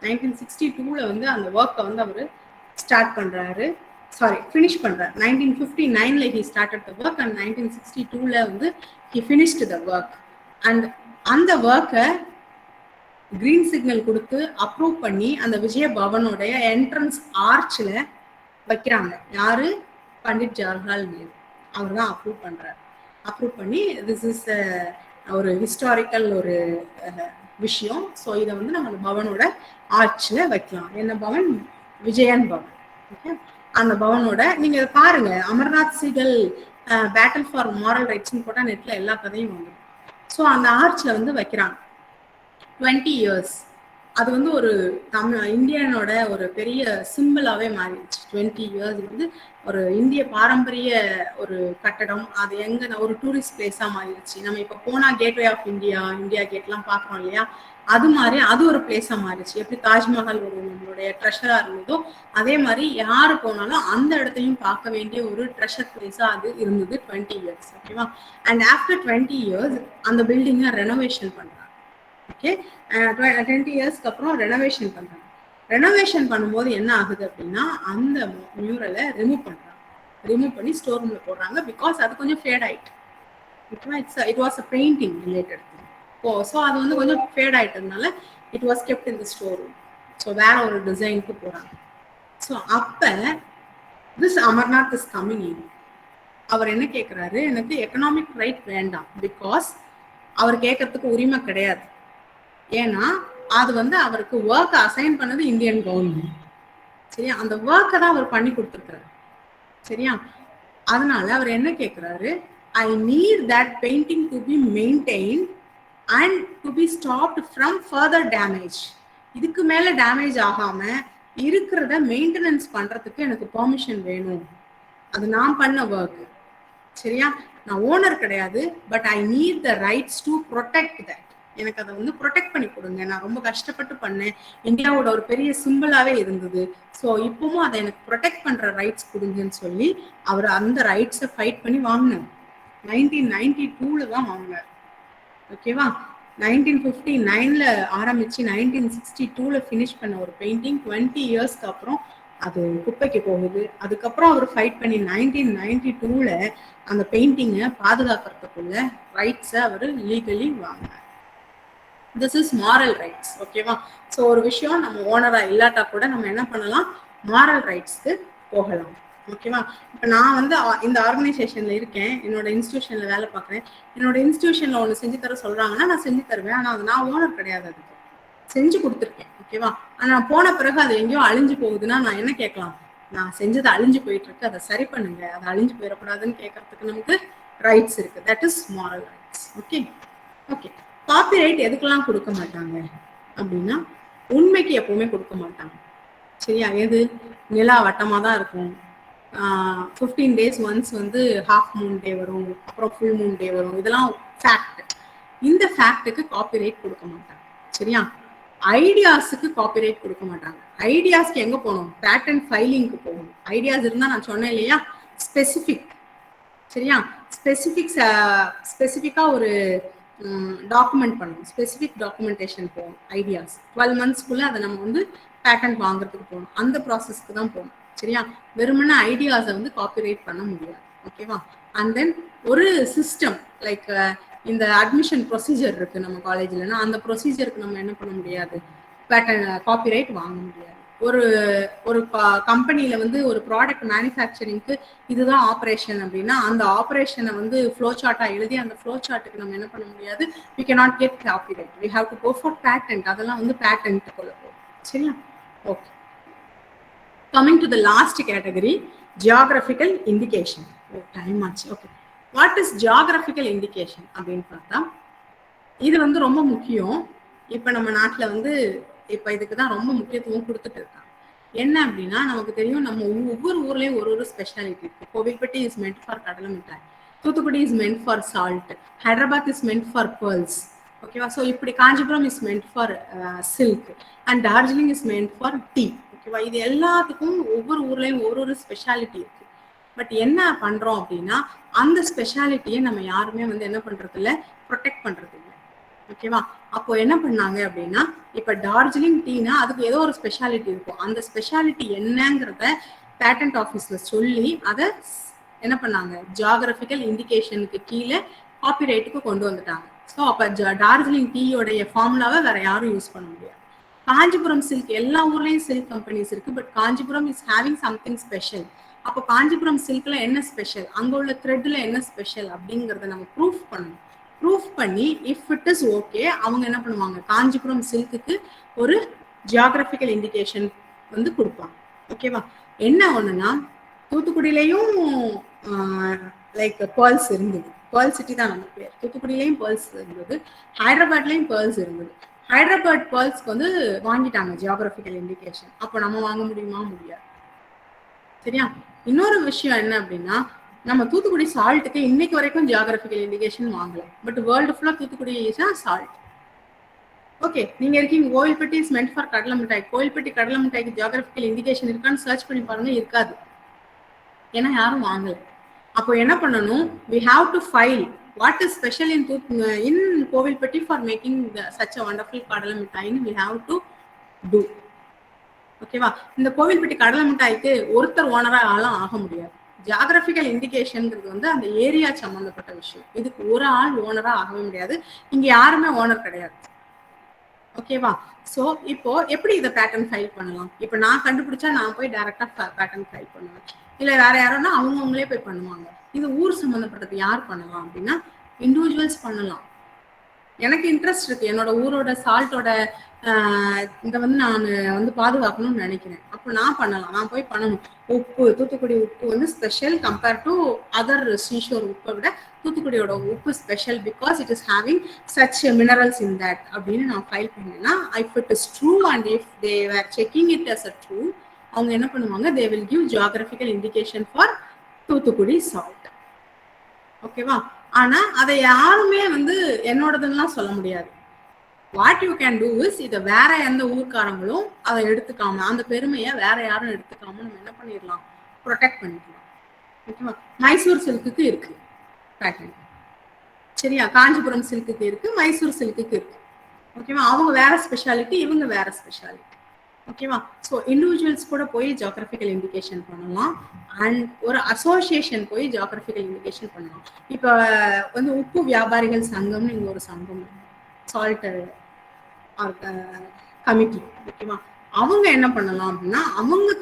1962ல வந்து அந்த ஒர்க்கை வந்து அவர் finish பண்றாரு. 1959ல he started the work and 1962ல வந்து he finished the work. and அந்த ஒர்க்கை கிரீன் சிக்னல் கொடுத்து அப்ரூவ் பண்ணி அந்த விஜய பவனோடைய என்ட்ரன்ஸ் ஆர்ச்ல வைக்கிறாங்க. யாரு? பண்டிட் ஜவஹர்லால் நேரு. அவர் தான் அப்ரூவ் பண்ணி திஸ் இஸ் ஒரு ஹிஸ்டாரிக்கல் ஒரு விஷயம். ஸோ இதை வந்து நம்ம பவனோட ஆர்ச்ல வைக்கலாம். என்ன பவன்? விஜயன் பவன். ஓகே, அந்த பவனோட நீங்க பாருங்க, Amarnath Sehgal battle for moral ரைட்ஸ்னு போட்டா நெட்ல எல்லா கதையும் வந்துடும். ஸோ அந்த ஆர்ச்ல வந்து வைக்கிறாங்க. 20 years அது வந்து ஒரு இந்தியனோட ஒரு பெரிய சிம்பிளாவே மாறிடுச்சு. 20 years வந்து ஒரு இந்திய பாரம்பரிய ஒரு கட்டடம். அது எங்க ஒரு டூரிஸ்ட் பிளேஸா மாறிடுச்சு. நம்ம இப்ப போனா கேட்வே ஆஃப் இந்தியா கேட் எல்லாம் பாக்குறோம் இல்லையா, அது மாதிரி அது ஒரு பிளேஸா மாறிடுச்சு. எப்படி தாஜ்மஹால் ஒரு நம்மளுடைய ட்ரெஷரா இருந்ததோ அதே மாதிரி யாரு போனாலும் அந்த இடத்தையும் பார்க்க வேண்டிய ஒரு ட்ரெஷர் பிளேஸா அது இருந்தது 20 years. ஓகேவா? அண்ட் ஆஃப்டர் 20 years அந்த பில்டிங்கை ரெனோவேஷன் பண்றாங்க. ஓகே, 20 yearsக்கு அப்புறம் ரெனோவேஷன் பண்றாங்க. ரெனோவேஷன் பண்ணும்போது என்ன ஆகுது அப்படின்னா, அந்த மியூரலை ரிமூவ் பண்ணி ஸ்டோர் ரூம்ல போடுறாங்க. பிகாஸ் அது கொஞ்சம் ஃபேட் ஆயிட்டு. It was a painting related. So அது வந்து கொஞ்சம் ஃபேட் ஆயிட்டதுனால it was kept in the store room. So வேற ஒரு டிசைனுக்கு போறாங்க. ஸோ அப்ப this Amarnath is coming in. அவர் என்ன கேட்கிறாரு, எனக்கு எக்கனாமிக் ரைட் வேண்டாம். பிகாஸ் அவர் கேட்கறதுக்கு உரிமை கிடையாது. ஏன்னா அது வந்து அவருக்கு ஒர்க் அசைன் பண்ணது இந்தியன் கவர்மெண்ட். சரியா? அந்த ஒர்க்கை தான் அவர் பண்ணி கொடுத்துருக்காரு. சரியா? அதனால அவர் என்ன கேட்கிறாரு, I need that painting to be maintain and to be stopped from further damage. இதுக்கு மேல டேமேஜ் ஆகாம இருக்கிறத மெயின்டெனன்ஸ் பண்றதுக்கு எனக்கு பெர்மிஷன் வேணும். அது நான் பண்ண ஒர்க். சரியா? நான் ஓனர் கிடையாது. But I need the rights to protect that. எனக்கு அதை வந்து ப்ரொடெக்ட் பண்ணி கொடுங்க, நான் ரொம்ப கஷ்டப்பட்டு பண்ணேன், இந்தியாவோட ஒரு பெரிய சிம்பிளாவே இருந்தது, ஸோ இப்பவும் அதை எனக்கு ப்ரொடெக்ட் பண்ற ரைட்ஸ் கொடுங்கன்னு சொல்லி அவர் அந்த ரைட்ஸை ஃபைட் பண்ணி வாங்கினார். 1992 தான் வாங்கினார். ஓகேவா? 1959 ஆரம்பிச்சு 1962 ஃபினிஷ் பண்ண ஒரு பெயிண்டிங் 20 இயர்ஸ்க்கு அப்புறம் அது குப்பைக்கு போகுது. அதுக்கப்புறம் அவர் ஃபைட் பண்ணி 1992 அந்த பெயிண்டிங்கை பாதுகாக்கிறதுக்குள்ள ரைட்ஸை அவர் லீகலி வாங்கினார். This is moral rights. ஓகேவா? ஸோ ஒரு விஷயம் நம்ம ஓனரா இல்லாட்டா கூட நம்ம என்ன பண்ணலாம், மாரல் ரைட்ஸ்க்கு போகலாம். ஓகேவா? இப்போ நான் வந்து இந்த ஆர்கனைசேஷன்ல இருக்கேன், என்னோட இன்ஸ்டிடியூஷன்ல வேலை பார்க்குறேன், என்னோட இன்ஸ்டிடியூஷன்ல ஒன்று செஞ்சு தர சொல்றாங்கன்னா நான் செஞ்சு தருவேன். ஆனால் அது நான் ஓனர் கிடையாது, அதுக்கு செஞ்சு கொடுத்துருக்கேன். ஓகேவா? ஆனால் போன பிறகு அது எங்கேயோ அழிஞ்சு போகுதுன்னா நான் என்ன கேட்கலாம், நான் செஞ்சது அழிஞ்சு போயிட்டு இருக்கு, அதை சரி பண்ணுங்க, அதை அழிஞ்சு போயிடக்கூடாதுன்னு கேட்கறதுக்கு நமக்கு ரைட்ஸ் இருக்கு. That is moral rights. Okay okay. Copyright எதுக்கெல்லாம் கொடுக்க மாட்டாங்க அப்படின்னா, உண்மைக்கு எப்பவுமே கொடுக்க மாட்டாங்க. சரியா? எது நிலா வட்டமா தான் இருக்கும், 15 days ஒன்ஸ் வந்து ஹாஃப் மூன் டே வரும், அப்புறம் ஃபுல் மூன் டே வரும், இதெல்லாம் ஃபேக்ட். இந்த ஃபேக்டுக்கு காப்பிரைட் கொடுக்க மாட்டாங்க. சரியா? ஐடியாஸுக்கு காப்பிரைட் கொடுக்க மாட்டாங்க. ஐடியாஸ்க்கு எங்க போகணும், பேட்டன்ட் ஃபைலிங்க்கு போகணும். ஐடியாஸ் இருந்தா நான் சொன்னேன் இல்லையா, ஸ்பெசிஃபிக். சரியா? ஸ்பெசிஃபிக்கா ஒரு டாக்குமெண்ட் பண்ணணும், ஸ்பெசிஃபிக் டாக்குமெண்டேஷன் போகணும். ஐடியாஸ் 12 monthsக்குள்ள அதை நம்ம வந்து பேட்டன்ட் வாங்குறதுக்கு போகணும், அந்த ப்ராசஸ்க்கு தான் போகணும். சரியா? வெறுமனே ஐடியாஸை வந்து காப்பிரைட் பண்ண முடியாது. ஓகேவா? அண்ட் தென் ஒரு சிஸ்டம் லைக் இந்த அட்மிஷன் ப்ரொசீஜர் இருக்கு நம்ம காலேஜ்லன்னா, அந்த ப்ரொசீஜருக்கு நம்ம என்ன பண்ண முடியாது, பேட்டர்ன் காப்பிரைட் வாங்க முடியாது. ஒரு கம்பெனியில வந்து ஒரு ப்ராடக்ட் மேனுஃபேக்சரிங்க்கு இதுதான் ஆப்ரேஷன் அப்படின்னா, அந்த ஆப்ரேஷனை வந்து ஃப்ளோ சார்ட்டா எழுதி அந்த ஃப்ளோ சார்ட்டுக்கு நம்ம என்ன பண்ண முடியாது, we cannot get copyright, we have to go for patent. அதெல்லாம் வந்து பேட்டன்ட் கொள்ள போகும். சரியா? Okay. Coming to the last category, geographical indication. Time ஆச்சு. Okay. What is geographical indication அப்படின்னு பார்த்தா, இது வந்து ரொம்ப முக்கியம். இப்போ நம்ம நாட்டில் வந்து இப்போ இதுக்கு தான் ரொம்ப முக்கியத்துவம் கொடுத்துட்டு இருக்காங்க. என்ன அப்படின்னா, நமக்கு தெரியும் நம்ம ஒவ்வொரு ஊர்லேயும் ஒரு ஸ்பெஷாலிட்டி இருக்கு. கோவில்பட்டி இஸ் மென்ட் ஃபார் கடலை மிட்டாய், Thoothukudi is meant for salt, Hyderabad is meant for pearls. ஓகேவா? ஸோ இப்படி Kanchipuram is meant for silk and Darjeeling is meant for tea. ஓகேவா? இது எல்லாத்துக்கும் ஒவ்வொரு ஊர்லேயும் ஒரு ஸ்பெஷாலிட்டி இருக்கு. பட் என்ன பண்றோம் அப்படின்னா, அந்த ஸ்பெஷாலிட்டியை நம்ம யாருமே வந்து என்ன பண்றது இல்லை, ப்ரொடெக்ட் பண்றது இல்லை. ஓகேவா? அப்போ என்ன பண்ணாங்க அப்படின்னா, இப்ப டார்ஜிலிங் டீனா அதுக்கு ஏதோ ஒரு ஸ்பெஷாலிட்டி இருக்கும், அந்த ஸ்பெஷாலிட்டி என்னங்கிறத பேட்டன்ட் ஆஃபீஸ்ல சொல்லி அதை என்ன பண்ணாங்க, ஜியாகிரபிக்கல் இண்டிகேஷனுக்கு கீழே காப்பிரைட்டுக்கு கொண்டு வந்துட்டாங்க. ஸோ அப்ப டார்ஜிலிங் டீயோடைய ஃபார்முலாவை வேற யாரும் யூஸ் பண்ண முடியாது. காஞ்சிபுரம் சில்க், எல்லா ஊர்லயும் சில்க் கம்பெனிஸ் இருக்கு, but Kanchipuram is having something special. அப்போ காஞ்சிபுரம் சில்க்ல என்ன ஸ்பெஷல், அங்க உள்ள த்ரெட்ல என்ன ஸ்பெஷல் அப்படிங்கறத நம்ம ப்ரூஃப் பண்ணணும். ப்ரூஃப் பண்ணி இஃப் இட் இஸ் ஓகே, அவங்க என்ன பண்ணுவாங்க, காஞ்சிபுரம் சில்க்குக்கு ஒரு ஜியாகிரபிக்கல் இண்டிகேஷன் வந்து கொடுப்பாங்க. ஓகேவா? என்ன ஒண்ணுன்னா, தூத்துக்குடியிலையும் லைக் பேர்ல்ஸ் இருந்தது, பேர்ல் சிட்டி தான் நம்ம பேர், தூத்துக்குடியிலையும் பேர்ல்ஸ் இருந்தது, ஹைதராபாத்லயும் பேர்ல்ஸ் இருந்தது. ஹைதராபாத் பேர்ல்ஸ்க்கு வந்து வாங்கிட்டாங்க ஜியாகிரபிக்கல் இண்டிகேஷன். அப்போ நம்ம வாங்க முடியுமா? முடியாது. சரியா? இன்னொரு விஷயம் என்ன அப்படின்னா, நம்ம தூத்துக்குடி சால்ட்டுக்கு இன்னைக்கு வரைக்கும் ஜியாகிரபிக்கல் இண்டிகேஷன் வாங்கல, பட் வேர்ல்டு ஃபுல்லா தூத்துக்குடி சால்ட். ஓகே, நீங்க இருக்கீங்க கோவில்பட்டி இஸ் மென்ட் ஃபார் கடலை மிட்டாய், கோவில்பட்டி கடலை மிட்டாய்க்கு ஜியாகிரபிக்கல் இண்டிகேஷன் இருக்கான்னு சர்ச் பண்ணி பாருங்க, இருக்காது. ஏன்னா யாரும் வாங்கல. அப்போ என்ன பண்ணணும், we have to file what is special in Kovilpatti for making such a wonderful கடலை மிட்டாய்னு we have to do. ஓகேவா? இந்த கோவில்பட்டி கடலை மிட்டாய்க்கு ஒருத்தர் ஓனரா ஆளும் ஆக முடியாது. ஜியாகிரபிக்கல் இண்டிகேஷன்ங்கிறது வந்து அந்த ஏரியா சம்பந்தப்பட்ட விஷயம், இதுக்கு ஒரு ஆள் ஓனரா ஆகவே முடியாது. இங்க யாருமே ஓனர் கிடையாது. ஓகேவா? சோ இப்போ எப்படி இதை பேட்டர்ன் ஃபைல் பண்ணலாம்? இப்ப நான் கண்டுபிடிச்சா நான் போய் டைரக்டா பேட்டர்ன் ஃபைல் பண்ணுவேன், இல்ல வேற யாரோன்னா அவங்களே போய் பண்ணுவாங்க. இது ஊர் சம்பந்தப்பட்டது யார் பண்ணலாம் அப்படின்னா, இண்டிவிஜுவல்ஸ் பண்ணலாம். எனக்கு இன்ட்ரெஸ்ட் இருக்கு, என்னோட ஊரோட சால்ட்டோட இதை வந்து நான் வந்து பாதுகாக்கணும்னு நினைக்கிறேன். அப்போ நான் பண்ணலாம், நான் போய் பண்ணணும். உப்பு, தூத்துக்குடி உப்பு வந்து special compare to other seashore உப்பை விட தூத்துக்குடியோட உப்பு special because it is having such minerals in that அப்படின்னு நான் ஃபைல் பண்ணேன்னா, if it is true and if they were checking it as a true, அவங்க என்ன பண்ணுவாங்க, they will give geographical indication for Thoothukudi salt. ஓகேவா? ஆனா அதை யாருமே வந்து என்னோடதுலாம் சொல்ல முடியாது. What you can do is இதை வேற எந்த ஊர்க்காரங்களும் அதை எடுத்துக்காம அந்த பெருமையை வேற யாரும் எடுத்துக்காம நம்ம என்ன பண்ணிடலாம், ப்ரொடெக்ட் பண்ணிக்கலாம். ஓகேவா? மைசூர் சில்க்குக்கு இருக்கு பேட்டர்ன், சரியா? காஞ்சிபுரம் சில்க்குக்கு இருக்கு, மைசூர் சில்க்குக்கு இருக்கு. ஓகேவா? அவங்க வேற ஸ்பெஷாலிட்டி, இவங்க வேற ஸ்பெஷாலிட்டி. ஓகேவா? ஸோ இண்டிவிஜுவல்ஸ் கூட போய் ஜியோகிராஃபிக்கல் இண்டிகேஷன் பண்ணலாம் அண்ட் ஒரு அசோசியேஷன் போய் ஜியோகிராஃபிக்கல் இண்டிகேஷன் பண்ணலாம். இப்போ வந்து உப்பு வியாபாரிகள் சங்கம்னு இங்க ஒரு சங்கம், சால்ட் கமிட்டி. ஓகேவா? அவங்க என்ன பண்ணலாம் அப்படின்னா, அவங்க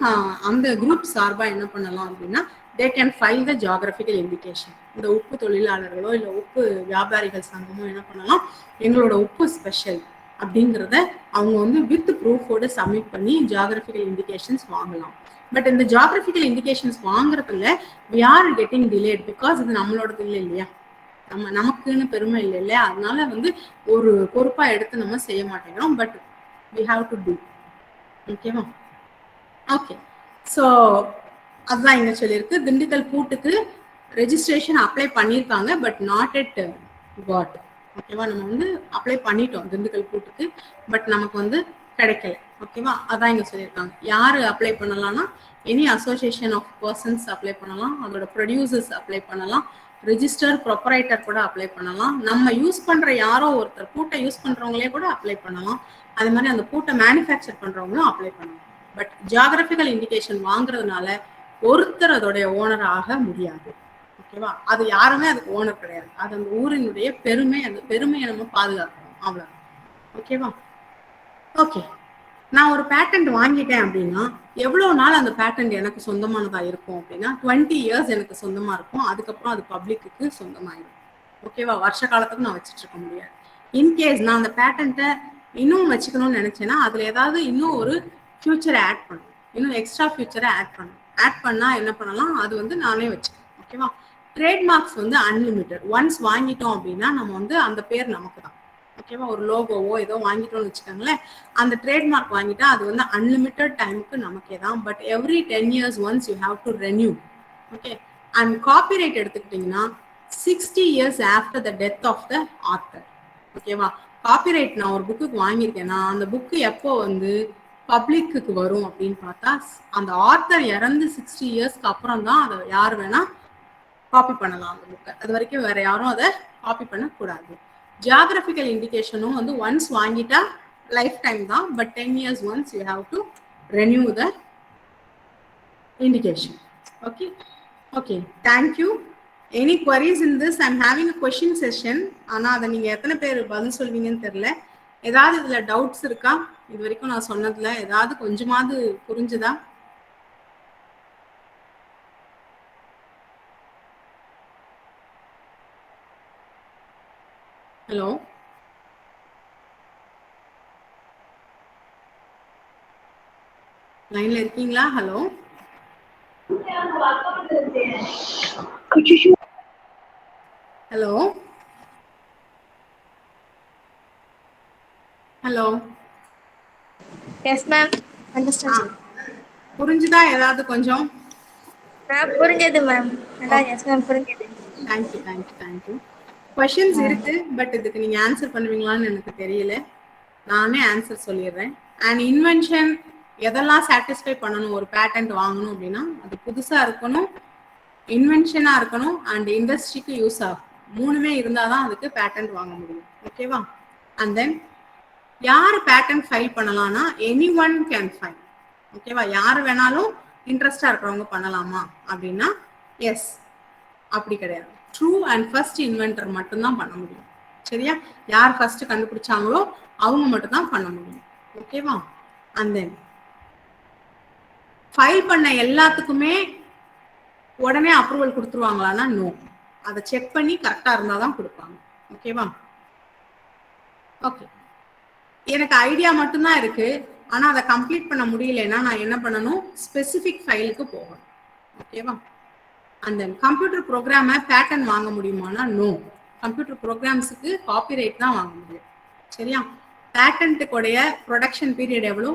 அந்த குரூப் சார்பா என்ன பண்ணலாம் அப்படின்னா, they can file the geographical indication. இந்த உப்பு தொழிலாளர்களோ இல்ல உப்பு வியாபாரிகள் சங்கமோ என்ன பண்ணலாம், எங்களோட உப்பு ஸ்பெஷல் அப்படிங்கிறத அவங்க வந்து வித் ப்ரூஃபோட சப்மிட் பண்ணி ஜியோகிராஃபிக்கல் இண்டிகேஷன்ஸ் வாங்கலாம். பட் இந்த ஜியோகிராஃபிக்கல் இண்டிகேஷன்ஸ் வாங்குறதுல we are getting delayed because இது நம்மளோடது இல்லை இல்லையா, நமக்குன்னு பெருமை இல்லை இல்லையா, அதனால வந்து ஒரு பொறுப்பா எடுத்து நம்ம செய்ய மாட்டேங்கிறோம். But we have to do. ஓகேவா? ஓகே, ஸோ அதுதான் இங்க சொல்லியிருக்கு. திண்டுக்கல் பூட்டுக்கு ரெஜிஸ்ட்ரேஷன் அப்ளை பண்ணியிருக்காங்க, பட் நாட் எட் காட். ஓகேவா? நம்ம வந்து அப்ளை பண்ணிட்டோம் திண்டுக்கல் பூட்டுக்கு, பட் நமக்கு வந்து கிடைக்கல. ஓகேவா? அதான் இங்க சொல்லியிருக்காங்க. யாரு அப்ளை பண்ணலாம்னா, any association of persons apply பண்ணலாம், அதோட ப்ரொடியூசர்ஸ் அப்ளை பண்ணலாம், ரிஜிஸ்டர் ப்ரொப்பரைட்டர் கூட அப்ளை பண்ணலாம், நம்ம யூஸ் பண்ற யாரோ ஒருத்தர் பூட்டை யூஸ் பண்றவங்களே கூட அப்ளை பண்ணலாம், அது மாதிரி அந்த பூட்டை மேனுஃபேக்சர் பண்றவங்களும் அப்ளை பண்ணலாம். பட் ஜியோகிராஃபிக்கல் இண்டிகேஷன் வாங்குறதுனால ஒருத்தர் அதோடைய ஓனர் ஆக முடியாது. ஓகேவா? அது யாருமே அதுக்கு ஓனர் கிடையாது. அது அந்த ஊரினுடைய பெருமை, அந்த பெருமையை நம்ம பாதுகாக்கணும், அவ்வளவு. ஓகேவா? ஓகே, நான் ஒரு பேட்டன்ட் வாங்கிட்டேன் அப்படின்னா எவ்வளவு நாள் அந்த பேட்டன்ட் எனக்கு சொந்தமானதா இருக்கும் அப்படின்னா 20 years எனக்கு சொந்தமா இருக்கும். அதுக்கப்புறம் அது பப்ளிக்கு சொந்தமாயிடும். ஓகேவா? வருஷ காலத்துக்கு நான் வச்சுட்டு இருக்க முடியாது. இன்கேஸ் நான் அந்த பேட்டன்ட்டை இன்னும் வச்சுக்கணும்னு நினைச்சேன்னா அதுல ஏதாவது இன்னும் ஒரு ஃபியூச்சரை ஆட் பண்ணணும், இன்னும் எக்ஸ்ட்ரா ஃபியூச்சரை ஆட் பண்ணணும். ஆட் பண்ணா என்ன பண்ணலாம், அது வந்து நானே வச்சுக்கேன். ஓகேவா? ட்ரேட்மார்க்ஸ் வந்து அன்லிமிட்டட். ஒன்ஸ் வாங்கிட்டோம் அப்படின்னா நம்ம வந்து அந்த பேர் நமக்கு தான். ஓகேவா? ஒரு லோகோவோ ஏதோ வாங்கிட்டோம்னு வச்சுக்கோங்களேன், அந்த ட்ரேட்மார்க் வாங்கிட்டா அது வந்து அன்லிமிட்டட் டைமுக்கு நமக்கே தான். But every 10 years once you have to renew. Okay, and copyright எடுத்துக்கிட்டீங்கன்னா 60 years after the death of the author. ஓகேவா? காப்பிரைட் நான் ஒரு புக்குக்கு வாங்கியிருக்கேன்னா அந்த புக்கு எப்போ வந்து பப்ளிக்கு வரும் அப்படின்னு பார்த்தா அந்த ஆத்தர் இறந்து 60 yearsக்கு அப்புறம் தான் அதை யார் வேணா காப்பி பண்ணலாம் அந்த புக்கை. அது வரைக்கும் வேற யாரும் அதை காப்பி பண்ணக்கூடாது. ஜியோகிராஃபிக்கல் இண்டிகேஷனும் வந்து ஒன்ஸ் வாங்கிட்டா லைஃப் டைம் தான், but 10 years once you have to renew the indication. Okay okay, thank you. Any queries in this? I'm having a question session. ஆனால் அதை நீங்கள் எத்தனை பேர் பதில் சொல்வீங்கன்னு தெரியல. ஏதாவது இதில் டவுட்ஸ் இருக்கா? இது வரைக்கும் நான் சொன்னதுல ஏதாவது கொஞ்சமாவது புரிஞ்சுதா? ஹலோ, லைன்ல இருக்கீங்களா? Hello hello hello. Yes ma'am, understand. புரிஞ்சுதா ஏதாவது கொஞ்சம்? புரிஞ்சது மேம். எஸ் மேம், புரிஞ்சது. Thank you thank you thank you. கொஷின்ஸ் இருக்கு, பட் இதுக்கு நீங்க ஆன்சர் பண்ணுவீங்களான்னு எனக்கு தெரியல. நானே ஆன்சர் சொல்லிடுறேன். அண்ட் இன்வென்ஷன் எதெல்லாம் சாட்டிஸ்ஃபை பண்ணணும் ஒரு பேட்டன்ட் வாங்கணும் அப்படின்னா, அது புதுசா இருக்கணும், இன்வென்ஷனா இருக்கணும், அண்ட் இண்டஸ்ட்ரிக்கு யூஸ் ஆகும். மூணுமே இருந்தாதான் அதுக்கு பேட்டன்ட் வாங்க முடியும். ஓகேவா? அண்ட் தென் யார் பேட்டன்ட் ஃபைல் பண்ணலாம்னா எனி ஒன் கேன் ஃபைல். ஓகேவா? யார் வேணாலும் இன்ட்ரெஸ்டா இருக்கிறவங்க பண்ணலாமா அப்படின்னா எஸ், அப்படி கிடையாது. ட்ரூ அண்ட் ஃபர்ஸ்ட் இன்வென்டர் மட்டும்தான் பண்ண முடியும். சரியா? யார் ஃபர்ஸ்ட் கண்டுபிடிச்சாங்களோ அவங்க மட்டும் தான் பண்ண முடியும். ஓகேவா? அண்ட் தென் ஃபைல் பண்ண எல்லாத்துக்குமே உடனே அப்ரூவல் கொடுத்துருவாங்களான்னா நோ. அதை செக் பண்ணி கரெக்டா இருந்தாதான் கொடுப்பாங்க. ஓகேவா? ஓகே, எனக்கு ஐடியா மட்டும்தான் இருக்கு, ஆனா அதை கம்ப்ளீட் பண்ண முடியலன்னா நான் என்ன பண்ணணும், ஸ்பெசிபிக் ஃபைலுக்கு போகணும். ஓகேவா? அந்த கம்ப்யூட்டர் ப்ரோக்ராமை பேட்டர்ன் வாங்க முடியுமானா நோ. கம்ப்யூட்டர் ப்ரோக்ராம்ஸுக்கு காப்பிரைட் தான் வாங்க முடியும். சரியா? பேட்டன்ட்டுக்குடைய ப்ரொடக்ஷன் பீரியட் எவ்வளோ?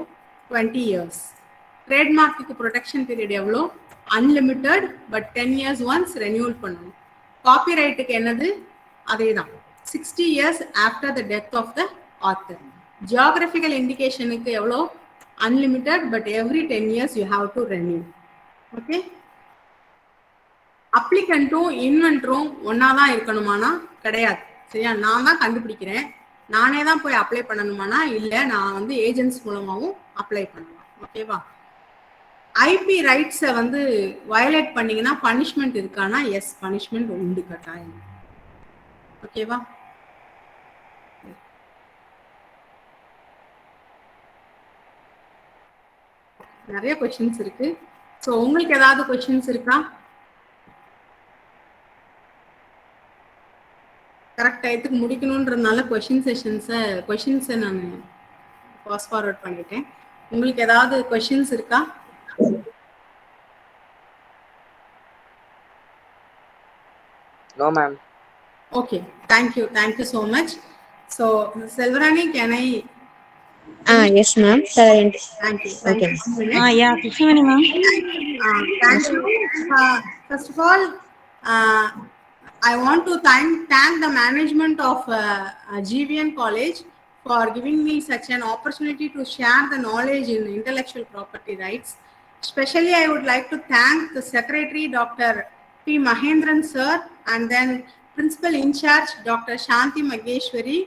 20 years. ட்ரேட்மார்க்கு ப்ரொடக்ஷன் பீரியட் எவ்வளோ? Unlimited, but 10 years once renewal பண்ணணும். காப்பிரைட்டுக்கு என்னது? அதே தான், 60 years after the death of the author. Geographical indication க்கு எவ்வளோ unlimited, but every 10 years you have to renew. Okay. அப்ளிகண்ட்டும் இன்வென்டரும் ஒன்னா தான் இருக்கணுமானா கிடையாது. சரியா? நான் தான் கண்டுபிடிக்கிறேன், நானே தான் போய் அப்ளை பண்ணணுமானா இல்ல, நான் வந்து ஏஜென்ட்ஸ் மூலமாவும் அப்ளை பண்ணலாம். ஓகேவா? ஐபி ரைட்ஸை வந்து வயலேட் பண்ணீங்கன்னா பனிஷ்மெண்ட் இருக்கானா? எஸ், பனிஷ்மெண்ட் உண்டு கட்டாயம். ஓகேவா? நிறைய கொஸ்டின்ஸ் இருக்கு. ஸோ உங்களுக்கு ஏதாவது கொஸ்டின்ஸ் இருக்கா? கரெக்ட் டயத்துக்கு முடிக்கணுன்றதுனால கொஸ்டின்ஸை நான் பாஸ் ஃபார்வர்ட் பண்ணிட்டேன். உங்களுக்கு ஏதாவது கொஸ்டின்ஸ் இருக்கா? No, ma'am. Okay, thank you so much. So Selvarani, can I? Yes ma'am. Thank you. Okay. Yeah, Krishnaveni ma'am. Thank you. First of all, I want to thank the management of GVN College for giving me such an opportunity to share the knowledge in intellectual property rights. Especially, I would like to thank the Secretary, Dr. P. Mahendran sir, and then Principal in charge, Dr. Shanti Mageshwari,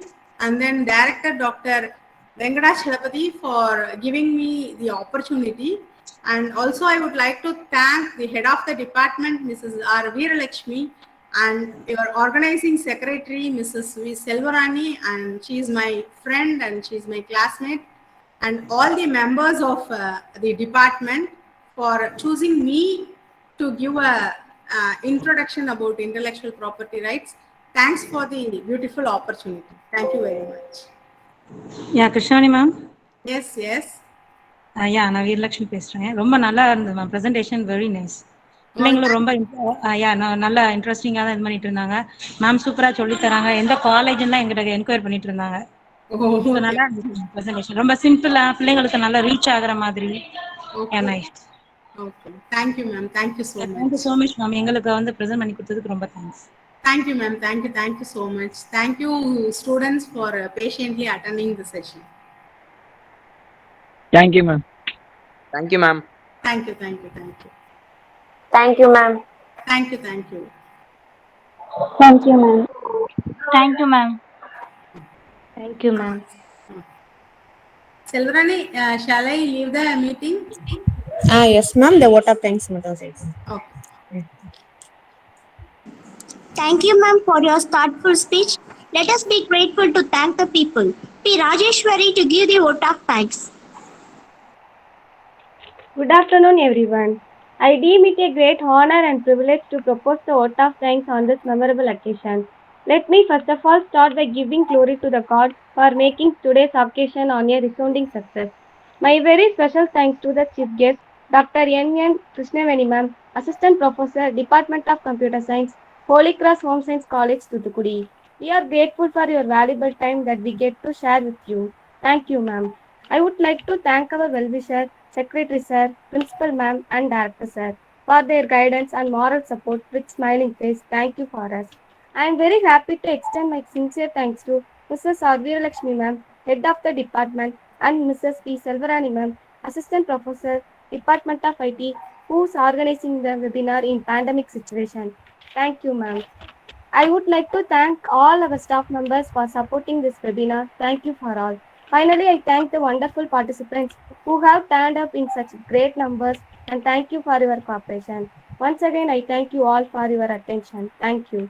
and then Director, Dr. Venkatachalapati, for giving me the opportunity. And also, I would like to thank the head of the department, Mrs. R. Veeralakshmi, and your organizing secretary, Mrs. V. Selvarani, and she is my friend and she is my classmate, and all the members of the department for choosing me to give a introduction about intellectual property rights. Thanks for the beautiful opportunity. Thank you very much. Yeah, Krishnaveni ma'am. Yes. Yeah, நான் வீரலட்சுமி பேசுறேன். ரொம்ப நல்லா இருந்தது ma'am presentation, very nice. பிள்ளைங்களும் ரொம்ப நல்லா இன்ட்ரெஸ்டிங்கா தான் இது பண்ணிட்டு இருந்தாங்க. மேம் சூப்பரா சொல்லி தராங்க. எந்த காலேஜ்லாம் எங்கிட்ட என்கொயரி பண்ணிட்டு இருந்தாங்க. நல்லா இருந்துச்சு பிரசன்டேஷன். ரொம்ப சிம்பிளா பிள்ளைங்களுக்கு நல்லா ரீச் ஆகுற மாதிரி. Nice. Okay. Thank you ma'am. Thank you so much. Thank you so much ma'am. எங்களுக்கு வந்து பிரசன்ட் பண்ணி கொடுத்ததுக்கு ரொம்ப thanks. Thank you ma'am. Thank you so much. Thank you students for patiently attending the session. Thank you, ma'am. Thank you, ma'am. Thank you. Thank you, ma'am. Thank you. Thank you, ma'am. Thank you, ma'am. Thank you, ma'am. Selvarani, shall I leave the meeting? Yes ma'am. The vote of thanks மட்டும் சொல்லுங்க. Okay. Thank you, ma'am, for your thoughtful speech. Let us be grateful to thank the people. P. Rajeshwari to give the vote of thanks. Good afternoon, everyone. I deem it a great honor and privilege to propose the vote of thanks on this memorable occasion. Let me first of all start by giving glory to the God for making today's occasion on a resounding success. My very special thanks to the chief guest, Dr. N. Krishnaveni ma'am, Assistant Professor, Department of Computer Science, Holy Cross Home Science College, Thuthukudi. We are grateful for your valuable time that we get to share with you. Thank you, ma'am. I would like to thank our well-wisher, Secretary sir, Principal ma'am, and Director sir for their guidance and moral support with smiling face. Thank you for us. I am very happy to extend my sincere thanks to Mrs. R. Veeralakshmi ma'am, Head of the Department, and Mrs. P. Selvarani ma'am, Assistant Professor, Department of IT, who is organizing the webinar in pandemic situation. Thank you, ma'am. I would like to thank all our staff members for supporting this webinar. Thank you for all. Finally, I thank the wonderful participants who have turned up in such great numbers, and thank you for your cooperation. Once again, I thank you all for your attention. Thank you.